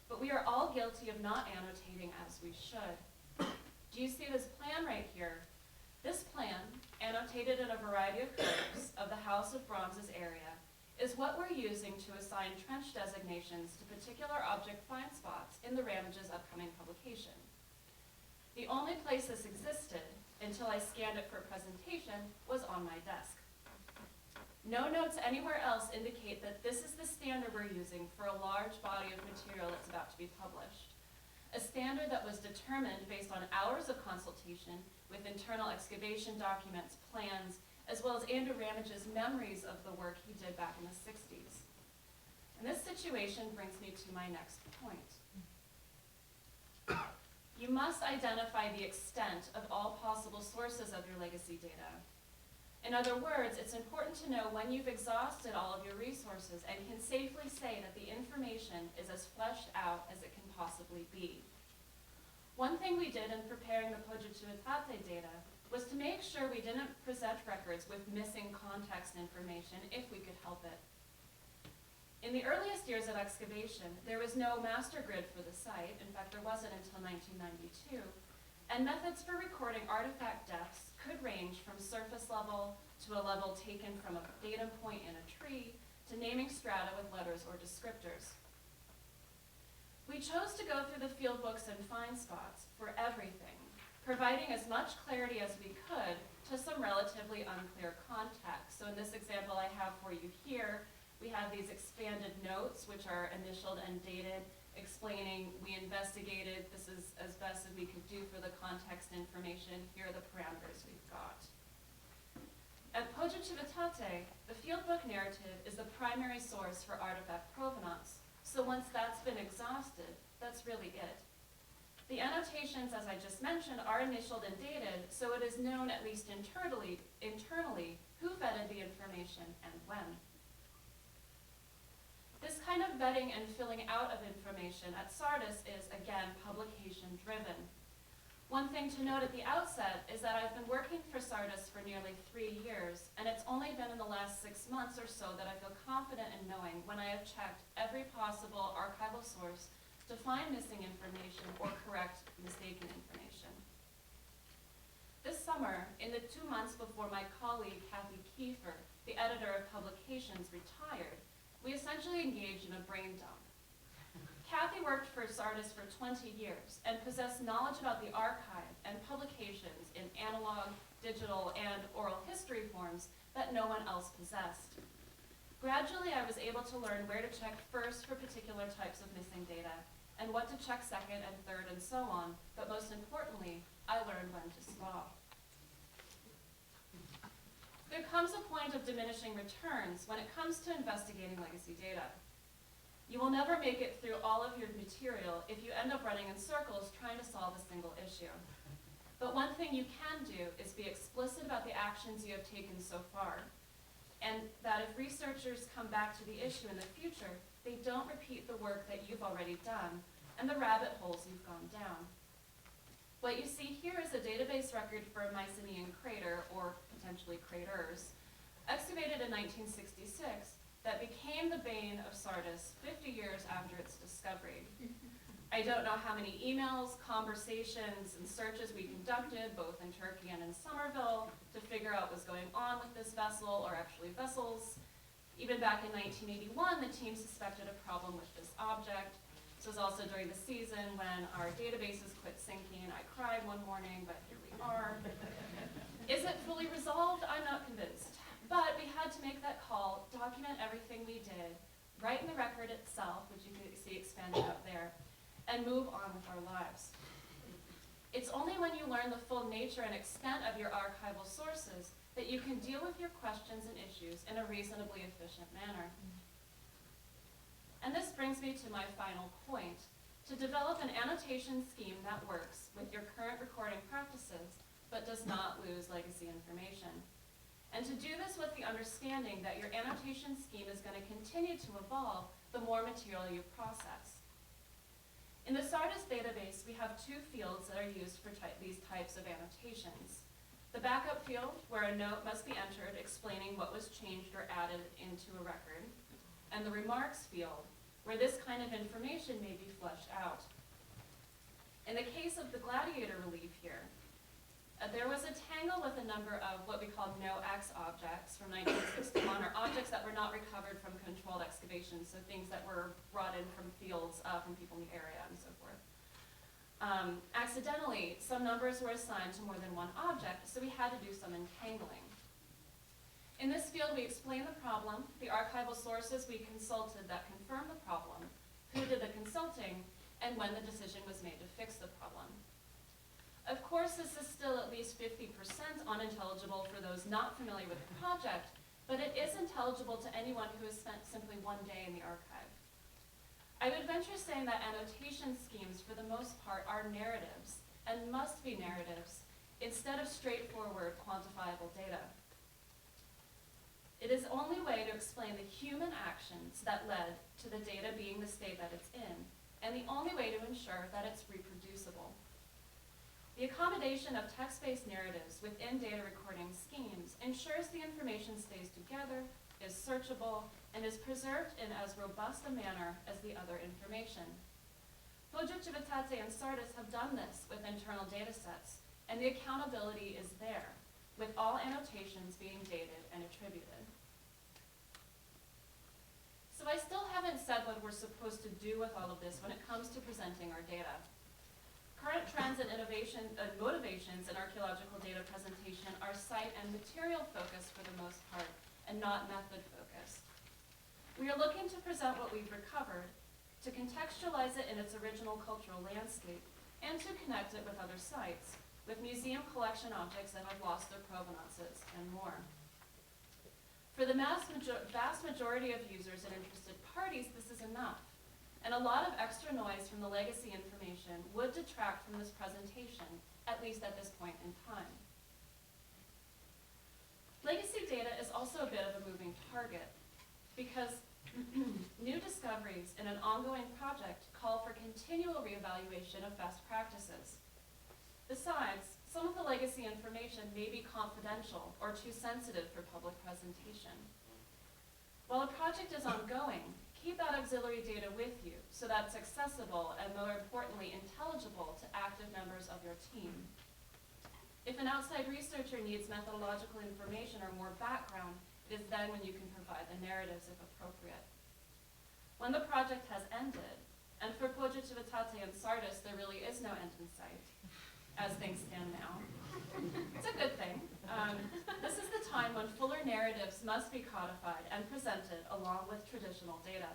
but we are all guilty of not annotating as we should. Do you see this plan right here? This plan, annotated in a variety of curves of the House of Bronze's area, is what we're using to assign trench designations to particular object find spots in the Ramage's upcoming publication. The only place this existed, until I scanned it for presentation, was on my desk. No notes anywhere else indicate that this is the standard we're using for a large body of material that's about to be published. A standard that was determined based on hours of consultation with internal excavation documents, plans, as well as Andrew Ramage's memories of the work he did back in the 60s. And this situation brings me to my next point. You must identify the extent of all possible sources of your legacy data. In other words, it's important to know when you've exhausted all of your resources and can safely say that the information is as fleshed out as it can possibly be. One thing we did in preparing the Poggiativitate data was to make sure we didn't present records with missing context information if we could help it. In the earliest years of excavation, there was no master grid for the site. In fact, there wasn't until 1992. And methods for recording artifact depths could range from surface level to a level taken from a datum point in a tree to naming strata with letters or descriptors. We chose to go through the field books and find spots for everything, providing as much clarity as we could to some relatively unclear context. So in this example I have for you here, we have these expanded notes, which are initialed and dated, explaining we investigated, this is as best as we could do for the context information, here are the parameters we've got. At Poggiativitate, the fieldbook narrative is the primary source for artifact provenance, so once that's been exhausted, that's really it. The annotations, as I just mentioned, are initialed and dated, so it is known at least internally who vetted the information and when. This kind of vetting and filling out of information at Sardis is, again, publication-driven. One thing to note at the outset is that I've been working for Sardis for nearly 3 years, and it's only been in the last 6 months or so that I feel confident in knowing when I have checked every possible archival source to find missing information or correct mistaken information. This summer, in the 2 months before my colleague Kathy Kiefer, the editor of Publications, retired, we essentially engaged in a brain dump. Kathy worked for Sardis for 20 years and possessed knowledge about the archive and publications in analog, digital, and oral history forms that no one else possessed. Gradually, I was able to learn where to check first for particular types of missing data, and what to check second and third and so on, but most importantly, I learned when to stop. There comes a point of diminishing returns when it comes to investigating legacy data. You will never make it through all of your material if you end up running in circles trying to solve a single issue. But one thing you can do is be explicit about the actions you have taken so far, and that if researchers come back to the issue in the future, they don't repeat the work that you've already done and the rabbit holes you've gone down. What you see here is a database record for a Mycenaean crater, or potentially craters, excavated in 1966 that became the bane of Sardis 50 years after its discovery. I don't know how many emails, conversations, and searches we conducted, both in Turkey and in Somerville, to figure out what's going on with this vessel, or actually vessels. Even back in 1981, the team suspected a problem with this object. This was also during the season when our databases quit syncing. I cried one morning, but here we are. Is it fully resolved? I'm not convinced. But we had to make that call, document everything we did, write in the record itself, which you can see expanded up there, and move on with our lives. It's only when you learn the full nature and extent of your archival sources that you can deal with your questions and issues in a reasonably efficient manner. And this brings me to my final point: to develop an annotation scheme that works with your current recording practices, but does not lose legacy information. And to do this with the understanding that your annotation scheme is going to continue to evolve the more material you process. In the Sardis database, we have 2 fields that are used for these types of annotations. The backup field, where a note must be entered explaining what was changed or added into a record, and the remarks field, where this kind of information may be fleshed out. In the case of the gladiator relief here, there was a tangle with a number of what we called no-X objects from 1961, or objects that were not recovered from controlled excavations, so things that were brought in from fields, from people in the area and so forth. Accidentally, some numbers were assigned to more than one object, so we had to do some entangling. In this field, we explain the problem, the archival sources we consulted that confirmed the problem, who did the consulting, and when the decision was made to fix the problem. Of course, this is still at least 50% unintelligible for those not familiar with the project, but it is intelligible to anyone who has spent simply one day in the archive. I would venture saying that annotation schemes, for the most part, are narratives, and must be narratives, instead of straightforward quantifiable data. It is the only way to explain the human actions that led to the data being the state that it's in, and the only way to ensure that it's reproducible. The accommodation of text-based narratives within data recording schemes ensures the information stays together, is searchable, and is preserved in as robust a manner as the other information. Civitate and Sardis have done this with internal data sets, and the accountability is there, with all annotations being dated and attributed. So I still haven't said what we're supposed to do with all of this when it comes to presenting our data. Current trends and motivations in archaeological data presentation are site and material focused for the most part, and not method focused. We are looking to present what we've recovered, to contextualize it in its original cultural landscape, and to connect it with other sites, with museum collection objects that have lost their provenances, and more. For the vast majority of users and interested parties, this is enough. And a lot of extra noise from the legacy information would detract from this presentation, at least at this point in time. Legacy data is also a bit of a moving target, because new discoveries in an ongoing project call for continual reevaluation of best practices. Besides, some of the legacy information may be confidential or too sensitive for public presentation. While a project is ongoing, keep that auxiliary data with you so that it's accessible and, more importantly, intelligible to active members of your team. If an outside researcher needs methodological information or more background, it is then when you can provide the narratives if appropriate. When the project has ended, and for Civitate and Sardis, there really is no end in sight, as things stand now. It's a good thing. This is the time when fuller narratives must be codified and presented along with traditional data.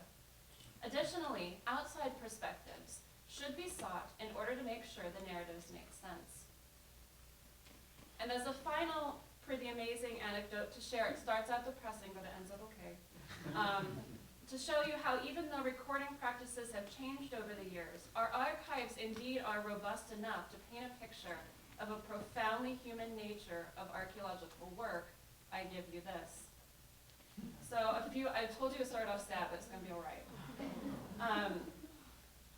Additionally, outside perspectives should be sought in order to make sure the narratives make sense. And as a final pretty amazing anecdote to share, it starts out depressing, but it ends up okay. To show you how even though recording practices have changed over the years, our archives indeed are robust enough to paint a picture of a profoundly human nature of archaeological work, I give you this. So I told you to start off sad, but it's gonna be all right.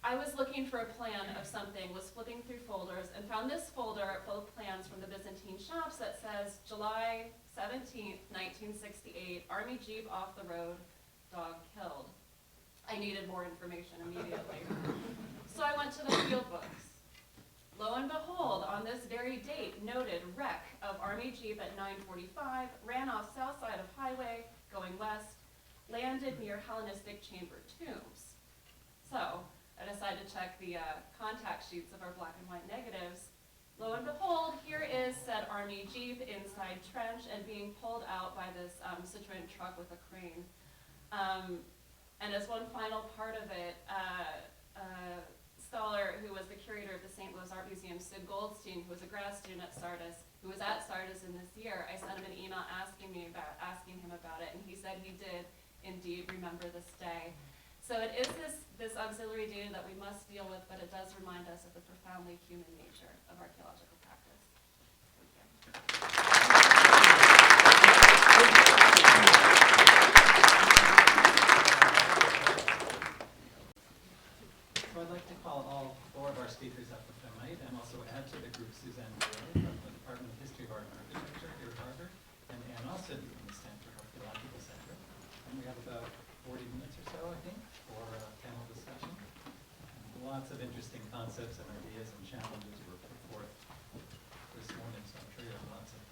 I was looking for a plan of something, was flipping through folders, and found this folder full of plans from the Byzantine shops that says July 17th, 1968, Army Jeep off the road, dog killed. I needed more information immediately. So I went to the field books. Lo and behold, on this very date, noted wreck of Army Jeep at 9:45, ran off south side of highway, going west, landed near Hellenistic chamber tombs. So I decided to check the contact sheets of our black and white negatives. Lo and behold, here is said Army Jeep inside trench and being pulled out by this Citroen truck with a crane. And as one final part of it, scholar who was the curator of the St. Louis Art Museum, Sid Goldstein, who was a grad student at Sardis, who was at Sardis in this year, I sent him an email asking him about it, and he said he did indeed remember this day. So it is this auxiliary data that we must deal with, but it does remind us of the profoundly human nature of archaeological practice. Thank you. So I'd like to call all four of our speakers up if I might, and also add to the group Suzanne Gray from the Department of History of Art and Architecture here at Harvard, and Ann Olson from the Stanford Archaeological Center. And we have about 40 minutes or so, I think, for a panel discussion. And lots of interesting concepts and ideas and challenges were put forth this morning, so I'm sure you have lots of.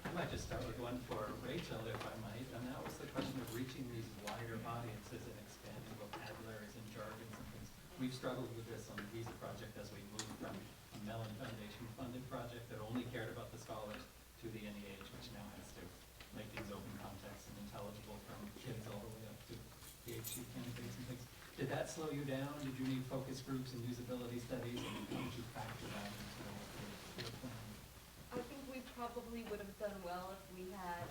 I might just start with one for Rachel, if I might, and that was the question of reaching these wider audiences and expanding vocabularies and jargons and things. We've struggled with this on the Visa project as we moved from a Mellon Foundation funded project that only cared about the scholars to the NEH, which now has to make things open context and intelligible from kids all the way up to PhD candidates and things. Did that slow you down? Did you need focus groups and usability studies, and how did you factor that into your plan? I think we probably would have done well if we had,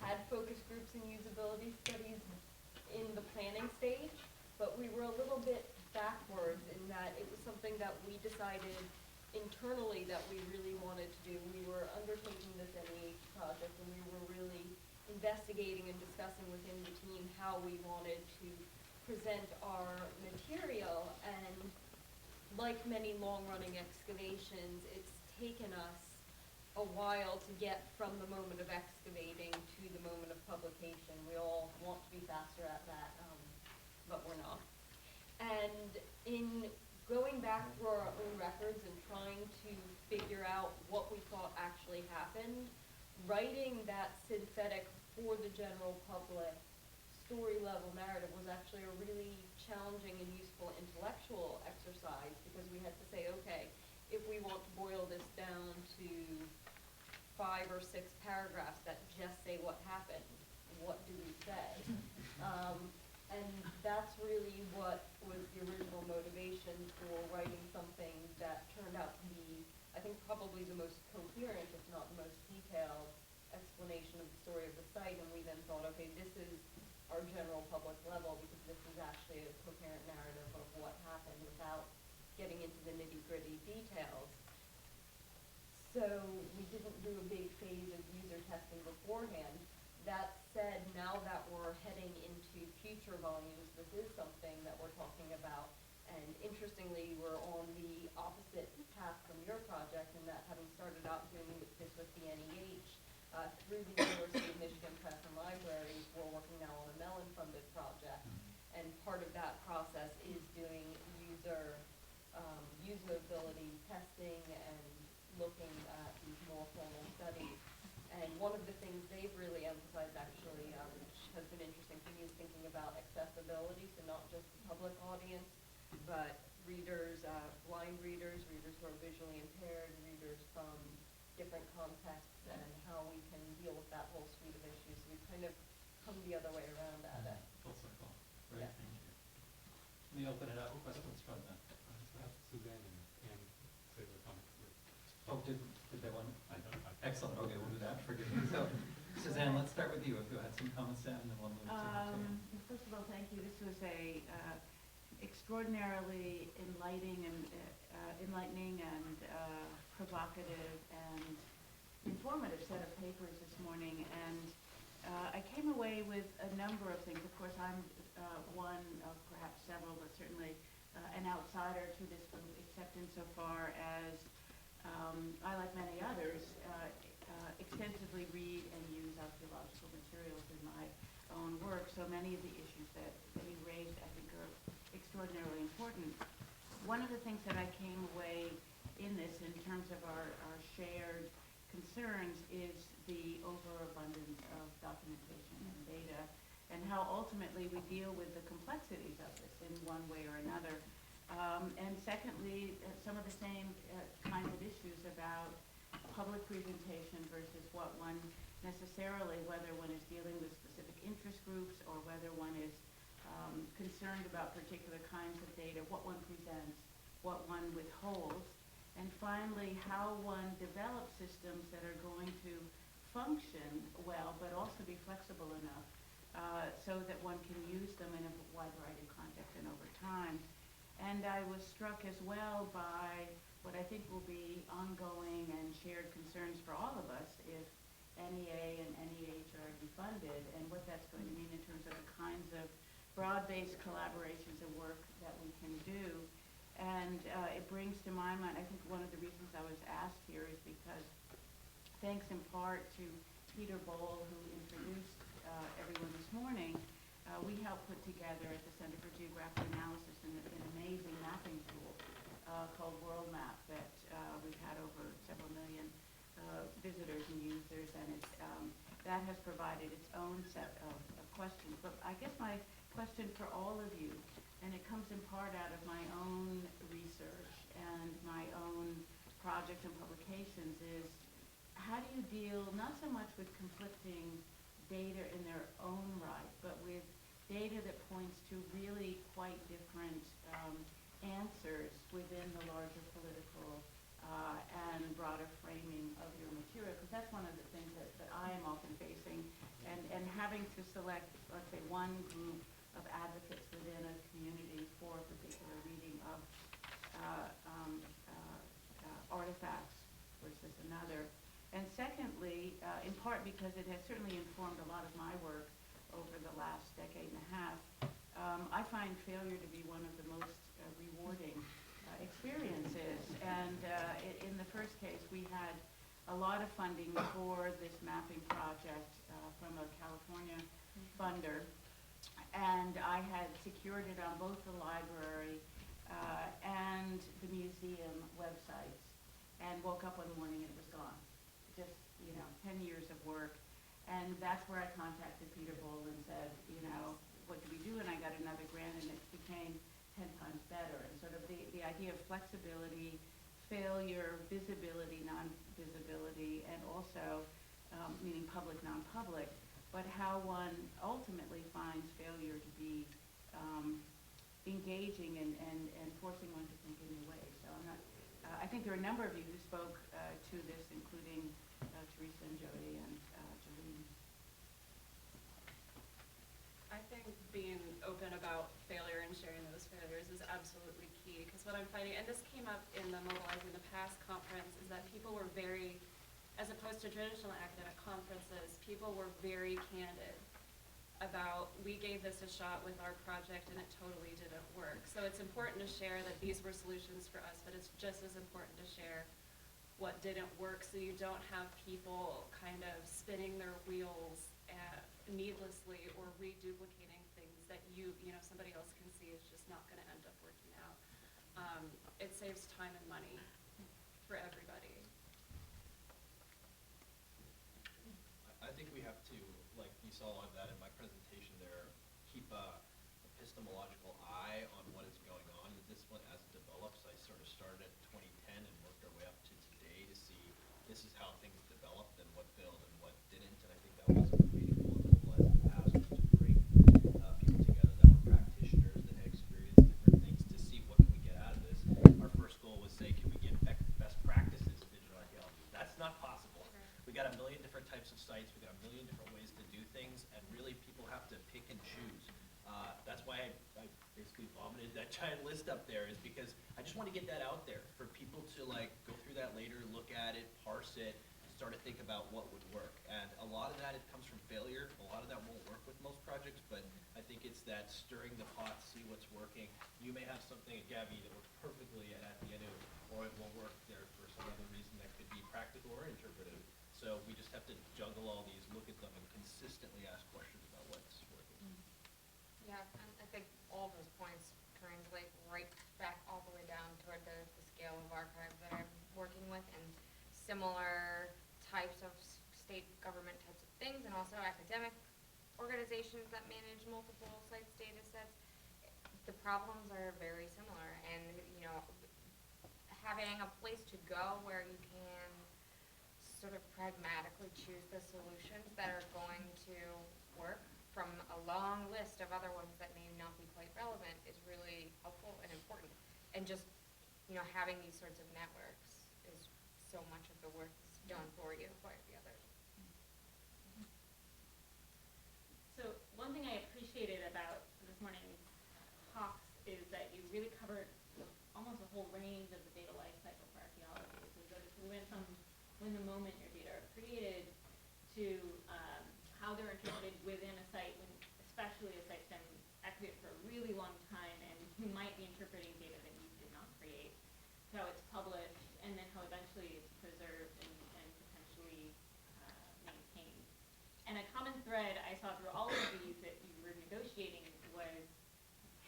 had focus groups and usability studies in the planning stage, but we were a little bit backwards in that it was something that we decided internally that we really wanted to do. We were undertaking this NEH project, and we were really investigating and discussing within the team how we wanted to present our material, and like many long-running excavations, it's taken us a while to get from the moment of excavating to the moment of publication. We all want to be faster at that, but we're not. And in going back through our own records and trying to figure out what we thought actually happened, writing that synthetic for the general public story-level narrative was actually a really challenging and useful intellectual exercise, because we had to say, okay, if we want to boil this down to 5 or 6 paragraphs that just say what happened, what do we say? And that's really what was the original motivation for writing something that turned out to be, I think, probably the most coherent, if not the most detailed, explanation of the story of the site. And we then thought, okay, this is our general public level, because this is actually a coherent narrative of what happened without getting into the nitty-gritty details. So we didn't do a big phase of user testing beforehand. That said, now that we're heading into future volumes, this is something that we're talking about. And interestingly, we're on the opposite path from your project, in that having started out doing this with the NEH, through the University of Michigan Press and Libraries, we're working now on a Mellon-funded project. And part of that process is doing usability testing and looking at these more formal studies. And one of the things they've really emphasized, actually, which has been interesting for me, is thinking about accessibility, so not just the public audience, but readers, blind readers, readers who are visually impaired, readers from different contexts, and how we can deal with that whole suite of issues. So we've kind of come the other way around at it. Full circle. Great, Yeah. thank you. Let me open it up. Questions from the, Suzanne and say their comments. oh, did they want? I don't. Excellent, okay, we'll do that, forgive me. So, Suzanne, let's start with you, if you had some comments to add, and then we'll move to First of all, thank you. This was a extraordinarily enlightening and provocative and informative set of papers this morning. And I came away with a number of things. Of course, I'm one of perhaps several, but certainly an outsider to this group, except insofar as I, like many others, extensively read and use archaeological materials in my own work. So many of the issues that you raised, I think, are extraordinarily important. One of the things that I came away in this, in terms of our shared concerns, is the overabundance of documentation and data, and how ultimately we deal with the complexities of this in one way or another. And secondly, some of the same kinds of issues about public presentation versus what one necessarily, whether one is dealing with specific interest groups or whether one is concerned about particular kinds of data, what one presents, what one withholds, and finally, how one develops systems that are going to function well, but also be flexible enough so that one can use them in a wide variety of contexts and over time. And I was struck as well by what I think will be ongoing and shared concerns for all of us if NEA and NEH are defunded, and what that's going to mean in terms of the kinds of broad-based collaborations and work that we can do. And it brings to my mind, I think one of the reasons I was asked here is because, thanks in part to Peter Bohl, who introduced everyone this morning, we helped put together at the Center for Geographic Analysis an amazing mapping tool called World Map that we've had over several million visitors and users, and that has provided its own set of questions. But I guess my question for all of you, and it comes in part out of my own research and my own projects and publications, is how do you deal not so much with conflicting data in their own right, but with data that points to really quite different answers within the larger political and broader framing of your material, because that's one of the things that I am often facing, and having to select, let's say, one group of advocates within a community for a particular reading of artifacts versus another. And secondly, in part because it has certainly informed a lot of my work over the last decade and a half, I find failure to be one of the most rewarding experiences. And in the first case, we had a lot of funding for this mapping project from a California funder, and I had secured it on both the library and the museum websites, and woke up one morning and it was gone. Just, 10 years of work. And that's where I contacted Peter Bull and said, what do we do? And I got another grant, and it became 10 times better. And sort of the idea of flexibility, failure, visibility, non-visibility, and also meaning public, non-public, but how one ultimately finds failure to be engaging and forcing one to think in new ways. So I think there are a number of you who spoke to this, including Teresa and Jody and Jolene. I think being open about failure and sharing those failures is absolutely key, because what I'm finding, and this came up in the Mobilizing the Past conference, is that people were very, as opposed to traditional academic conferences, people were very candid about, we gave this a shot with our project and it totally didn't work. So it's important to share that these were solutions for us, but it's just as important to share what didn't work, so you don't have people kind of spinning their wheels needlessly or reduplicating things that somebody else can see is just not going to end up working out. It saves time and money for everybody. I think we have to, like you saw a lot of that in my presentation there, keep a epistemological eye on what is going on in the discipline as it develops. I sort of started at 2010 and worked our way up to today to see this is how things developed and what failed and what didn't. And I think that was meaningful and mobilizing the past to bring people together that were practitioners that had experienced different things to see what can we get out of this. Our first goal was say, can we get best practices in digital archaeology? That's not possible. We got a million different types of sites. We got a million different ways to do things, and really people have to pick and choose. That's why I basically vomited that giant list up there, is because I just want to get that out there for people to go through that later, look at it, parse it, start to think about what would work. And a lot of that, it comes from failure. A lot of that won't work with most projects, but I think it's that stirring the pot, see what's working. You may have something at Gabby that works perfectly at the end of it, or it won't work there for some other reason that could be practical or interpretive. So we just have to juggle all these, look at them, and consistently ask questions about what's working. Yeah, and I think all those points translate right back all the way down toward the scale of archive that I'm working with, and similar types of state government types of things, and also academic organizations that manage multiple sites data sets. The problems are very similar, and having a place to go where you can sort of pragmatically choose the solutions that are going to work from a long list of other ones that may not be quite relevant is really helpful and important. And just, having these sorts of networks is so much of the work that's done for you by the others. So one thing I appreciated about this morning's talks is that you really covered almost a whole range of the data life cycle for archaeology. So that we went from when the moment your data are created to how they're interpreted within a site, especially a site's been active for a really long time and who might be interpreting data that you did not create, to how it's published, and then how eventually it's preserved and potentially maintained. And a common thread I saw through all of these that you were negotiating was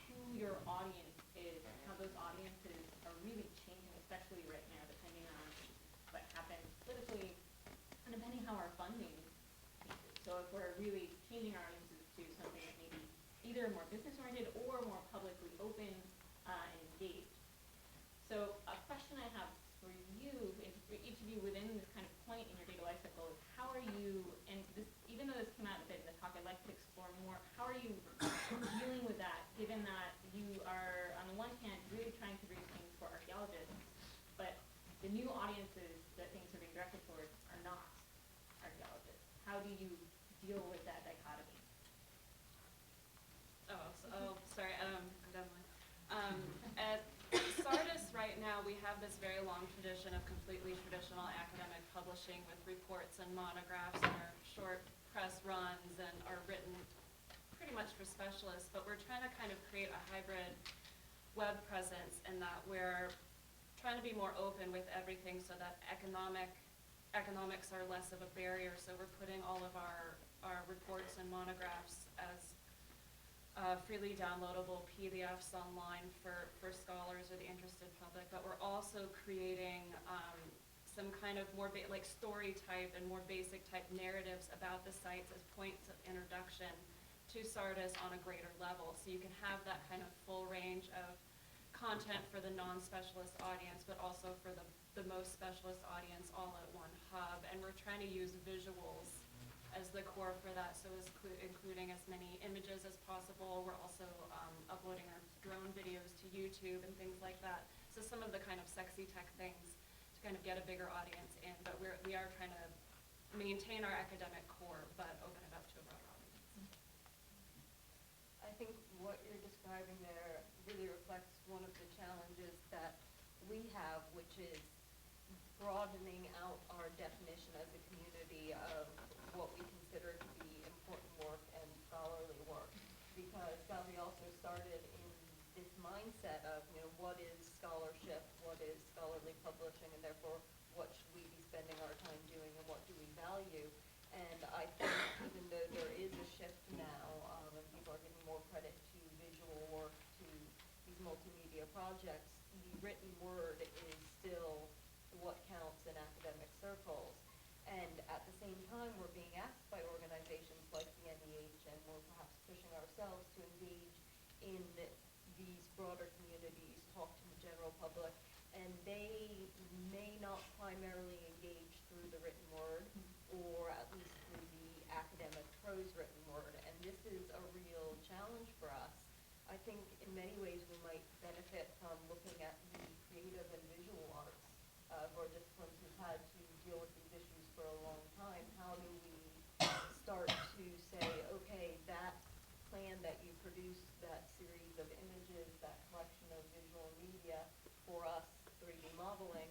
who your audience is and how those audiences are really changing, especially right now, depending on what happens politically and depending how our funding changes. So if we're really changing our audiences to something that may be either more business-oriented or more publicly open and engaged. So a question I have for you, and for each of you within this kind of point in your data life cycle, is how are you, and this, even though this came out a bit in the talk, I'd like to explore more, how are you do you deal with that dichotomy? Sorry, definitely. At Sardis right now, we have this very long tradition of completely traditional academic publishing with reports and monographs and our short press runs and are written pretty much for specialists, but we're trying to kind of create a hybrid web presence in that we're trying to be more open with everything so that economics are less of a barrier. So we're putting all of our reports and monographs as freely downloadable PDFs online for scholars or the interested public, but we're also creating some kind of more like story type and more basic type narratives about the sites as points of introduction to Sardis on a greater level. So you can have that kind of full range of content for the non-specialist audience, but also for the most specialist audience all at one hub. And we're trying to use visuals as the core for that, so including as many images as possible. We're also uploading our drone videos to YouTube and things like that. So some of the kind of sexy tech things to kind of get a bigger audience in, but we are trying to maintain our academic core, but open it up to a broader audience. I think what you're describing there really reflects one of the challenges that we have, which is broadening out our definition as a community of what we consider to be important work and scholarly work. Because Gavi also started in this mindset of, what is scholarship, what is scholarly publishing, and therefore what should we be spending our time doing and what do we value. And I think even though there is a shift now, and people are giving more credit to visual work, to these multimedia projects, the written word is still what counts in academic circles. And at the same time, we're being asked by organizations like the Mediation, and we're perhaps pushing ourselves to engage in these broader communities, talk to the general public, and they may not primarily engage through the written word, or at least through the academic prose written word. And this is a real challenge for us. I think in many ways we might benefit from looking at the creative and visual arts of our disciplines who've had to deal with these issues for a long time. How do we start to say, okay, that plan that you produced, that series of images, that collection of visual media for us, 3D modeling,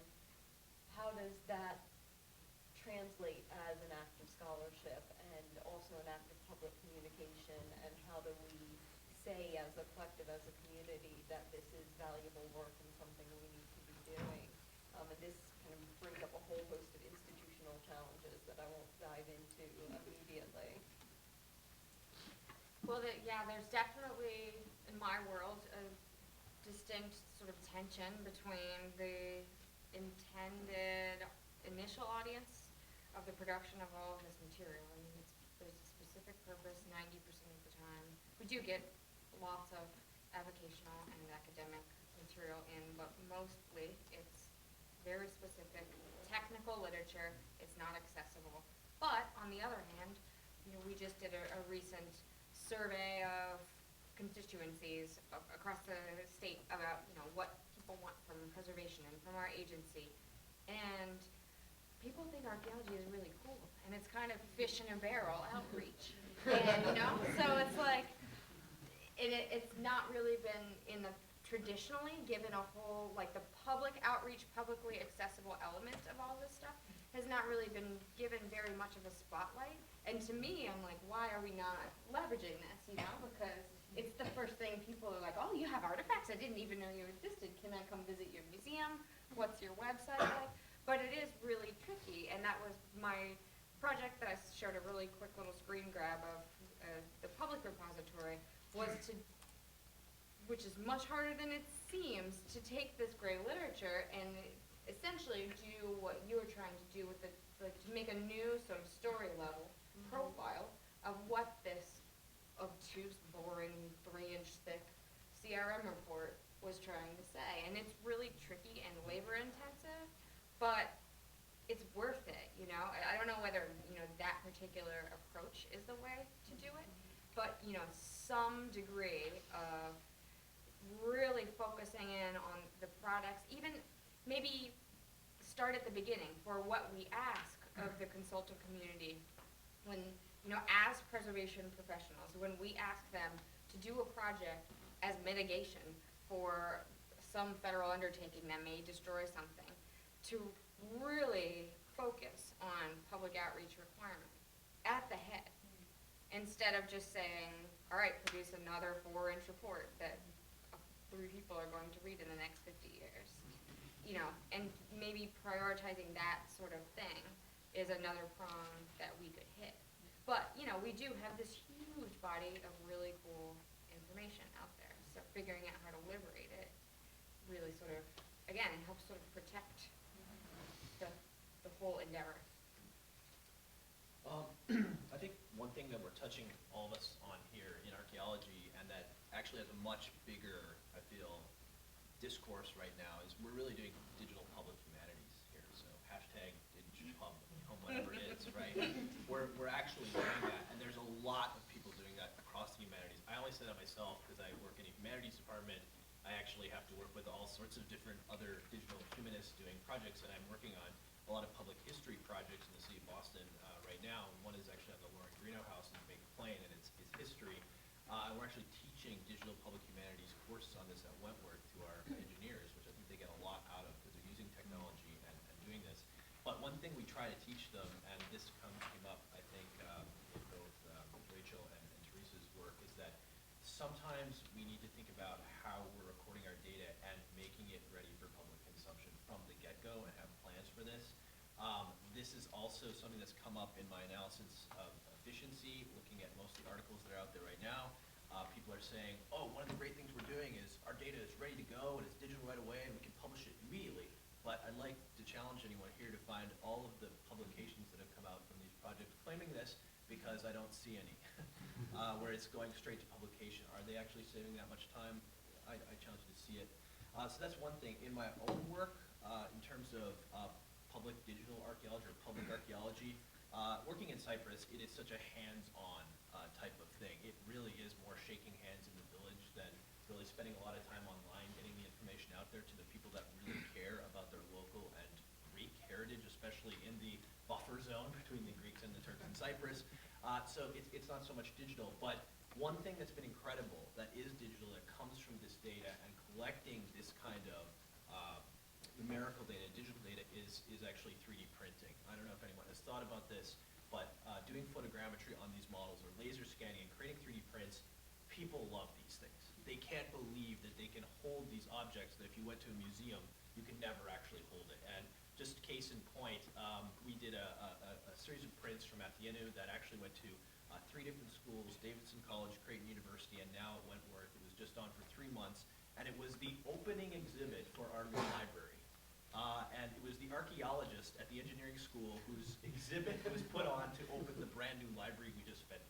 how does that translate as an act of scholarship and also an act of public communication, and how do we say as a collective, as a community, that this is valuable work and something we need to be doing. And this kind of brings up a whole host of institutional challenges that I won't dive into immediately. Well, there's definitely, in my world, a distinct sort of tension between the intended initial audience of the production of all of this material. I mean, there's a specific purpose 90% of the time. We do get lots of avocational and academic material in, but mostly it's very specific technical literature. It's not accessible. But on the other hand, we just did a recent survey of constituencies across the state about what people want from preservation and from our agency, and people think archaeology is really cool, and it's kind of fish in a barrel outreach, and so it's like it's not really been in the traditionally given a whole, like, the public outreach, publicly accessible element of all this stuff has not really been given very much of a spotlight. And to me, I'm like, why are we not leveraging this, because it's the first thing people are like, oh, you have artifacts, I didn't even know you existed, can I come visit your museum, what's your website like? But it is really tricky, and that was my project that I showed a really quick little screen grab of the public repository, was to, which is much harder than it seems, to take this gray literature and essentially do what you were trying to do with the, like, to make a new sort of story level profile of what this obtuse, boring, 3-inch thick CRM report was trying to say. And it's really tricky and labor intensive, but it's worth it, I don't know whether, that particular approach is the way to do it, but, some degree of really focusing in on the products, even maybe start at the beginning for what we ask of the consultant community. when, as preservation professionals, when we ask them to do a project as mitigation for some federal undertaking that may destroy something, to really focus on public outreach requirements at the head, instead of just saying, all right, produce another 4-inch report that 3 people are going to read in the next 50 years. And maybe prioritizing that sort of thing is another prong that we could hit. But, we do have this huge body of really cool information out there. So figuring out how to liberate it really sort of, again, it helps sort of protect the whole endeavor. I think one thing that we're touching all of us on here in archaeology, and that actually has a much bigger, I feel, discourse right now, is we're really doing digital public humanities here. So hashtag digipub, whatever it is, right? We're actually doing that, and there's a lot of people doing that across the humanities. I only say that myself because I work in a humanities department. I actually have to work with all sorts of different other digital humanists doing projects, and I'm working on a lot of public history projects in the city of Boston right now. One is actually at the Loring Greeno House in Maple Plain, and it's history. And we're actually teaching digital public humanities courses on this at Wentworth to our engineers, which I think they get a lot out of because they're using technology and doing this. But one thing we try to teach them, and this came up, I think, in both Rachel and Teresa's work, is that sometimes we need to think about how we're recording our data and making it ready for public consumption from the get-go and have plans for this. This is also something that's come up in my analysis of efficiency, looking at most of the articles that are out there right now. People are saying, oh, one of the great things we're doing is our data is ready to go and it's digital right away and we can publish it immediately. But I'd like to challenge anyone here to find all of the publications that have come out from these projects claiming this, because I don't see any, where it's going straight to publication. Are they actually saving that much time? I challenge you to see it. So that's one thing. In my own work, in terms of public digital archaeology or public archaeology, working in Cyprus, it is such a hands-on type of thing. It really is more shaking hands in the village than really spending a lot of time online getting the information out there to the people that really care about their local and Greek heritage, especially in the buffer zone between the Greeks and the Turks in Cyprus. So it's not so much digital, but one thing that's been incredible that is digital that comes from this data and collecting this kind of numerical data, digital data, is actually 3D printing. I don't know if anyone has thought about this, but doing photogrammetry on these models or laser scanning and creating 3D prints, people love these things. They can't believe that they can hold these objects that if you went to a museum, you could never actually hold it. And just case in point, we did a series of prints from Athenaeum that actually went to 3 different schools, Davidson College, Creighton University, and now at Wentworth. It was just on for 3 months, and it was the opening exhibit for our new library. And it was the archaeologist at the engineering school whose exhibit was put on to open the brand new library we just spent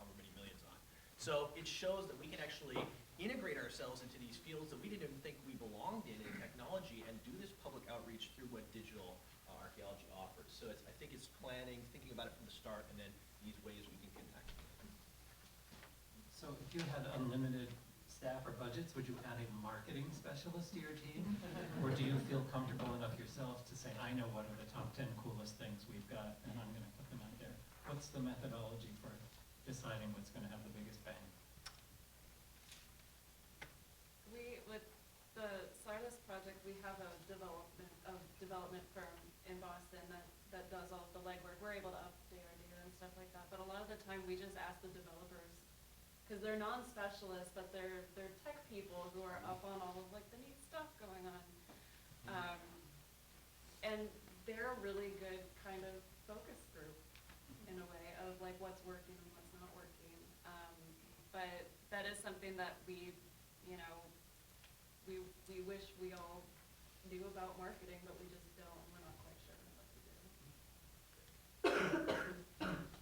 however many millions on. So it shows that we can actually integrate ourselves into these fields that we didn't even think we belonged in technology, and do this public outreach through what digital archaeology offers. So I think it's planning, thinking about it from the start, and then these ways we can connect. So if you had unlimited staff or budgets, would you add a marketing specialist to your team? Or do you feel comfortable enough yourself to say, I know what are the top 10 coolest things we've got, and I'm going to put them out there? What's the methodology for deciding what's going to have the biggest bang? With the Silas project, we have a development firm in Boston that does all of the legwork. We're able to update our data and stuff like that, but a lot of the time we just ask the developers, because they're non-specialists, but they're tech people who are up on all of like the neat stuff going on. And they're a really good kind of focus group in a way of like what's working and what's not working. But that is something that we wish we all knew about marketing, but we just don't. We're not quite sure what to do.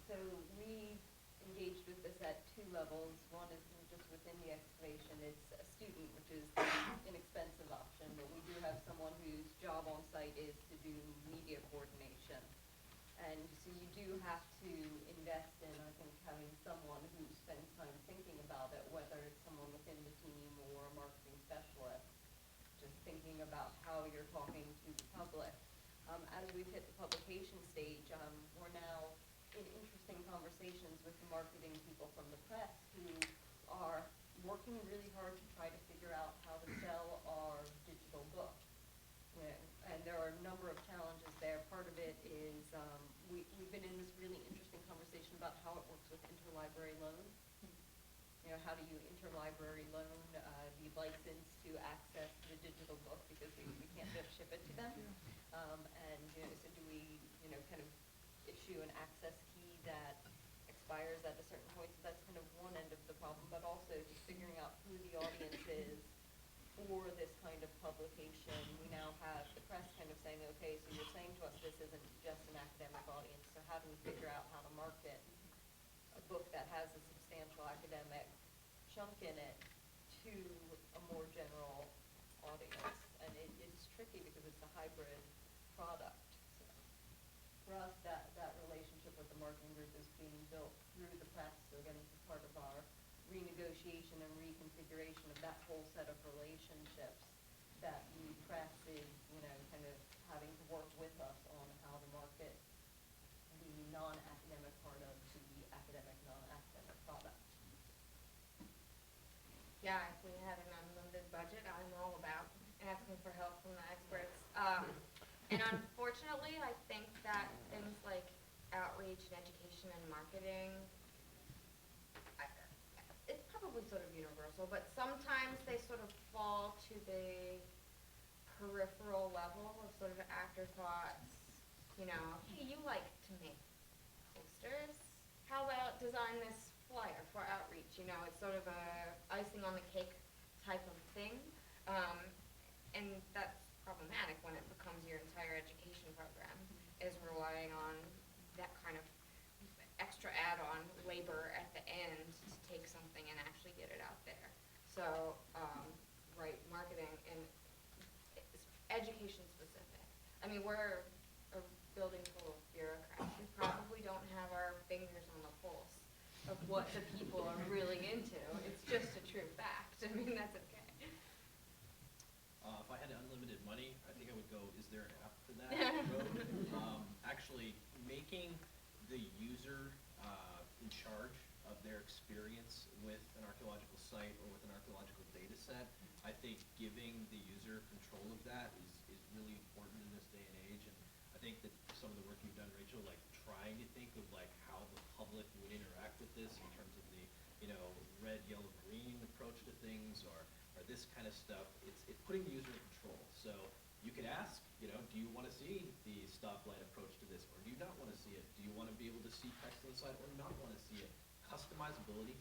So we engaged with this at 2 levels. One is just within the excavation. It's a student, which is the inexpensive option, but we do have someone whose job on site is to do media coordination. And so you do have to invest in, I think, having someone who spends time thinking about it, whether it's someone within the team or a marketing specialist, just thinking about how you're talking to the public. As we've hit the publication stage, we're now in interesting conversations with the marketing people from the press who are working really hard to try to figure out how to sell our digital book. You know, and there are a number of challenges there. Part of it is we've been in this really interesting conversation about how it works with interlibrary loan. You know, how do you interlibrary loan the license to access the digital book because we can't just ship it to them? And you know, so do we, you know, kind of issue an access key that expires at a certain point? So that's kind of one end of the problem, but also just figuring out who the audience is for this kind of publication. We now have the press kind of saying, okay, so you're saying to us this isn't just an academic audience, so how do we figure out how to market a book that has a substantial academic chunk in it to a more general audience? And it's tricky because it's a hybrid product. So for us, that relationship with the marketing group is being built through the press. So again, this is part of our renegotiation and reconfiguration of that whole set of relationships that the press is, you know, kind of having to work with us on how to market the non-academic part of the academic, non-academic product. Yeah, if we had an unlimited budget, I'm all about asking for help from the experts. And unfortunately, I think that things like outreach and education and marketing, it's probably sort of universal, but sometimes they sort of fall to the peripheral level of sort of afterthoughts. You know, hey, you like to make posters? How about design this flyer for outreach? You know, it's sort of a icing on the cake type of thing. And that's problematic when it becomes your entire education program, is relying on that kind of extra add-on labor at the end to take something and actually get it out there. So, right, marketing and education specific. I mean, we're a building full of bureaucrats. We probably don't have our fingers on the pulse of what the people are really into. It's just a true fact. I mean, that's okay. If I had unlimited money, I think I would go, is there an app for that road? Actually, making the user in charge of their experience with an archaeological site or with an archaeological data set, I think giving the user control of that is really important in this day and age. And I think that some of the work you've done, Rachel, like trying to think of like how the public would interact with this in terms of the, you know, red, yellow, green approach to things, or this kind of stuff, it's putting the user in control. So you could ask, you know, do you want to see the stoplight approach to this, or do you not want to see it? Do you want to be able to see text on the side or not want to see it? Customizability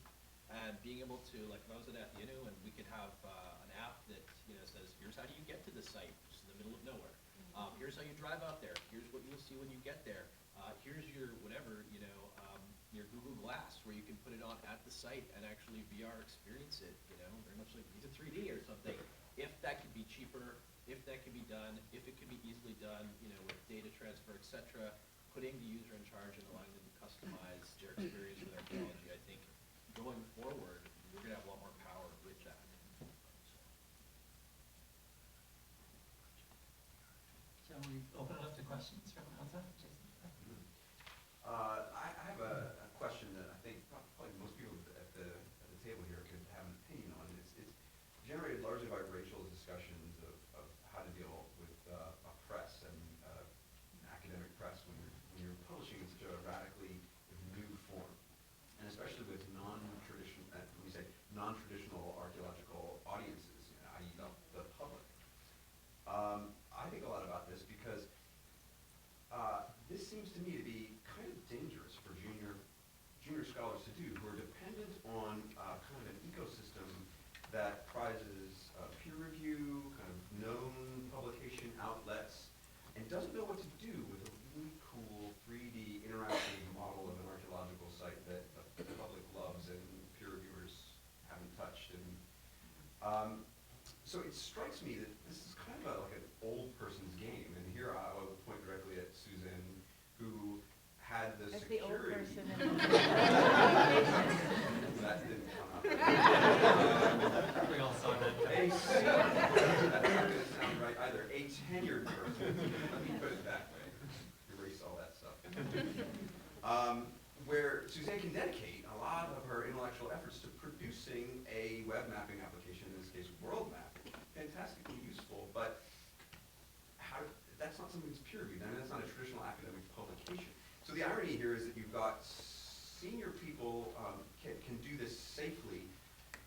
and being able to, like if I was at Athenaeum and we could have an app that, you know, says, here's how do you get to the site, which is in the middle of nowhere. Here's how you drive out there. Here's what you'll see when you get there. Here's your whatever, you know, your Google Glass, where you can put it on at the site and actually VR experience it, you know, very much like it's a 3D or something. If that could be cheaper, if that could be done, if it could be easily done, you know, with data transfer, et cetera, putting the user in charge and allowing them to customize their experience with archaeology, I think going forward, we're gonna have a lot more power with that. Shall we open it up to questions from outside? Jason? I have a question that I think probably most people at the table here could have an opinion on. It's generated largely by Rachel's discussions of how to deal with a press and an academic press when you're publishing in such a radically new form, and especially with non-traditional, let me say, non-traditional archaeological audiences, you know, i.e. the public. I think a lot about this because this seems to me to be kind of dangerous for junior scholars to do, who are dependent on kind of an ecosystem that prizes peer review, kind of known publication outlets, and doesn't know what to do with a really cool 3D interactive model of an archaeological site that the public loves and peer reviewers haven't touched. And so it strikes me that this is kind of like an old person's game. And here I will point directly at Susan, who had the As security. the old person in That didn't come out. We all saw that. That's not going to sound right either. A tenured person. Let me put it that way. Erase all that stuff. where Suzanne can dedicate a lot of her intellectual efforts to producing a web mapping application, in this case, world mapping. Fantastically useful, but that's not something that's peer reviewed. I mean, that's not a traditional academic publication. So the irony here is that you've got senior people can do this safely,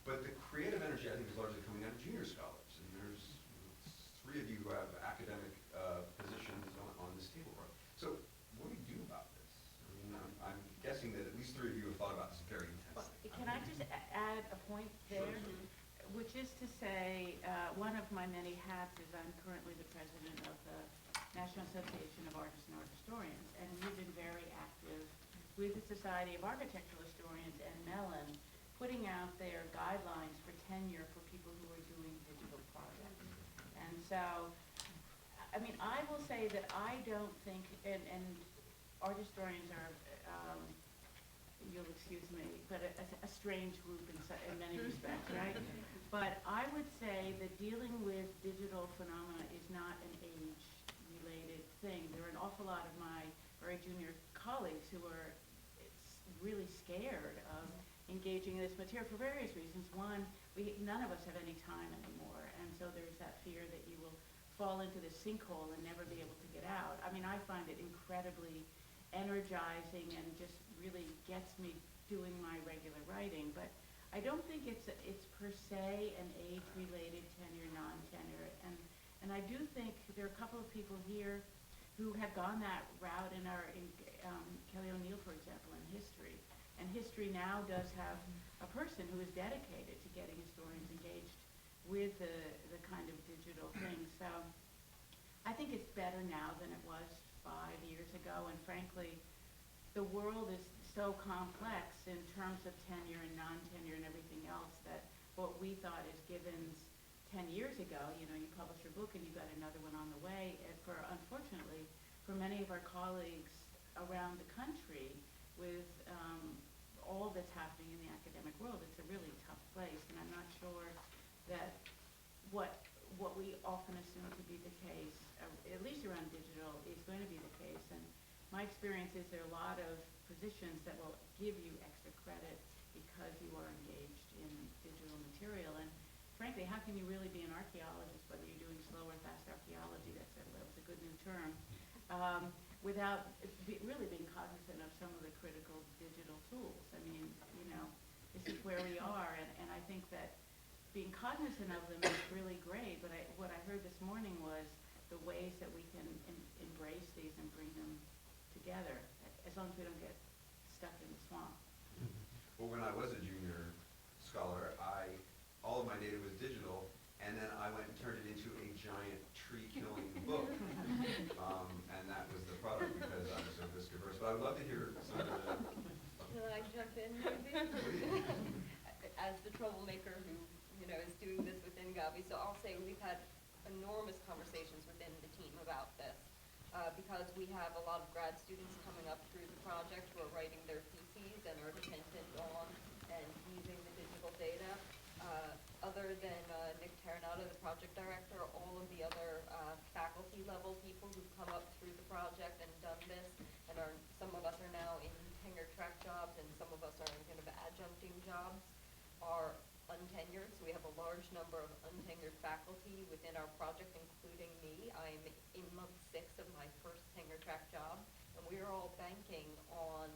but the creative energy, I think, is largely coming out of junior scholars. And there's 3 of you who have academic positions on this table. Right? So what do we do about this? I mean, I'm guessing that at least 3 of you have thought about this very intensely. Can I just add a point there? Sure. Which is to say, one of my many hats is I'm currently the president of the National Association of Artists and Art Historians, and we've been very active with the Society of Architectural Historians and Mellon, putting out their guidelines for tenure for people who are doing digital projects. And so, I mean, I will say that I don't think, and art historians are, you'll excuse me, but a strange group in many respects, right? But I would say that dealing with digital phenomena is not an age-related thing. There are an awful lot of my very junior colleagues who are really scared of engaging in this material for various reasons. One, none of us have any time anymore, and so there's that fear that you will fall into this sinkhole and never be able to get out. I mean, I find it incredibly energizing and just really gets me doing my regular writing, but I don't think it's per se an age-related tenure, non-tenure, and I do think there are a couple of people here who have gone that route in Kelly O'Neill, for example, in history. And history now does have a person who is dedicated to getting historians engaged with the kind of digital thing. So I think it's better now than it was 5 years ago, and frankly, the world is so complex in terms of tenure and non-tenure and everything else that what we thought as givens 10 years ago, you know, you publish your book and you got another one on the way. And unfortunately, for many of our colleagues around the country, with all that's happening in the academic world, it's a really tough place. And I'm not sure that what we often assume to be the case, at least around digital, is going to be the case. And my experience is there are a lot of positions that will give you extra credit because you are engaged in digital material. And frankly, how can you really be an archaeologist, whether you're doing slow or fast archaeology, that's a good new term, without really being cognizant of some of the critical digital tools? I mean, you know, this is where we are, and I think that being cognizant of them is really great, but what I heard this morning was the ways that we can embrace these and bring them together, as long as we don't get stuck in the swamp. Well, when I was a junior scholar, all of my data was digital, and then I went and turned it into a giant tree-killing book. And that was the product because I was so risk-averse. But I would love to hear some of the... Can I jump in, maybe? As the troublemaker who, you know, is doing this within Gavi, so I'll say we've had enormous conversations within the team about this. Because we have a lot of grad students coming up through the project who are writing their theses and are dependent on and using the digital data. Other than Nick Terranata, the project director, all of the other faculty level people who've come up through the project and done this, and some of us are now in tenure track jobs and some of us are in kind of adjuncting jobs, are untenured. So we have a large number of untenured faculty within our project, including me. I'm in month 6 of my first tenure track job, and we are all banking on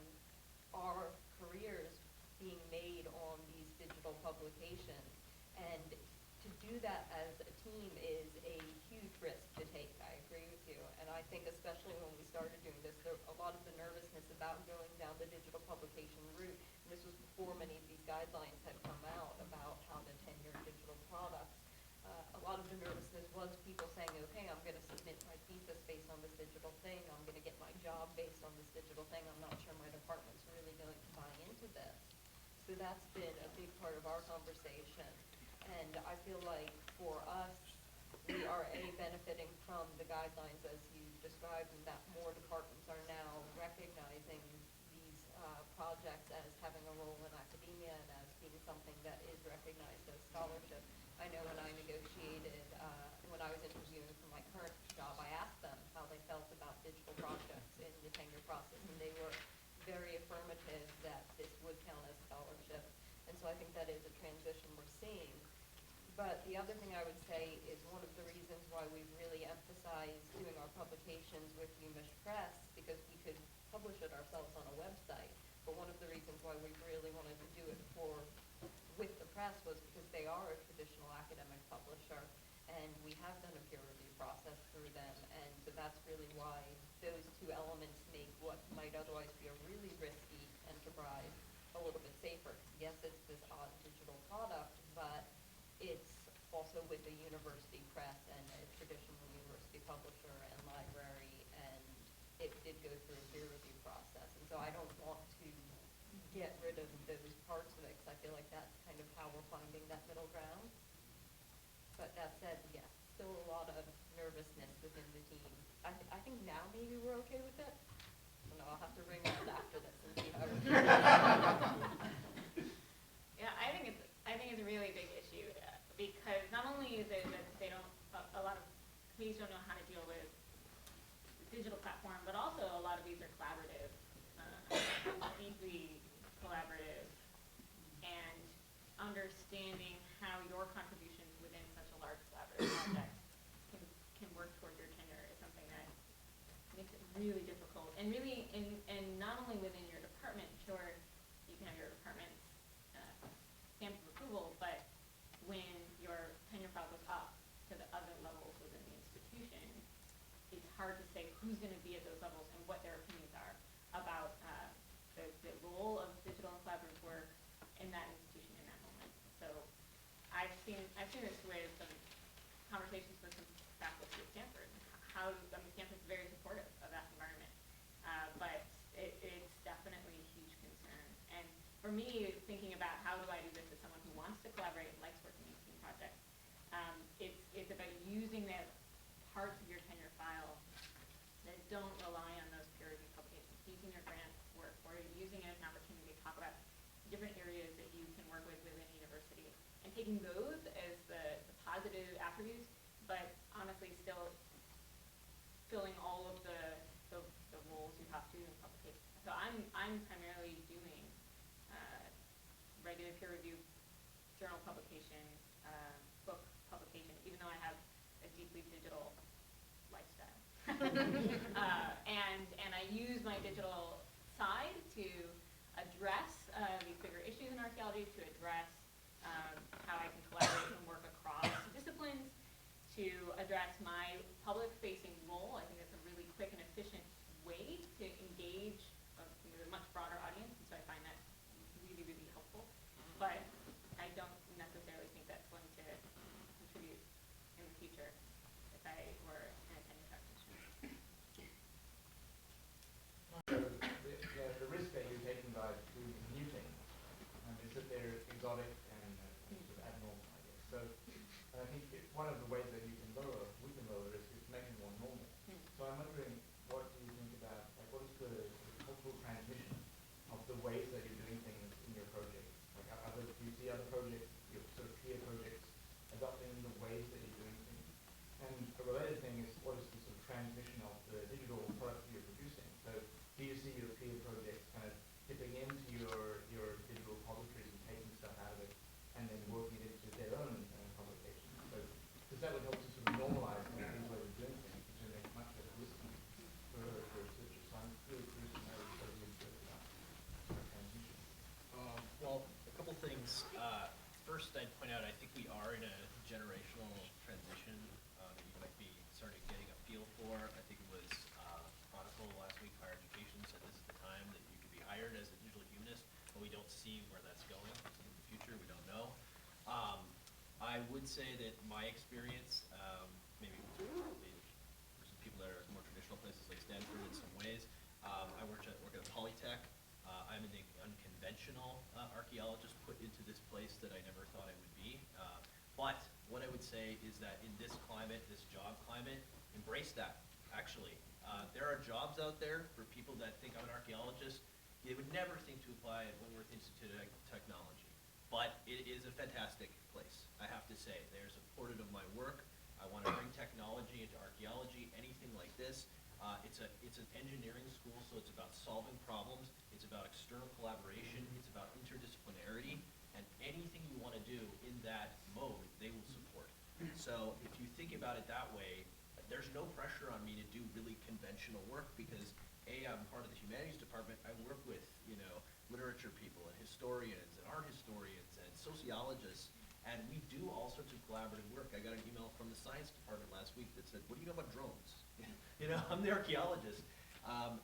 our careers being made on these digital publications. And to do that as a team is a huge risk to take. I agree with you. And I think especially when we started doing this, there a lot of the nervousness about going down the digital publication route, and this was before many of these guidelines had come out about how to tenure digital products. A lot of the nervousness was people saying, okay, I'm going to submit my thesis based on this digital thing. I'm going to get my job based on this digital thing. I'm not sure my department's really going to buy into this. So that's been a big part of our conversation. And I feel like for us, we are benefiting from the guidelines as you described, and that more departments are now recognizing these projects as having a role in academia and as being something that is recognized as scholarship. I know when I negotiated, when I was interviewing for my current job, I asked them how they felt about digital projects in the tenure process, and they were very affirmative so I think that is a transition we're seeing. But the other thing I would say is one of the reasons why we've really emphasized doing our publications with UMich Press, because we could publish it ourselves on a website. But one of the reasons why we really wanted to do it with the press was because they are a traditional academic publisher, and we have done a peer review process through them, and so that's really why those two elements make what might otherwise be a really risky enterprise a little bit safer. Yes, it's this odd digital product, but it's also with a university press and a traditional university publisher and library, and it did go through a peer review process. And so I don't want to get rid of those parts of it, because I feel like that's kind of how we're finding that middle ground. But that said, yeah, still a lot of nervousness within the team. I think now maybe we're okay with it. I don't know, I'll have to ring out after this and see how we're doing. Yeah, I think it's a really big issue because not only is it that they don't, a lot of communities don't know how to deal with the digital platform, but also a lot of these are collaborative, deeply collaborative, and understanding how your contributions within such a large collaborative project can work toward your tenure is something that makes it really difficult. And really, and not only within your department, sure, you can have your department's stamp of approval, but when your tenure file goes up to the other levels within the institution, it's hard to say who's going to be at those levels and what their opinions are about the role of digital and collaborative work in that institution in that moment. So I've seen this with some conversations with some faculty at Stanford. Stanford's very supportive of that environment, but it's definitely a huge concern. And for me, thinking about how do I do this as someone who wants to collaborate and likes working in team projects, it's about using the parts of your tenure file that don't rely on those peer review publications, using your grant work, or using it as an opportunity to talk about different areas that you can work with within a university, and taking those as the positive attributes, but honestly still filling all of the roles you have to in publication. So I'm primarily doing regular peer review journal publication, book publication, even though I have a deeply digital lifestyle. And I use my digital side to address these bigger issues in archaeology, to address how I can collaborate and work across disciplines, to address my public-facing role. I think that's a really quick and efficient way to engage a much broader audience, and so I find that really, really helpful. But I don't necessarily think that's going to contribute in the future if I were an attending practitioner. The risk that you're taking by doing new things is that they're exotic and sort of abnormal, I guess. So I think one of the ways that we can lower the risk is to make it more normal. So I'm wondering, what do you think about, like, what is the cultural transmission of the ways that you're doing things in your project? Like, do you see other projects, your sort of peer projects, adopting the ways that you're doing things? And a related thing is, what is the sort of transmission of the digital product that you're producing? So do you see your peer projects kind of dipping into your digital repositories and taking stuff out of it and then working it into their own publications? So, because that would help to sort of normalize these ways of doing things, which would make it much better listening for researchers. So I'm really curious to know what you think about sort of transmission. Well, a couple things. First, I'd point out I think we are in a generational transition that you might be starting getting a feel for. I think it was Chronicle last week, Higher Education, said this is the time that you could be hired as a digital humanist, but we don't see where that's going in the future. We don't know. I would say that my experience, maybe for some people that are more traditional places like Stanford in some ways, I work at Polytech. I'm an unconventional archaeologist put into this place that I never thought I would be. But what I would say is that in this climate, this job climate, embrace that, actually. There are jobs out there for people that think I'm an archaeologist. They would never think to apply at Wentworth Institute of Technology. But it is a fantastic place, I have to say. They're supportive of my work. I want to bring technology into archaeology, anything like this. It's an engineering school, so it's about solving problems. It's about external collaboration. It's about interdisciplinarity. And that mode, they will support. So if you think about it that way, there's no pressure on me to do really conventional work because I'm part of the humanities department. I work with, literature people and historians and art historians and sociologists, and we do all sorts of collaborative work. I got an email from the science department last week that said, what do you know about drones? I'm the archaeologist.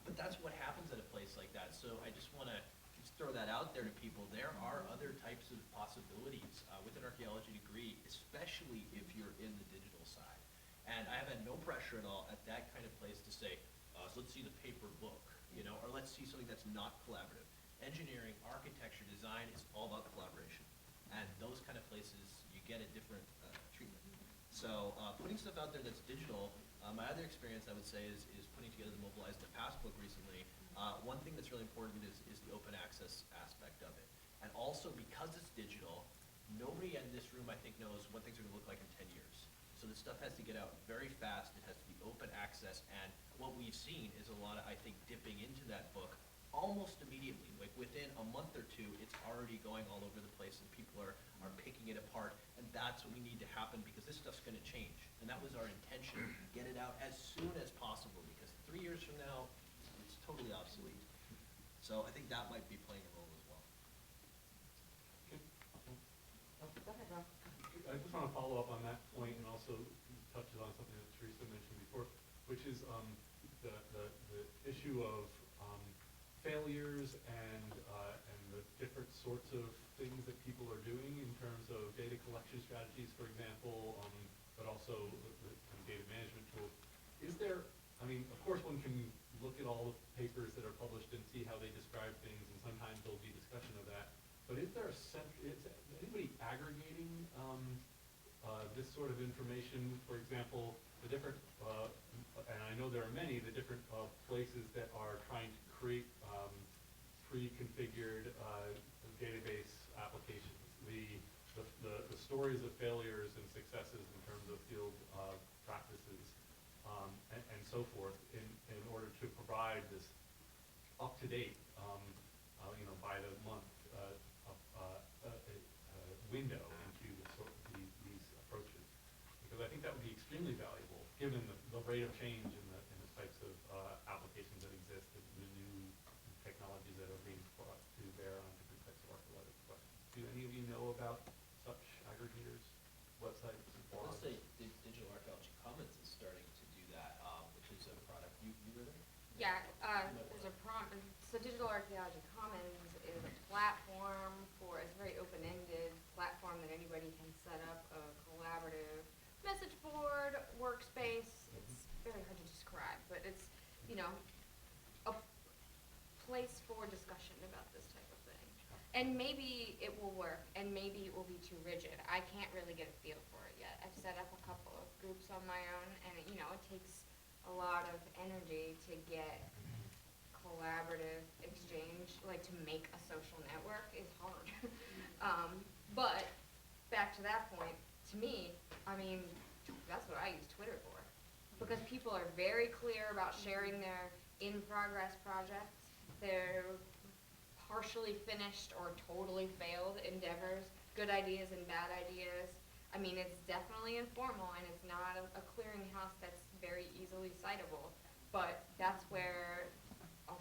But that's what happens at a place like that. So I just want to throw that out there to people. There are other types of possibilities with an archaeology degree, especially if you're in the digital side. And I have had no pressure at all at that kind of place to say, so let's see the paper book, or let's see something that's not collaborative. Engineering, architecture, design is all about collaboration. And those kind of places, you get a different treatment. So putting stuff out there that's digital, my other experience I would say is putting together the Mobilize the Past book recently. One thing that's really important is the open access aspect of it. And also because it's digital, nobody in this room I think knows what things are gonna look like in 10 years. So this stuff has to get out very fast, it has to be open access, and what we've seen is a lot of, I think, dipping into that book almost immediately. Like within a month or two, it's already going all over the place and people are picking it apart, and that's what we need to happen because this stuff's gonna change. And that was our intention, get it out as soon as possible because 3 years from now, it's totally obsolete. So I think that might be playing a role as well. I just want to follow up on that point and also touches on something that Teresa mentioned before, which is the issue of failures and the different sorts of things that people are doing in terms of data collection strategies, for example, but also the data management tools. Is there, of course one can look at all the papers that are published and see how they describe things, and sometimes there'll be discussion of that, but is there is anybody aggregating this sort of information, for example, the different, and I know there are many, the different places that are trying to create pre-configured database applications, the stories of failures and successes in terms of field practices, and so forth, in order to provide this up-to-date, by the month window into these approaches, because I think that would be extremely valuable given the rate of change in the types of applications that exist and the new technologies that are being brought to bear on different types of archaeological questions. Do any of you know about such aggregators, websites, Let's blogs? say Digital Archaeology Commons is starting to do that, which is a product. You were there? Yeah, there's a so Digital Archaeology Commons is a platform it's a very open-ended platform that anybody can set up a collaborative message board, workspace. It's very hard to describe, but it's, a place for discussion about this type of thing. And maybe it will work, and maybe it will be too rigid. I can't really get a feel for it yet. I've set up a couple of groups on my own, and it takes a lot of energy to get collaborative exchange, to make a social network is hard. But back to that point, to me, that's what I use Twitter for. Because people are very clear about sharing their in-progress projects, their partially finished or totally failed endeavors, good ideas and bad ideas. It's definitely informal, and it's not a clearinghouse that's very easily citable. But that's where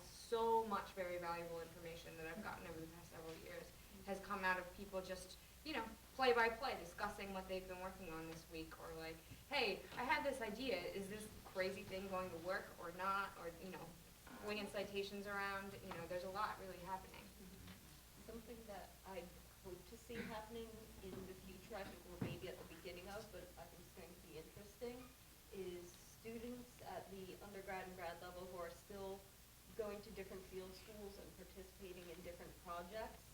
so much very valuable information that I've gotten over the past several years has come out of people just, play by play, discussing what they've been working on this week, or hey, I have this idea, is this crazy thing going to work or not, or, flinging citations around, there's a lot really happening. Something that I hope to see happening in the future, I think we're maybe at the beginning of, but I think it's going to be interesting, is students at the undergrad and grad level who are still going to different field schools and participating in different projects.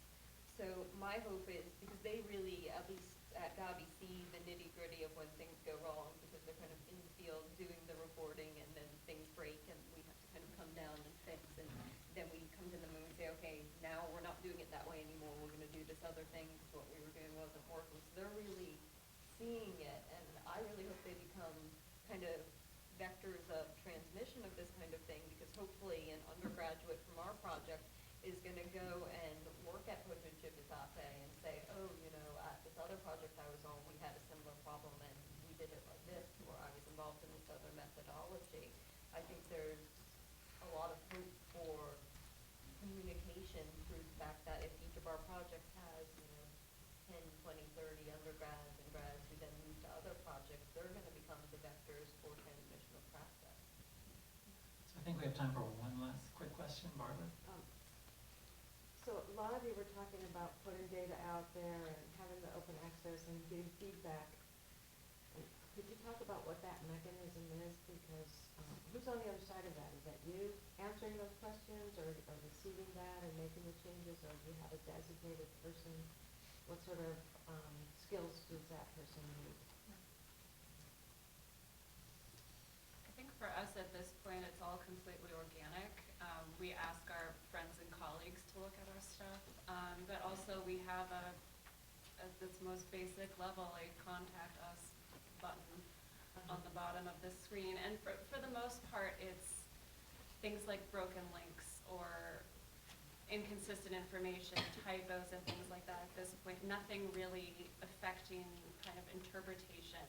So my hope is, because they really, at least at Gabi, see the nitty-gritty of when things go wrong, because they're kind of in the field doing the reporting, and then things break, and we have to kind of come down and fix, and then we come to them and we say, okay, now we're not doing it that way anymore, we're going to do this other thing, because what we were doing wasn't working. So they're really seeing it, and I really hope they become kind of vectors of transmission of this kind of thing, because hopefully an undergraduate from our project is going to go and work at Potomac and say, oh, at this other other project I was on, we had a similar problem and we did it like this, or I was involved in this other methodology. I think there's a lot of hope for communication through the fact that if each of our projects has, 10, 20, 30 undergrads and grads who then move to other projects, they're gonna become the vectors for transmission of practice. So I think we have time for one last quick question, Barbara. So a lot of you were talking about putting data out there and having the open access and getting feedback. And could you talk about what that mechanism is? Because who's on the other side of that? Is that you answering those questions or receiving that and making the changes, or do you have a designated person? What sort of skills does that person need? I think for us at this point, it's all completely organic. We ask our friends and colleagues to look at our stuff, but also we have at this most basic level, a contact us button on the bottom of the screen. And for the most part, it's things like broken links or inconsistent information, typos and things like that at this point. Nothing really affecting kind of interpretation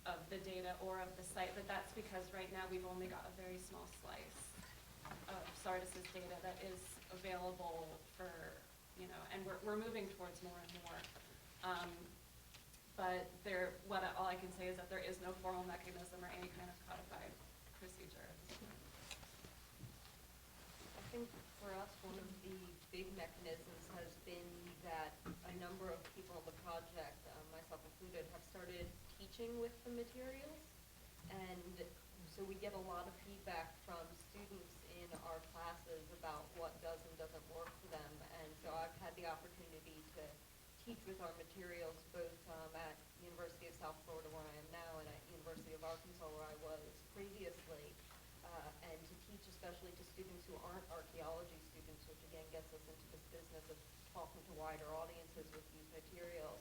of the data or of the site, but that's because right now we've only got a very small slice of Sardis's data that is available for, and we're moving towards more and more. But all I can say is that there is no formal mechanism or any kind of codified procedure at this point. I think for us, one of the big mechanisms has been that a number of people on the project, myself included, have started teaching with the materials. And so we get a lot of feedback from students in our classes about what does and doesn't work for them. And so I've had the opportunity to teach with our materials both at University of South Florida, where I am now, and at University of Arkansas, where I was previously, and to teach especially to students who aren't archaeology students, which again gets us into this business of talking to wider audiences with these materials.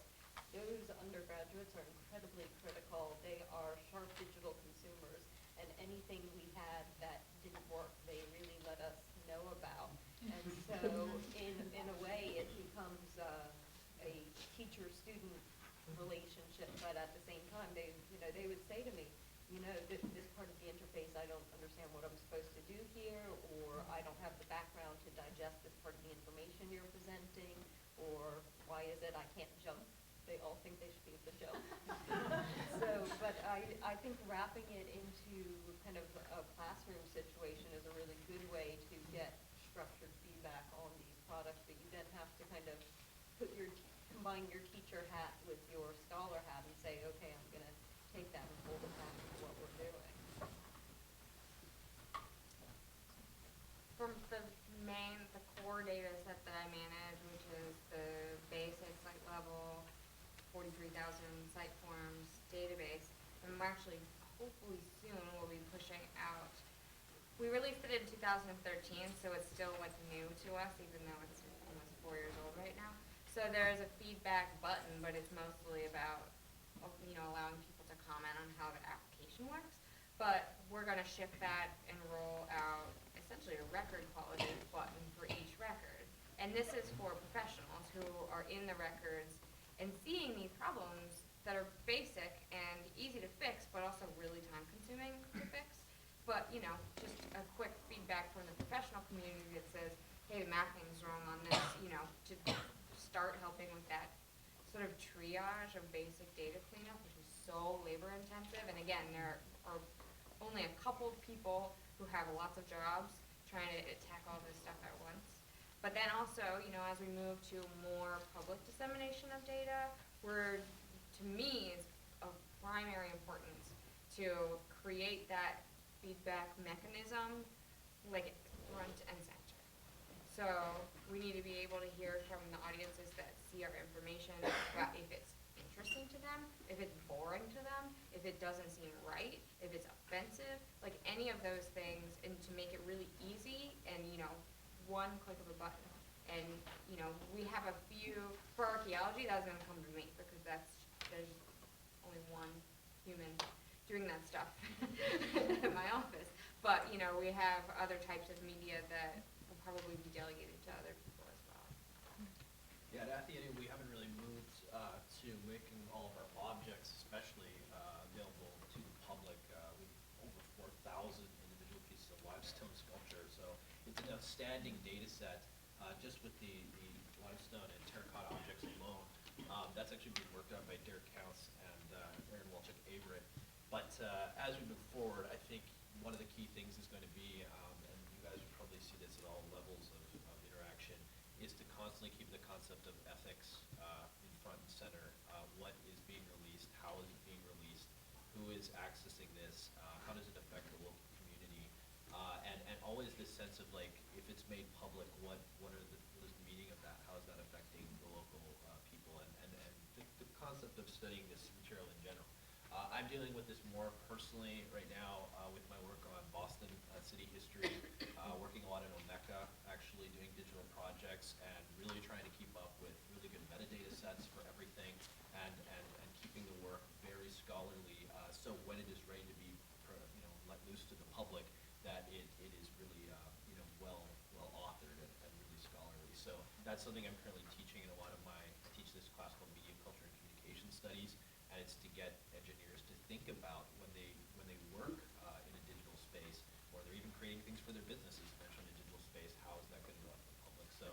Those undergraduates are incredibly critical. They are sharp digital consumers, and anything we had that didn't work, they really let us know about. And so in a way, it becomes a teacher-student relationship, but at the same time, they would say to me, this part of the interface, I don't understand what I'm supposed to do here, or I don't have the background to digest this part of the information you're presenting, or why is it I can't jump? They all think they should be able to jump. But I think wrapping it into kind of a classroom situation is a really good way to get structured feedback on these products, but you then have to kind of combine your teacher hat with your scholar hat and say, okay, I'm going to take that and hold it back to what we're doing. From the core data set that I manage, which is the basic site level, 43,000 site forms database, and we're actually, hopefully soon, we'll be pushing out. We released it in 2013, so it's still new to us, even though it's almost 4 years old right now. So there's a feedback button, but it's mostly about, allowing people to comment on how the application works. But we're going to shift that and roll out essentially a record quality button for each record. And this is for professionals who are in the records and seeing these problems that are basic and easy to fix, but also really time consuming to fix. But, just a quick feedback from the professional community that says, hey, the mapping's wrong on this, to start helping with that sort of triage of basic data cleanup, which is so labor intensive. And again, there are only a couple of people who have lots of jobs trying to tackle all this stuff at once. But then also, as we move to more public dissemination of data, to me, is of primary importance to create that feedback mechanism, like front and center. So we need to be able to hear from the audiences that see our information about if it's interesting to them, if it's boring to them, if it doesn't seem right, if it's offensive, like any of those things, and to make it really easy and, one click of a button. And, we have a few, for archaeology, that's going to come to me because there's only one human doing that stuff at my office. But, we have other types of media that will probably be delegated to other people as well. Yeah, at Athenaeum, we haven't really moved to issue of making all of our objects, especially available to the public. With over 4,000 individual pieces of limestone sculpture, so it's an outstanding data set just with the limestone and terracotta objects alone. That's actually being worked on by Derek Counts and Aaron Walchuk-Averett. But as we move forward, I think one of the key things is going to be, and you guys will probably see this at all levels of interaction, is to constantly keep the concept of ethics in front and center. What is being released? How is it being released? Who is accessing this? How does it affect the local community? And always this sense of like, if it's made public, what is the meaning of that? How is that affecting the local people? And the concept of studying this material in general. I'm dealing with this more personally right now with my work on Boston city history, working a lot in Omeka, actually doing digital projects and really trying to keep up with really good metadata sets for everything and keeping the work very scholarly. So when it is ready to be let loose to the public, that it is really well authored and really scholarly. So that's something I'm currently teaching in a lot of I teach this class called Media, Culture, and Communication Studies, and it's to get engineers to think about when they work in a digital space, or they're even creating things for their businesses, eventually in a digital space, how is that going to go out to the public? So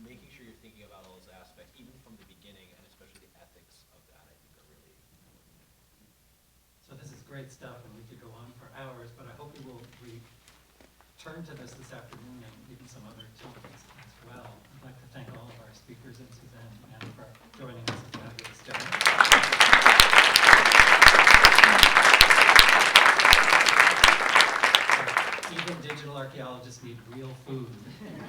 making sure you're thinking about all those aspects, even from the beginning, and especially the ethics of that, I think are really important. So this is great stuff, and we could go on for hours, but I hope we will return to this afternoon and even some other topics as well. I'd like to thank all of our speakers and Suzanne and for joining us. It's fabulous job. Even digital archaeologists need real food.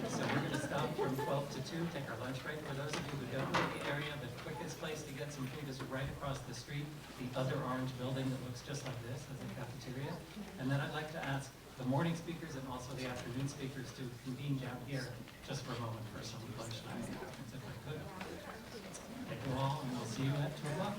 So we're going to stop from 12 to 2, take our lunch break. For those of you who don't know the area, the quickest place to get some food is right across the street, the other orange building that looks just like this as a cafeteria. And then I'd like to ask the morning speakers and also the afternoon speakers to convene down here just for a moment for some lunchtime, if I could. Thank you all, and I'll see you at 2 o'clock.